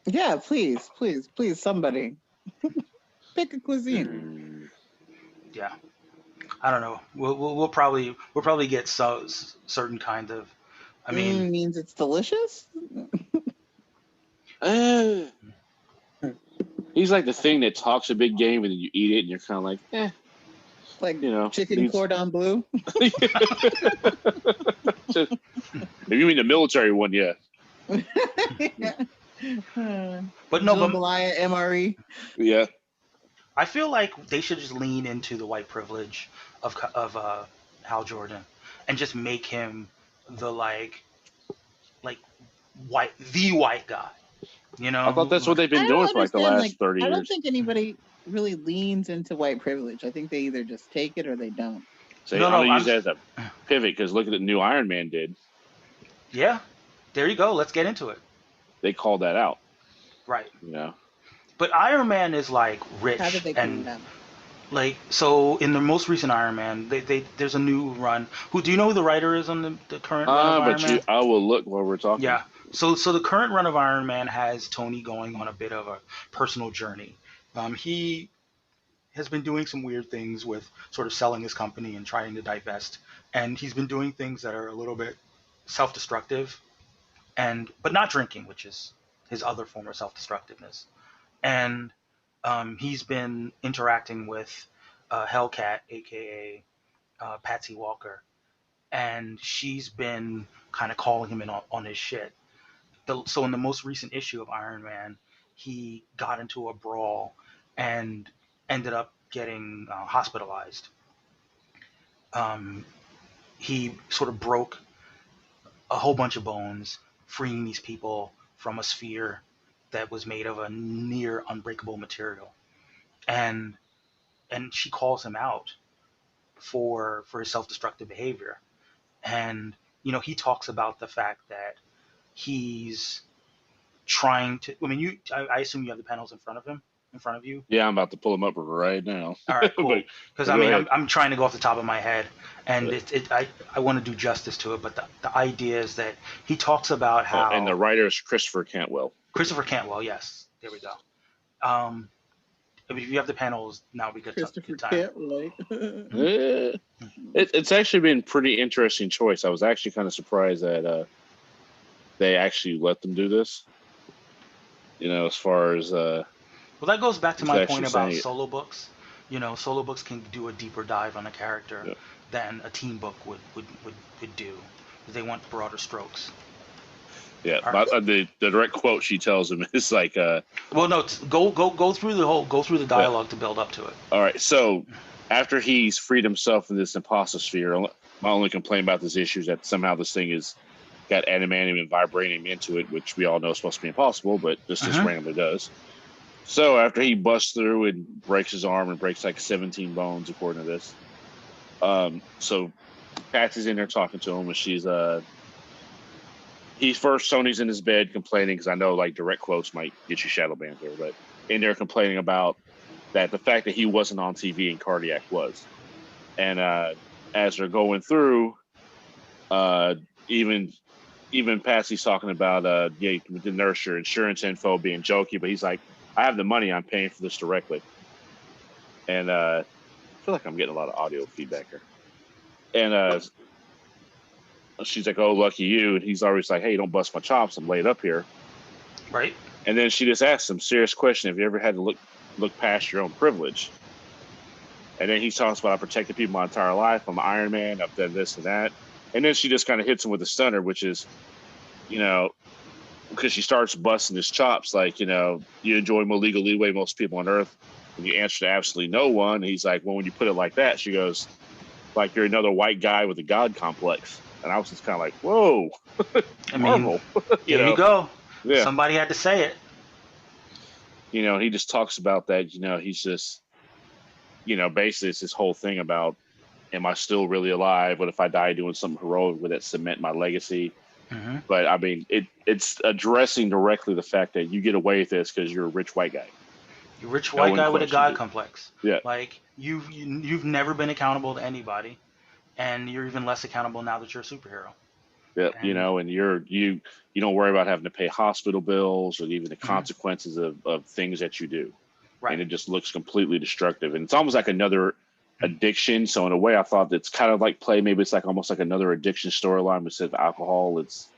Yeah, please, somebody pick a cuisine.
Yeah, I don't know. We'll probably get certain kind of. I mean,
means it's delicious.
He's like the thing that talks a big game and then you eat it and you're kind of like,
Like chicken
needs...
cordon bleu.
If you mean the military one, yeah.
But no,
Jambalaya MRE.
Yeah.
I feel like they should just lean into the white privilege of Hal Jordan and just make him the white guy.
I thought that's what they've been doing for like the last 30 years.
I don't think anybody really leans into white privilege. I think they either just take it or they don't.
So I'm going to use that as a pivot because look at the new Iron Man did.
Yeah. There you go. Let's get into it.
They called that out.
Right.
But
Iron Man is like rich.
How did they call it out?
So in the most recent Iron Man, there's a new run. Do you know who the writer is on the current run of Iron Man?
I will look while we're talking.
Yeah. So the current run of Iron Man has Tony going on a bit of a personal journey. He has been doing some weird things with sort of selling his company and trying to divest, and he's been doing things that are a little bit self-destructive, but not drinking, which is his other form of self-destructiveness. And he's been interacting with Hellcat, aka Patsy Walker, and she's been kind of calling him in on his shit. So in the most recent issue of Iron Man, he got into a brawl and ended up getting hospitalized. He sort of broke a whole bunch of bones, freeing these people from a sphere that was made of a near unbreakable material. And she calls him out for his self-destructive behavior. And, he talks about the fact that he's trying to. I mean, I assume you have the panels in front of you.
Yeah, I'm about to pull them up right now.
All right, cool. Because I'm trying to go off the top of my head, and I want to do justice to it. But the idea is that he talks about how.
And the writer is Christopher Cantwell.
Yes. There we go. If you have the panels now, we could
Christopher
time.
Cantwell.
It's actually been a pretty interesting choice. I was actually kind of surprised that they actually let them do this. As far as
well, that goes back to my point about solo books. Solo books can do a deeper dive on a character than a team book would do. They want broader strokes.
Yeah, the direct quote she tells him is like,
well, no, go through the dialogue to build up to it.
All right, so after he's freed himself in this imposter sphere, my only complaint about this issue is that somehow this thing is got adamantium and vibranium into it, which we all know is supposed to be impossible, but just randomly does. So after he busts through and breaks his arm and breaks like 17 bones, according to this, so Patsy's in there talking to him, and she's Tony's in his bed complaining, because I know like direct quotes might get you shadow banned here, but in there complaining about that the fact that he wasn't on TV and Cardiac was, and as they're going through, even Patsy's talking about with the nurse, your insurance info being jokey, but he's like, I have the money, I'm paying for this directly. And I feel like I'm getting a lot of audio feedback here. And she's like, oh, lucky you. And he's always like, hey, don't bust my chops, I'm laid up here.
Right. And
then she just asks him, serious question, have you ever had to look past your own privilege? And then he talks about, I protected people my entire life, I'm Iron Man, I've done this and that. And then she just kind of hits him with a stunner, which is, because she starts busting his chops, like, you enjoy more legal leeway most people on Earth, and you answer to absolutely no one. And he's like, well, when you put it like that, she goes, like, you're another white guy with a God complex. And I was just kind of like, whoa.
I mean, there you go.
Yeah.
Somebody had to say it.
He just talks about that, he's just, basically it's this whole thing about, am I still really alive? What if I die doing something heroic? Would that cement my legacy?
Mm-hmm.
But I mean, it's addressing directly the fact that you get away with this because you're a rich white guy.
You're a rich white guy with a God complex.
Yeah.
Like you've never been accountable to anybody, and you're even less accountable now that you're a superhero.
Yeah, and you don't worry about having to pay hospital bills or even the consequences of things that you do.
Right.
And it just looks completely destructive. And it's almost like another addiction. So in a way, I thought it's kind of like maybe it's like almost like another addiction storyline instead of alcohol. It's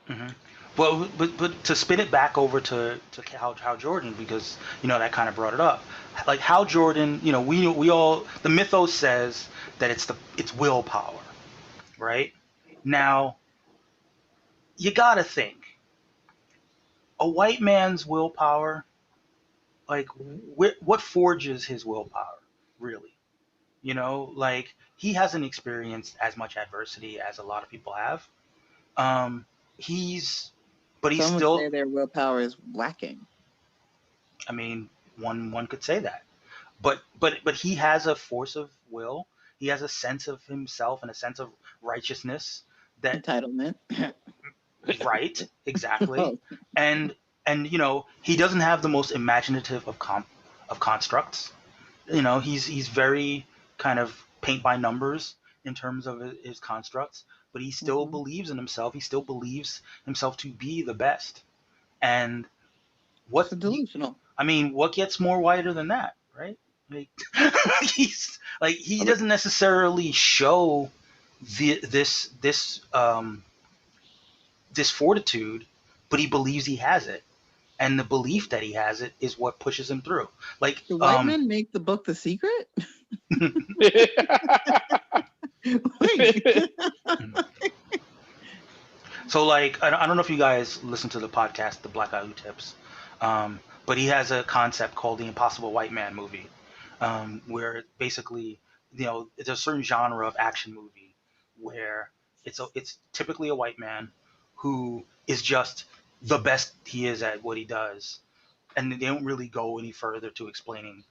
well, but to spin it back over to Hal Jordan, because that kind of brought it up. Like Hal Jordan, we all, the mythos says that it's willpower, right? Now you gotta think, a white man's willpower, like what forges his willpower, really? Like he hasn't experienced as much adversity as a lot of people have. He's
Some
still
would say their willpower is lacking.
I mean, one could say that, but he has a force of will. He has a sense of himself and a sense of righteousness. That
entitlement.
Right, exactly. And he doesn't have the most imaginative of constructs. He's very kind of paint by numbers in terms of his constructs, but he still believes in himself. He still believes himself to be the best. And what's
delusional?
I mean, what gets more whiter than that, right? Like, he doesn't necessarily show this fortitude, but he believes he has it. And the belief that he has it is what pushes him through. Like,
do white men make the book The Secret?
So, like, I don't know if you guys listen to the podcast, The Black Guy Who Tips, but he has a concept called the Impossible White Man movie, where basically, it's a certain genre of action movie where it's typically a white man who is just the best he is at what he does, and they don't really go any further to explaining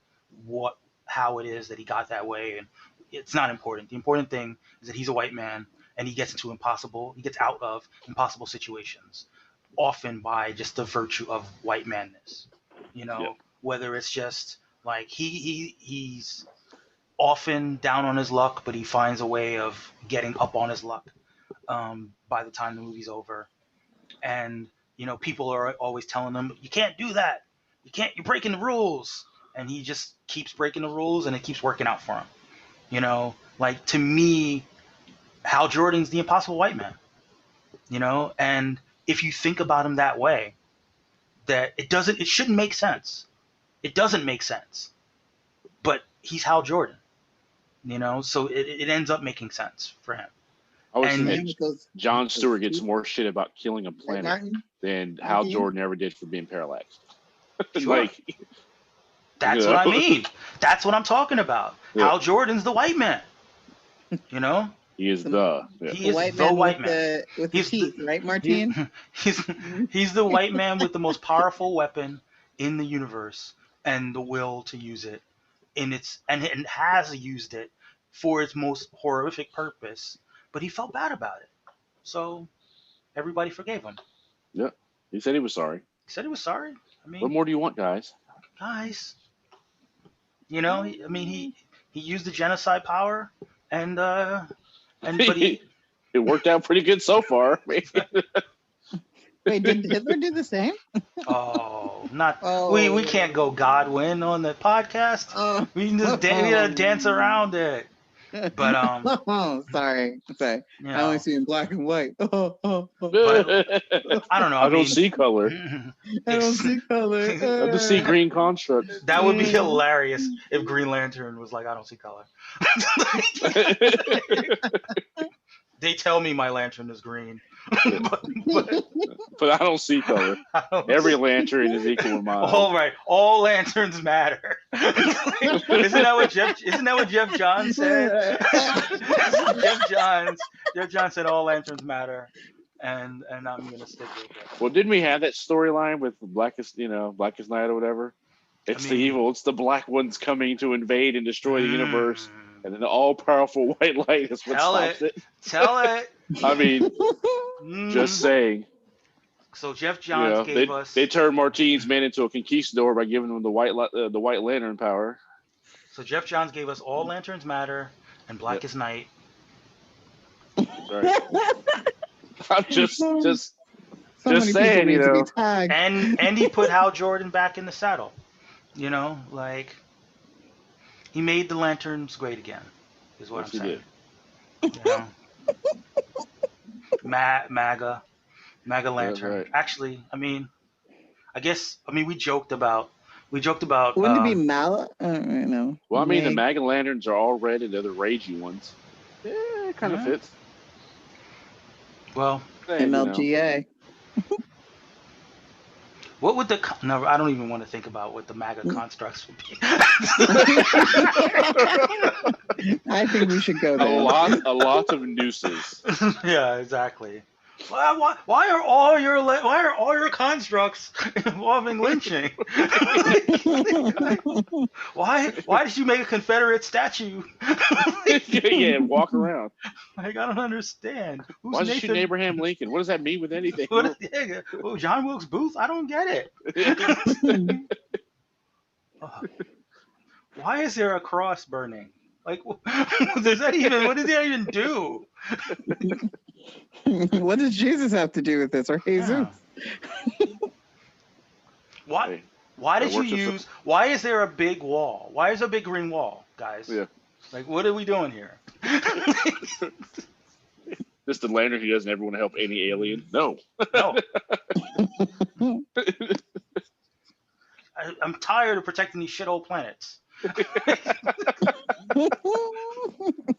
how it is that he got that way, and it's not important. The important thing is that he's a white man and he gets out of impossible situations, often by just the virtue of white manness. Whether it's just like he's often down on his luck, but he finds a way of getting up on his luck by the time the movie's over. And people are always telling him, you can't do that, you're breaking the rules, and he just keeps breaking the rules, and it keeps working out for him. Like, to me, Hal Jordan's the impossible white man. And if you think about him that way, that it shouldn't make sense. It doesn't make sense, but he's Hal Jordan. So it ends up making sense for him.
I would say Jon Stewart gets more shit about killing a planet than Hal Jordan ever did for being parallaxed.
Sure. That's what I mean. That's what I'm talking about. Yeah. Hal Jordan's the white man.
He is
The-
Yeah.
He
The
is
white
the
man
white
with
man.
with the
He's the-
teeth, right, Martine?
He's the white man with the most powerful weapon in the universe and the will to use it and has used it for its most horrific purpose. But he felt bad about it, so everybody forgave him.
Yeah. He said he was sorry.
He said he was sorry. I
What
mean,
more do you want, guys?
guys, he used the genocide power and but he
It worked out pretty good so far.
Wait, did Hitler do the same?
not
Oh.
we can't go Godwin on the podcast.
Oh,
We can just we gotta dance around it. But
oh, sorry. I
know,
only see in black and white. Oh,
But- I don't know.
I don't see color.
I don't see color.
I just see green constructs.
That would be hilarious if Green Lantern was like, I don't see color. They tell me my lantern is green, but
But I don't see color.
I don't
Every
see-
lantern is equal in my eyes.
All right, all lanterns matter. Isn't that what Jeff Johns said? Jeff Johns said all lanterns matter, and I'm gonna stick with it.
Well, didn't we have that storyline with Blackest Night or whatever? It's the evil. It's the black ones coming to invade and destroy the universe, and then the all-powerful white light is what stops it.
Tell it.
I mean, just saying.
So Jeff Johns gave us.
They turned Martine's man into a conquistador by giving him the white lantern power.
So Jeff Johns gave us all lanterns matter and black is night.
Sorry. I'm just
So many
saying,
people need to be tagged.
And he put Hal Jordan back in the saddle. Like he made the lanterns great again. Is what
Yes,
I'm
he
saying.
did.
You know? MAGA lantern.
right.
Actually, we joked about.
Wouldn't it be Mala? I don't know.
Well, I mean, the
Meg.
MAGA lanterns are all red and they're the ragey ones. Yeah, it kind of fits.
Well,
MLGA.
what would no? I don't even want to think about what the MAGA constructs would be.
I think we should go
A
there.
lot of nooses.
Yeah, exactly. Why are all your constructs involving lynching? Why did you make a Confederate statue?
Yeah, walk around.
Like, I don't understand. Who's
Why is it shooting Abraham Lincoln? What does that mean with anything?
John Wilkes Booth? I don't get it. Why is there a cross burning? Like, what does that even do?
What does Jesus have to do with this, or Jesus?
Yeah. Why did you use? Why is there a big wall? Why is there a big green wall, guys?
Yeah.
Like, what are we doing here?
Just the lantern who doesn't ever want to help any alien. No.
No. I'm tired of protecting these shithole planets.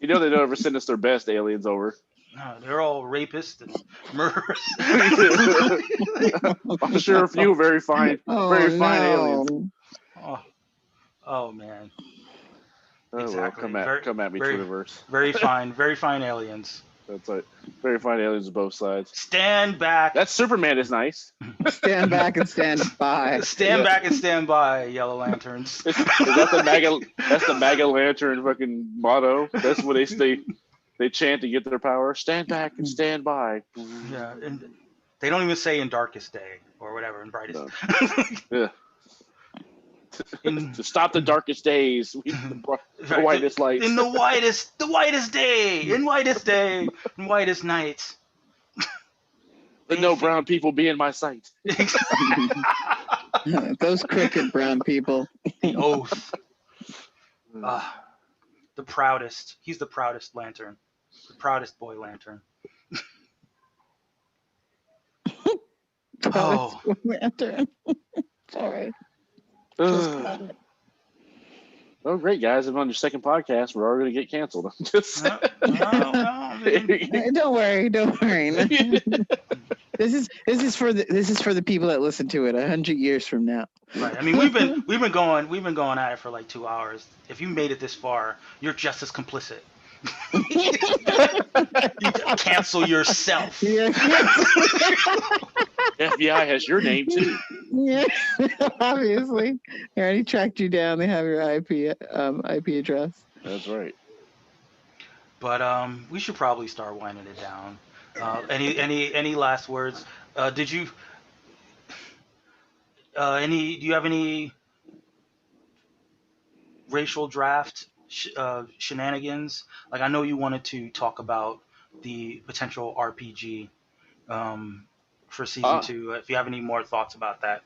They don't ever send us their best aliens over.
No, they're all rapists and murderers.
I'm sure a few very fine aliens.
Oh man.
Oh,
Exactly.
well, come at me,
very-
Twitterverse.
Very fine aliens.
That's like very fine aliens on both sides.
Stand back.
That Superman is nice.
Stand back and stand by.
Stand back and stand by, Yellow Lanterns.
Is that the MAGA? That's the MAGA lantern fucking motto. That's what they chant to get their power. Stand back and stand by.
Yeah, and they don't even say in darkest day or whatever, in brightest.
No. Yeah. To stop the darkest days, the whitest lights.
In the whitest day, in whitest nights.
Let no brown people be in my sight.
Those crooked brown people.
The oath. The proudest. He's the proudest lantern. The proudest boy lantern. Oh.
Lantern. Sorry.
Oh, great, guys. I'm on your second podcast. We're already going to get canceled. I'm just
No, man.
Don't worry. This is for the people that listen to it 100 years from now.
Right. I mean, we've been going at it for like 2 hours. If you made it this far, you're just as complicit. You cancel yourself.
Yeah.
FBI has your name too.
Yeah. Obviously. They already tracked you down. They have your IP address.
That's right.
But we should probably start winding it down. Any last words? Did you any? Do you have any racial draft shenanigans? Like I know you wanted to talk about the potential RPG for season
Uh,
2. If you have any more thoughts about that.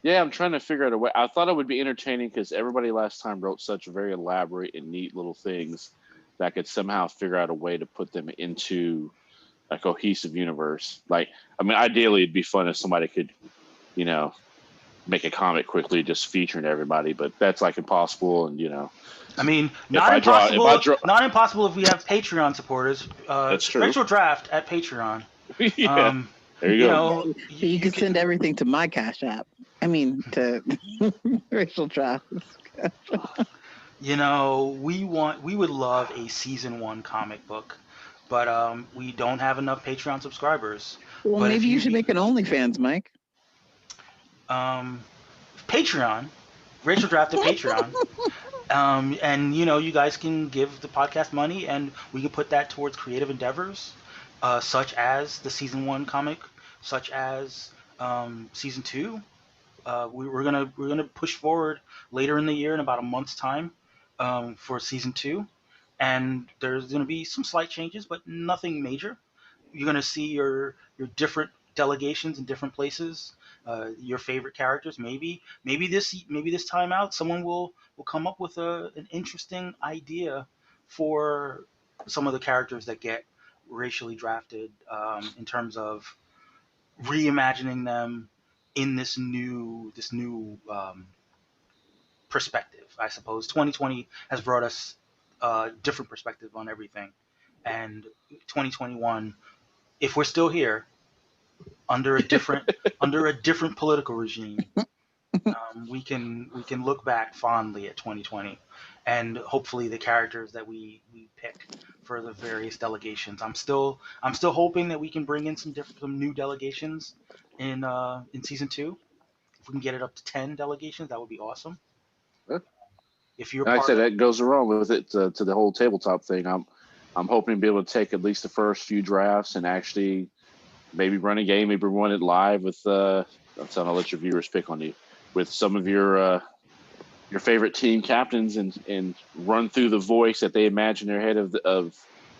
yeah, I'm trying to figure out a way. I thought it would be entertaining because everybody last time wrote such very elaborate and neat little things that I could somehow figure out a way to put them into a cohesive universe. Like, I mean, ideally, it'd be fun if somebody could, you know, make a comic quickly just featuring everybody, but that's like impossible. And
I mean,
if I draw,
not impossible if we have Patreon supporters.
That's true.
Racial Draft at Patreon.
Yeah, there you go.
You can send everything to my Cash App. I mean, to Racial Draft.
We would love a season 1 comic book, but we don't have enough Patreon subscribers.
Well,
But
maybe
if
you should make an OnlyFans, Mike.
Patreon, Racial Draft at Patreon. And you guys can give the podcast money, and we can put that towards creative endeavors, such as the season 1 comic, such as season 2. We're gonna push forward later in the year in about a month's time for season 2, and there's gonna be some slight changes, but nothing major. You're gonna see your different delegations in different places, your favorite characters. Maybe this time out, someone will come up with an interesting idea for some of the characters that get racially drafted, in terms of reimagining them in this new perspective. I suppose 2020 has brought us a different perspective on everything, and 2021, if we're still here under a different political regime, we can look back fondly at 2020, and hopefully the characters that we pick for the various delegations. I'm still hoping that we can bring in some new delegations in season 2. If we can get it up to 10 delegations, that would be awesome.
Yeah.
If you're
Like I
part
said,
of,
that goes along with it to the whole tabletop thing. I'm hoping to be able to take at least the first few drafts and actually maybe run a game, maybe run it live with. I'll let your viewers pick on you with some of your favorite team captains and run through the voice that they imagine in their head of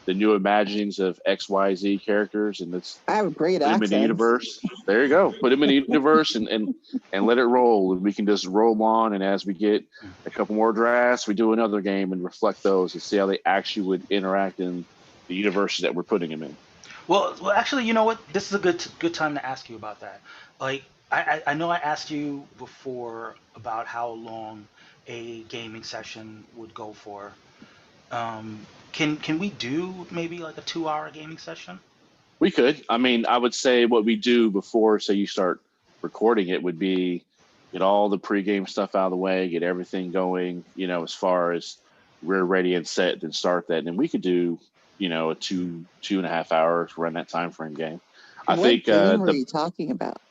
the new imaginings of XYZ characters, and
I have a great
put them in the
accent.
universe. There you go. Put them in the universe and let it roll. And we can just roll on. And as we get a couple more drafts, we do another game and reflect those and see how they actually would interact in the universes that we're putting them in.
well, actually, you know what? This is a good time to ask you about that. Like, I know I asked you before about how long a gaming session would go for. Can we do maybe like a 2-hour gaming session?
We could. I mean, I would say what we do before, say you start recording it, would be get all the pregame stuff out of the way, get everything going, as far as we're ready and set, then start that. And we could do, a 2.5 hours, run that time frame game. I
What
think
game were you talking about?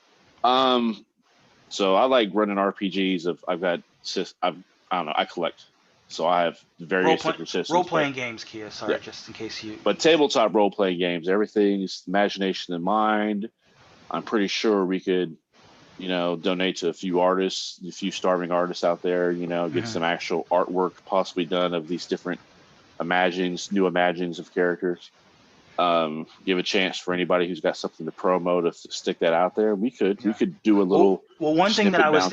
so I like running RPGs I don't know, I collect. So I have various different systems.
Role-playing games, Kia. Sorry,
Yeah.
just in case you.
But tabletop role-playing games, everything's imagination in mind. I'm pretty sure we could, donate to a few artists, a few starving artists out there, get some actual artwork possibly done of these different new imaginings of characters. Give a chance for anybody who's got something to promo to stick that out there. We could do a little.
Well, one thing that I was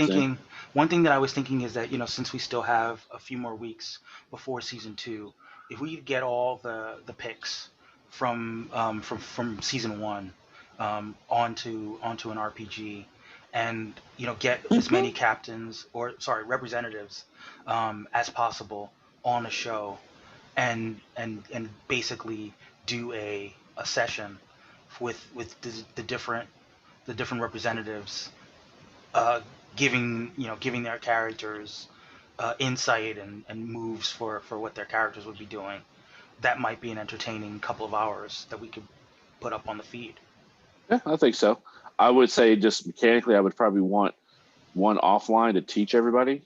thinking is that since we still have a few more weeks before season 2, if we could get all the picks from season 1 onto an RPG, and get as many captains representatives as possible on a show, and basically do a session with the different representatives, giving their characters insight and moves for what their characters would be doing. that might be an entertaining couple of hours that we could put up on the feed.
Yeah, I think so. I would say just mechanically, I would probably want one offline to teach everybody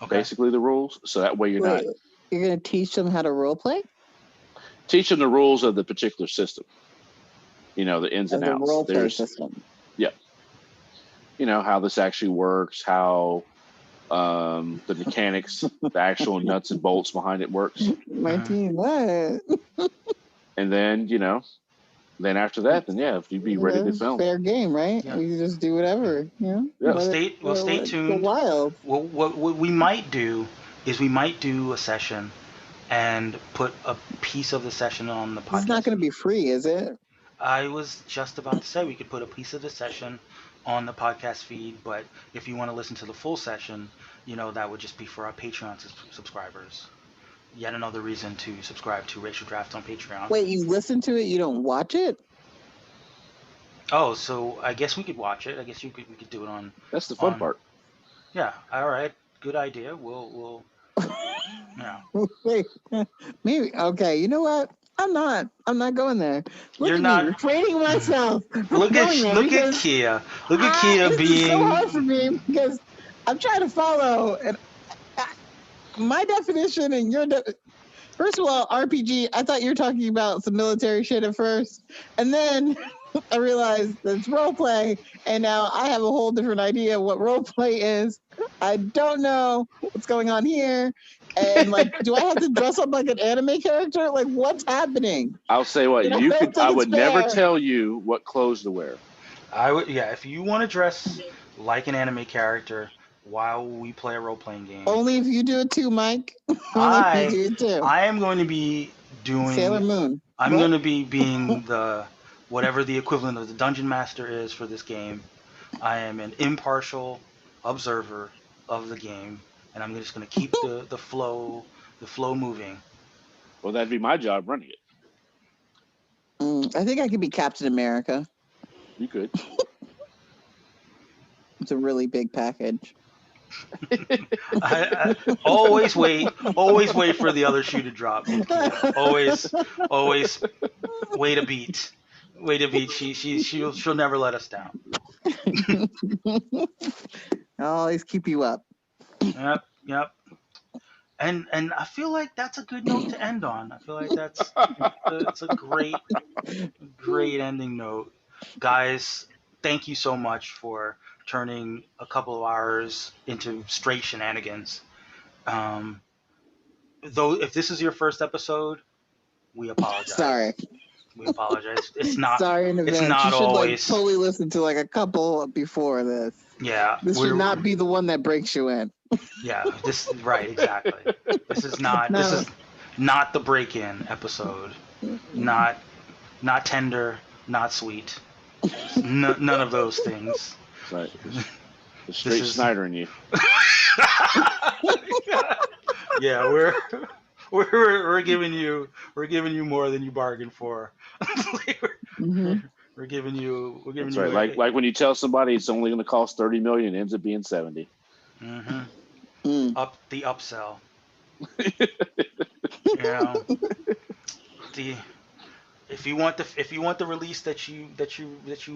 Okay.
basically the rules, so that way you're not
Wait, you're gonna teach them how to role play?
teach them the rules of the particular system. You know, the ins
Of
and
the
outs.
role play
There's,
system.
you know, how this actually works, how the mechanics, the actual nuts and bolts behind it works,
Martine, what?
and then then after that, then yeah, if you'd be ready to film.
Fair game, right?
Yeah.
We can just do whatever,
Yeah.
Stay
let it
tuned.
Go wild.
What we might do is we might do a session and put a piece of the session on the podcast.
It's not going to be free, is it?
I was just about to say we could put a piece of the session on the podcast feed, but if you want to listen to the full session, that would just be for our Patreon subscribers. Yet another reason to subscribe to Racial Draft on Patreon.
Wait, you listen to it, you don't watch it?
Oh, so I guess we could watch it. I guess we could do it on.
That's the fun part.
Yeah. All right. Good idea. We'll. Yeah.
Wait, maybe. Okay, you know what? I'm not going there. Look
You're
at
not-
me retraining myself.
Look at
going there
look at
because
Kia. Look at Kia
this is so hard for
being.
me because I'm trying to follow and my definition and your first of all, RPG. I thought you were talking about some military shit at first, and then I realized that it's role play, and now I have a whole different idea of what role play is. I don't know what's going on here, and like, do I have to dress up like an anime character? Like, what's happening?
I'll say what
I
you
don't
could.
think
I
it's
would never
fair.
tell you what clothes to wear.
I would. Yeah. If you want to dress like an anime character while we play a role playing game,
Only if you do it too, Mike.
I-
Only if you do it too.
I am going to be doing.
Sailor Moon.
I'm
What?
going to be being the whatever the equivalent of the dungeon master is for this game. I am an impartial observer of the game, and I'm just going to keep the flow moving.
Well, that'd be my job running it.
I think I could be Captain America.
You could.
It's a really big package.
I always wait for the other shoe to drop. Always wait a beat. She'll never let us down.
I'll always keep you up.
Yep. And I feel like that's a good note to end on. I feel like it's a great ending note. Guys, thank you so much for turning a couple of hours into straight shenanigans. Though if this is your first episode, we apologize.
Sorry.
We apologize. It's not.
Sorry in advance.
not
you should
always-
like totally listen to like a couple before this.
Yeah.
This should not be the one that breaks you in.
Yeah. Right. Exactly. This is not. This
No.
is not the break-in episode. Not tender. Not sweet. None of those things.
Right. The straight
is-
Snyder in you.
Yeah, we're giving you more than you bargained for.
Mhm.
We're giving you.
That's right. Like when you tell somebody it's only going to cost $30 million, it ends up being 70.
Mm-hmm.
Mm.
Up the upsell. If you want the release that you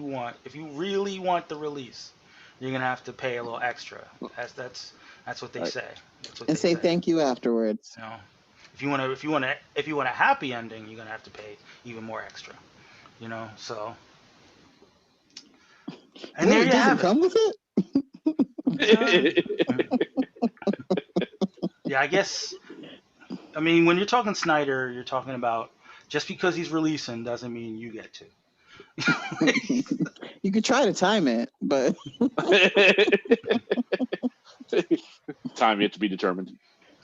want, if you really want the release, you're gonna have to pay a little extra. That's what they
Right.
say. That's what
And
they
say
say.
thank you afterwards.
You know, if you want a happy ending, you're gonna have to pay even more extra. So. And
Wait,
there
it
you
doesn't
have it.
come with it?
Yeah, I guess. I mean, when you're talking Snyder, you're talking about just because he's releasing doesn't mean you get to.
You could try to time it, but
Time yet to be determined.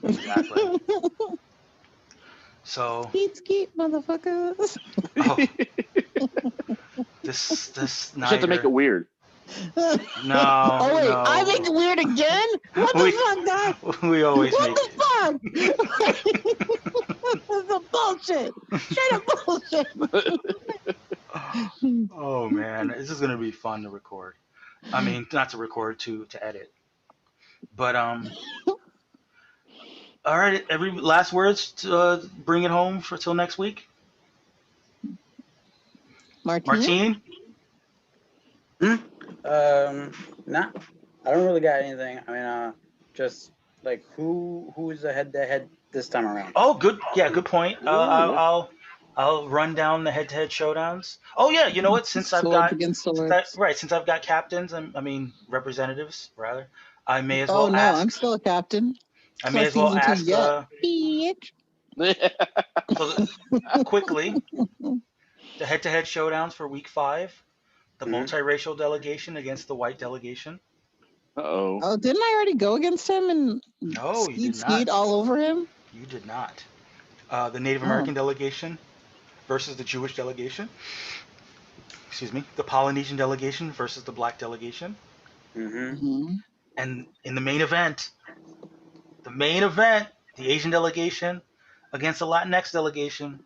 Exactly. So
skeet, motherfuckers.
oh, this
You have to make
Snyder.
it weird.
No.
Oh wait,
no.
I make it weird again? What the
We-
fuck, guys?
We always
What
make
the fuck? This is a bullshit. Straight up bullshit.
Oh man, this is gonna be fun to record. I mean, not to record, to edit. But All right. Every last words to bring it home for till next week.
Martine?
Martine.
Nah, I don't really got anything. I mean, just like who's the head-to-head this time around?
Oh, good. Yeah, good point.
Ooh.
I'll run down the head-to-head showdowns. Oh yeah, you know what?
Swords against swords.
Since I've got captains, I mean representatives rather, I may as
Oh
well
no,
ask.
I'm still a captain.
I
It's
may
not
as well
season 2
ask.
yet. Bitch.
So quickly, the head-to-head showdowns for week 5. The
Mhm.
multiracial delegation against the white delegation.
Uh-oh.
Oh, didn't I already go against him and
No, you did
skeet
not.
all over him?
You did not. The Native
Oh.
American delegation versus the Jewish delegation. Excuse me. The Polynesian delegation versus the black delegation.
Mhm.
Mhm.
And in the main event, the Asian delegation against the Latinx delegation.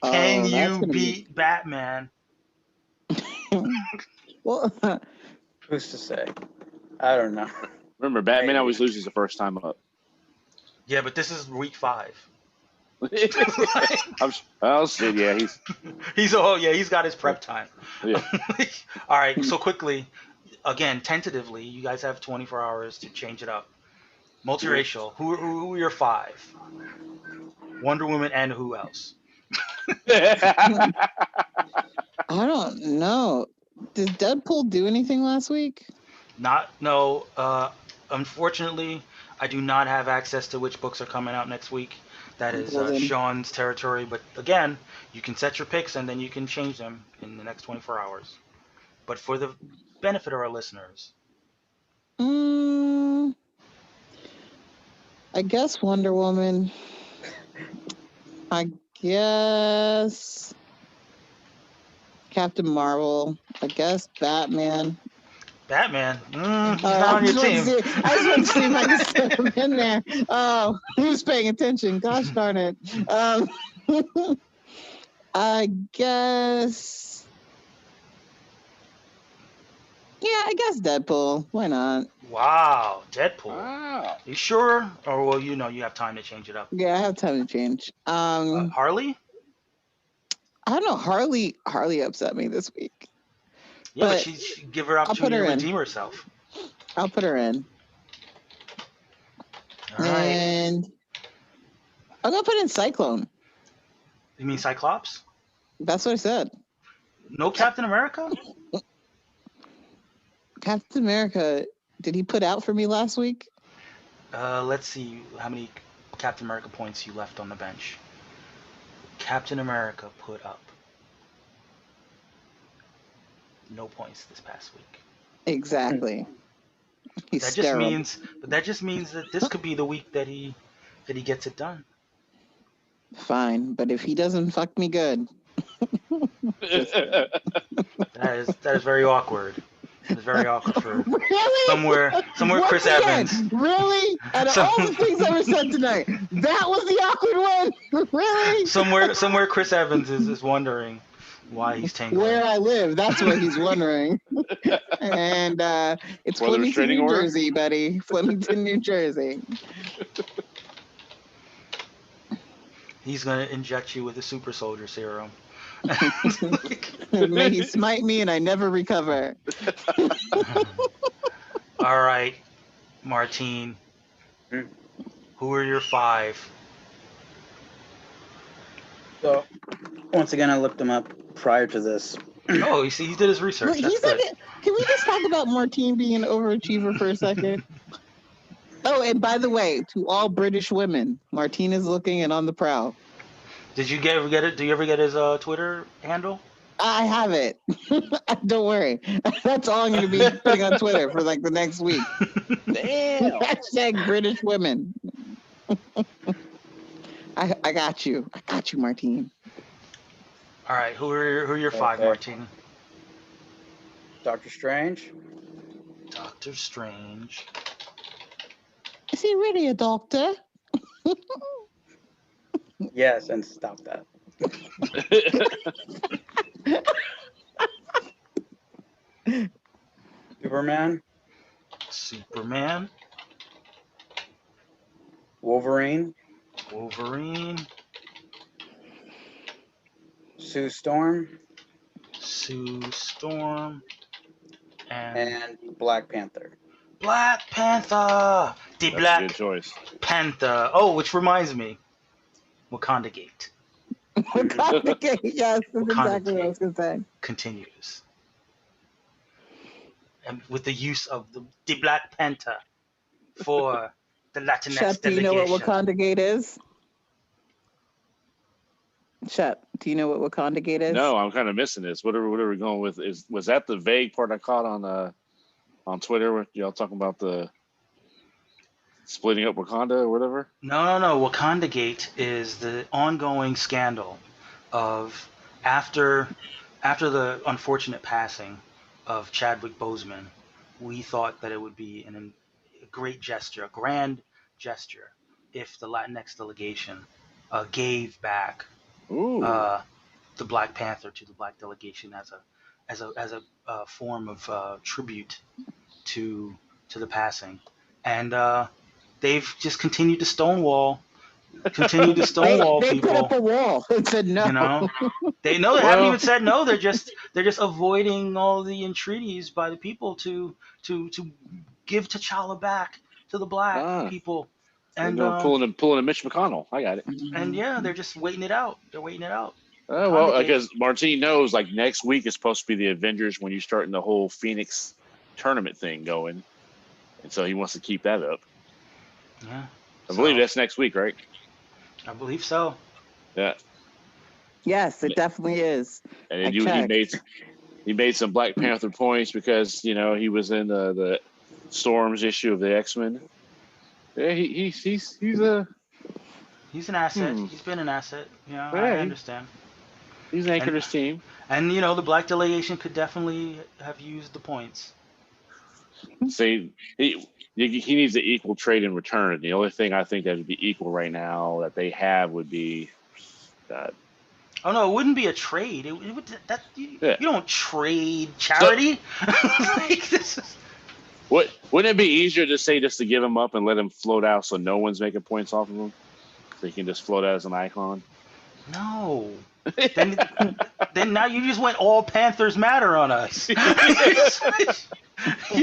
Can
Oh, that's
you
gonna be.
beat Batman?
Well,
Who's to say? I don't know.
Remember, Batman
Maybe.
always loses the first time up.
Yeah, but this is week 5.
Well, shit, yeah,
He's got his prep time.
yeah.
All right, so quickly, again, tentatively, you guys have 24 hours to change it up. Multiracial. Who are your 5? Wonder Woman and who else?
I don't know. Did Deadpool do anything last week?
No. Unfortunately, I do not have access to which books are coming out next week. That is
Well, then.
Sean's territory. But again, you can set your picks and then you can change them in the next 24 hours. But for the benefit of our listeners,
I guess Wonder Woman. I guess Captain Marvel. I guess Batman.
Batman, he's not
I
on your
just wanted
team.
to see. I just wanted to see if I could slip him in there. Oh, who's paying attention? Gosh darn it. I guess. Yeah, I guess Deadpool. Why not?
Wow, Deadpool.
Wow.
You sure? Or well, you have time to change it up.
Yeah, I have time to change.
Harley?
I don't know. Harley upset me this week.
Yeah, but
But
she give her
I'll put
opportunity
her
to
in.
redeem herself.
I'll put her in.
All right.
And I'm gonna put in Cyclone.
You mean Cyclops?
That's what I said.
No Captain America?
Captain America, did he put out for me last week?
Let's see how many Captain America points you left on the bench. Captain America put up no points this past week.
Exactly. He's
That
sterile.
just means that this could be the week that he gets it done.
Fine, but if he doesn't fuck me good,
That is very awkward. It's very awkward for
really?
somewhere
Once
Chris
again,
Evans.
Really? Out of all the things that were said tonight, that was the awkward one. Really?
Somewhere Chris Evans is wondering why he's tangled.
Where I live, that's what he's wondering. And it's
Whether
Flemington,
restraining
New
order?
Jersey, buddy. Flemington, New Jersey.
He's gonna inject you with a super soldier serum.
May he smite me and I never recover.
All right, Martine.
Hmm.
Who are your 5?
So, once again, I looked them up prior to this.
Oh, you see, he did his research.
Look,
That's good.
Can we just talk about Martine being an overachiever for a second? Oh, and by the way, to all British women, Martine is looking and on the prowl.
Did you ever get it? Do you ever get his Twitter handle?
I have it. Don't worry. That's all I'm going to be putting on Twitter for like the next week.
Damn.
Hashtag British women. I got you. I got you, Martine.
All right, who are your 5,
Okay.
Martine?
Doctor Strange.
Doctor Strange.
Is he really a doctor?
Yes, and stop that. Superman.
Superman.
Wolverine,
Wolverine,
Sue Storm,
Sue Storm, and
and Black Panther.
Black Panther. The
That's a
Black
good choice.
Panther. Oh, which reminds me, Wakanda Gate
Wakanda Gate. Yes, that's
Wakanda
exactly what I was going to say.
continues, and with the use of the Black Panther for the Latinx
Shep, do you know what
Delegation.
Wakanda Gate is? Shep, do you know what Wakanda Gate is?
No, I'm kind of missing this. What are we going with? Was that the vague part I caught on Twitter where y'all talking about the splitting up Wakanda or whatever?
No. Wakanda Gate is the ongoing scandal of after the unfortunate passing of Chadwick Boseman. We thought that it would be a great gesture, a grand gesture, if the Latinx delegation gave back
Ooh.
the Black Panther to the Black delegation as a form of tribute to the passing, and they've just continued to stonewall
They
people.
put up a wall and said no.
You know, they haven't even said no. They're just avoiding all the entreaties by the people to give T'Challa back to the black people, and
pulling a Mitch McConnell. I got it.
and yeah, they're just waiting it out. They're waiting it out.
Well, because Martine knows, like next week is supposed to be the Avengers when you're starting the whole Phoenix tournament thing going, and so he wants to keep that up.
Yeah,
I believe that's next week, right?
I believe so.
Yeah.
Yes, it definitely is.
And he made some Black Panther points because he was in the Storms issue of the X-Men. Yeah, he's
an asset. He's been an asset.
Yeah,
I understand.
He's anchored his team.
And the Black delegation could definitely have used the points.
See, he needs an equal trade in return. The only thing I think that would be equal right now that they have would be that.
Oh no, it wouldn't be a trade. It would you don't trade charity. Like, this is...
Wouldn't it be easier to say just to give him up and let him float out so no one's making points off of him? So he can just float out as an icon?
No. Then now you just went all Panthers matter on us. you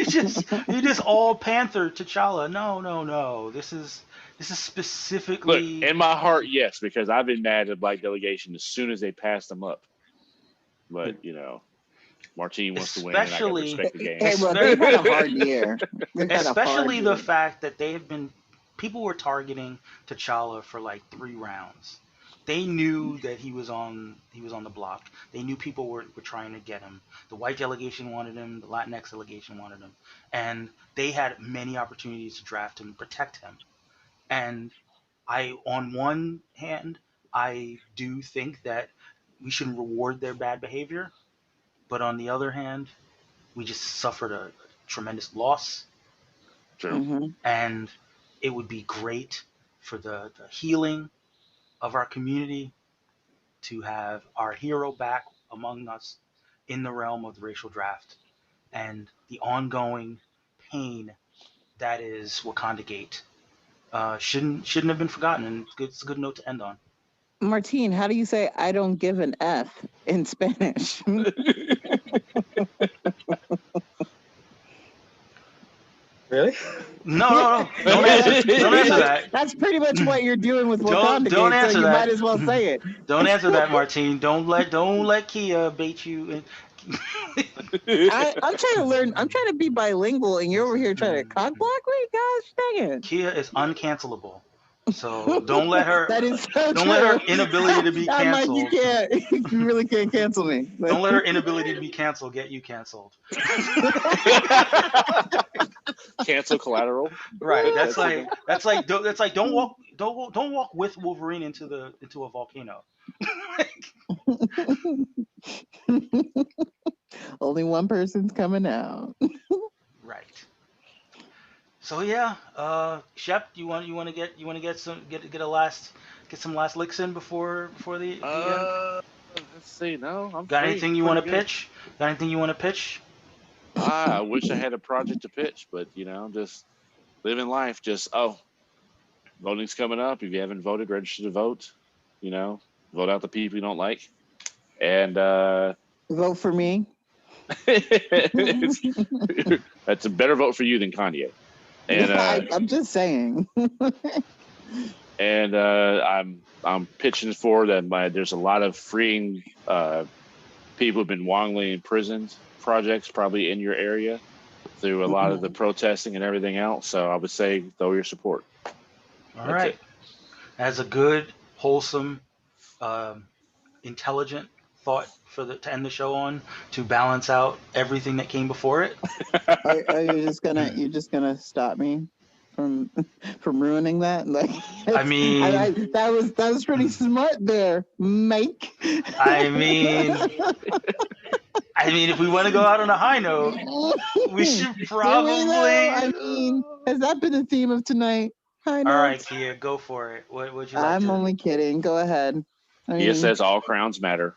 just all Panther T'Challa. No. This is specifically.
Look, in my heart, yes, because I've been mad at the Black delegation as soon as they passed him up. But Martine wants to win, and I got to respect the game.
Hey, well, they've had a hard year.
Especially the fact that people were targeting T'Challa for like 3 rounds. They knew that he was on the block. They knew people were trying to get him. The white delegation wanted him. The Latinx delegation wanted him. And they had many opportunities to draft him and protect him. And on one hand, I do think that we should reward their bad behavior. But on the other hand, we just suffered a tremendous loss.
True.
Mm-hmm.
And it would be great for the healing of our community to have our hero back among us in the realm of the racial draft and the ongoing pain that is Wakanda Gate shouldn't have been forgotten, and it's a good note to end on.
Martine, how do you say "I don't give an F" in Spanish?
Really?
No. Don't answer that.
That's pretty much what you're doing with Wakanda Gate,
don't answer
so you
that.
might as well say it.
Don't answer that, Martine. Don't let Kia bait you.
I'm trying to learn. I'm trying to be bilingual, and you're over here trying to cock block me. Gosh dang it!
Kia is uncancelable, so don't let her.
That is so
don't
true.
let her inability to be
I'm like,
canceled.
you can't. You really can't cancel me.
Don't let her inability to be canceled get you canceled.
Cancel collateral.
Right. That's like don't walk with Wolverine into a volcano.
Only one person's coming out.
Right. So yeah, Shep, you want to get some last licks in before the end?
Let's see. No, I'm
Got
free.
anything you want to
Pretty good.
pitch? Got anything you want to pitch?
I wish I had a project to pitch, but just living life. voting's coming up. If you haven't voted, register to vote. Vote out the people you don't like. And
Vote for me.
that's a better vote for you than Kanye. And
I'm just saying.
and I'm pitching for that. There's a lot of freeing people who've been wrongly imprisoned projects probably in your area through a lot of the protesting and everything else. So I would say throw your support.
All
That's
right.
it.
As a good, wholesome, intelligent thought to end the show on, to balance out everything that came before it.
Are you just gonna stop me from ruining that? Like,
I mean,
that was pretty smart there, Mike.
I mean, if we want to go out on a high note, we should probably.
I mean, has that been the theme of tonight? High
All right,
notes?
Kia, go for it. What would you like
I'm
to?
only kidding. Go ahead.
He says all crowns matter.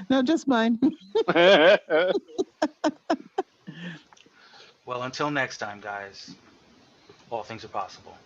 No, just mine.
Well, until next time, guys, all things are possible.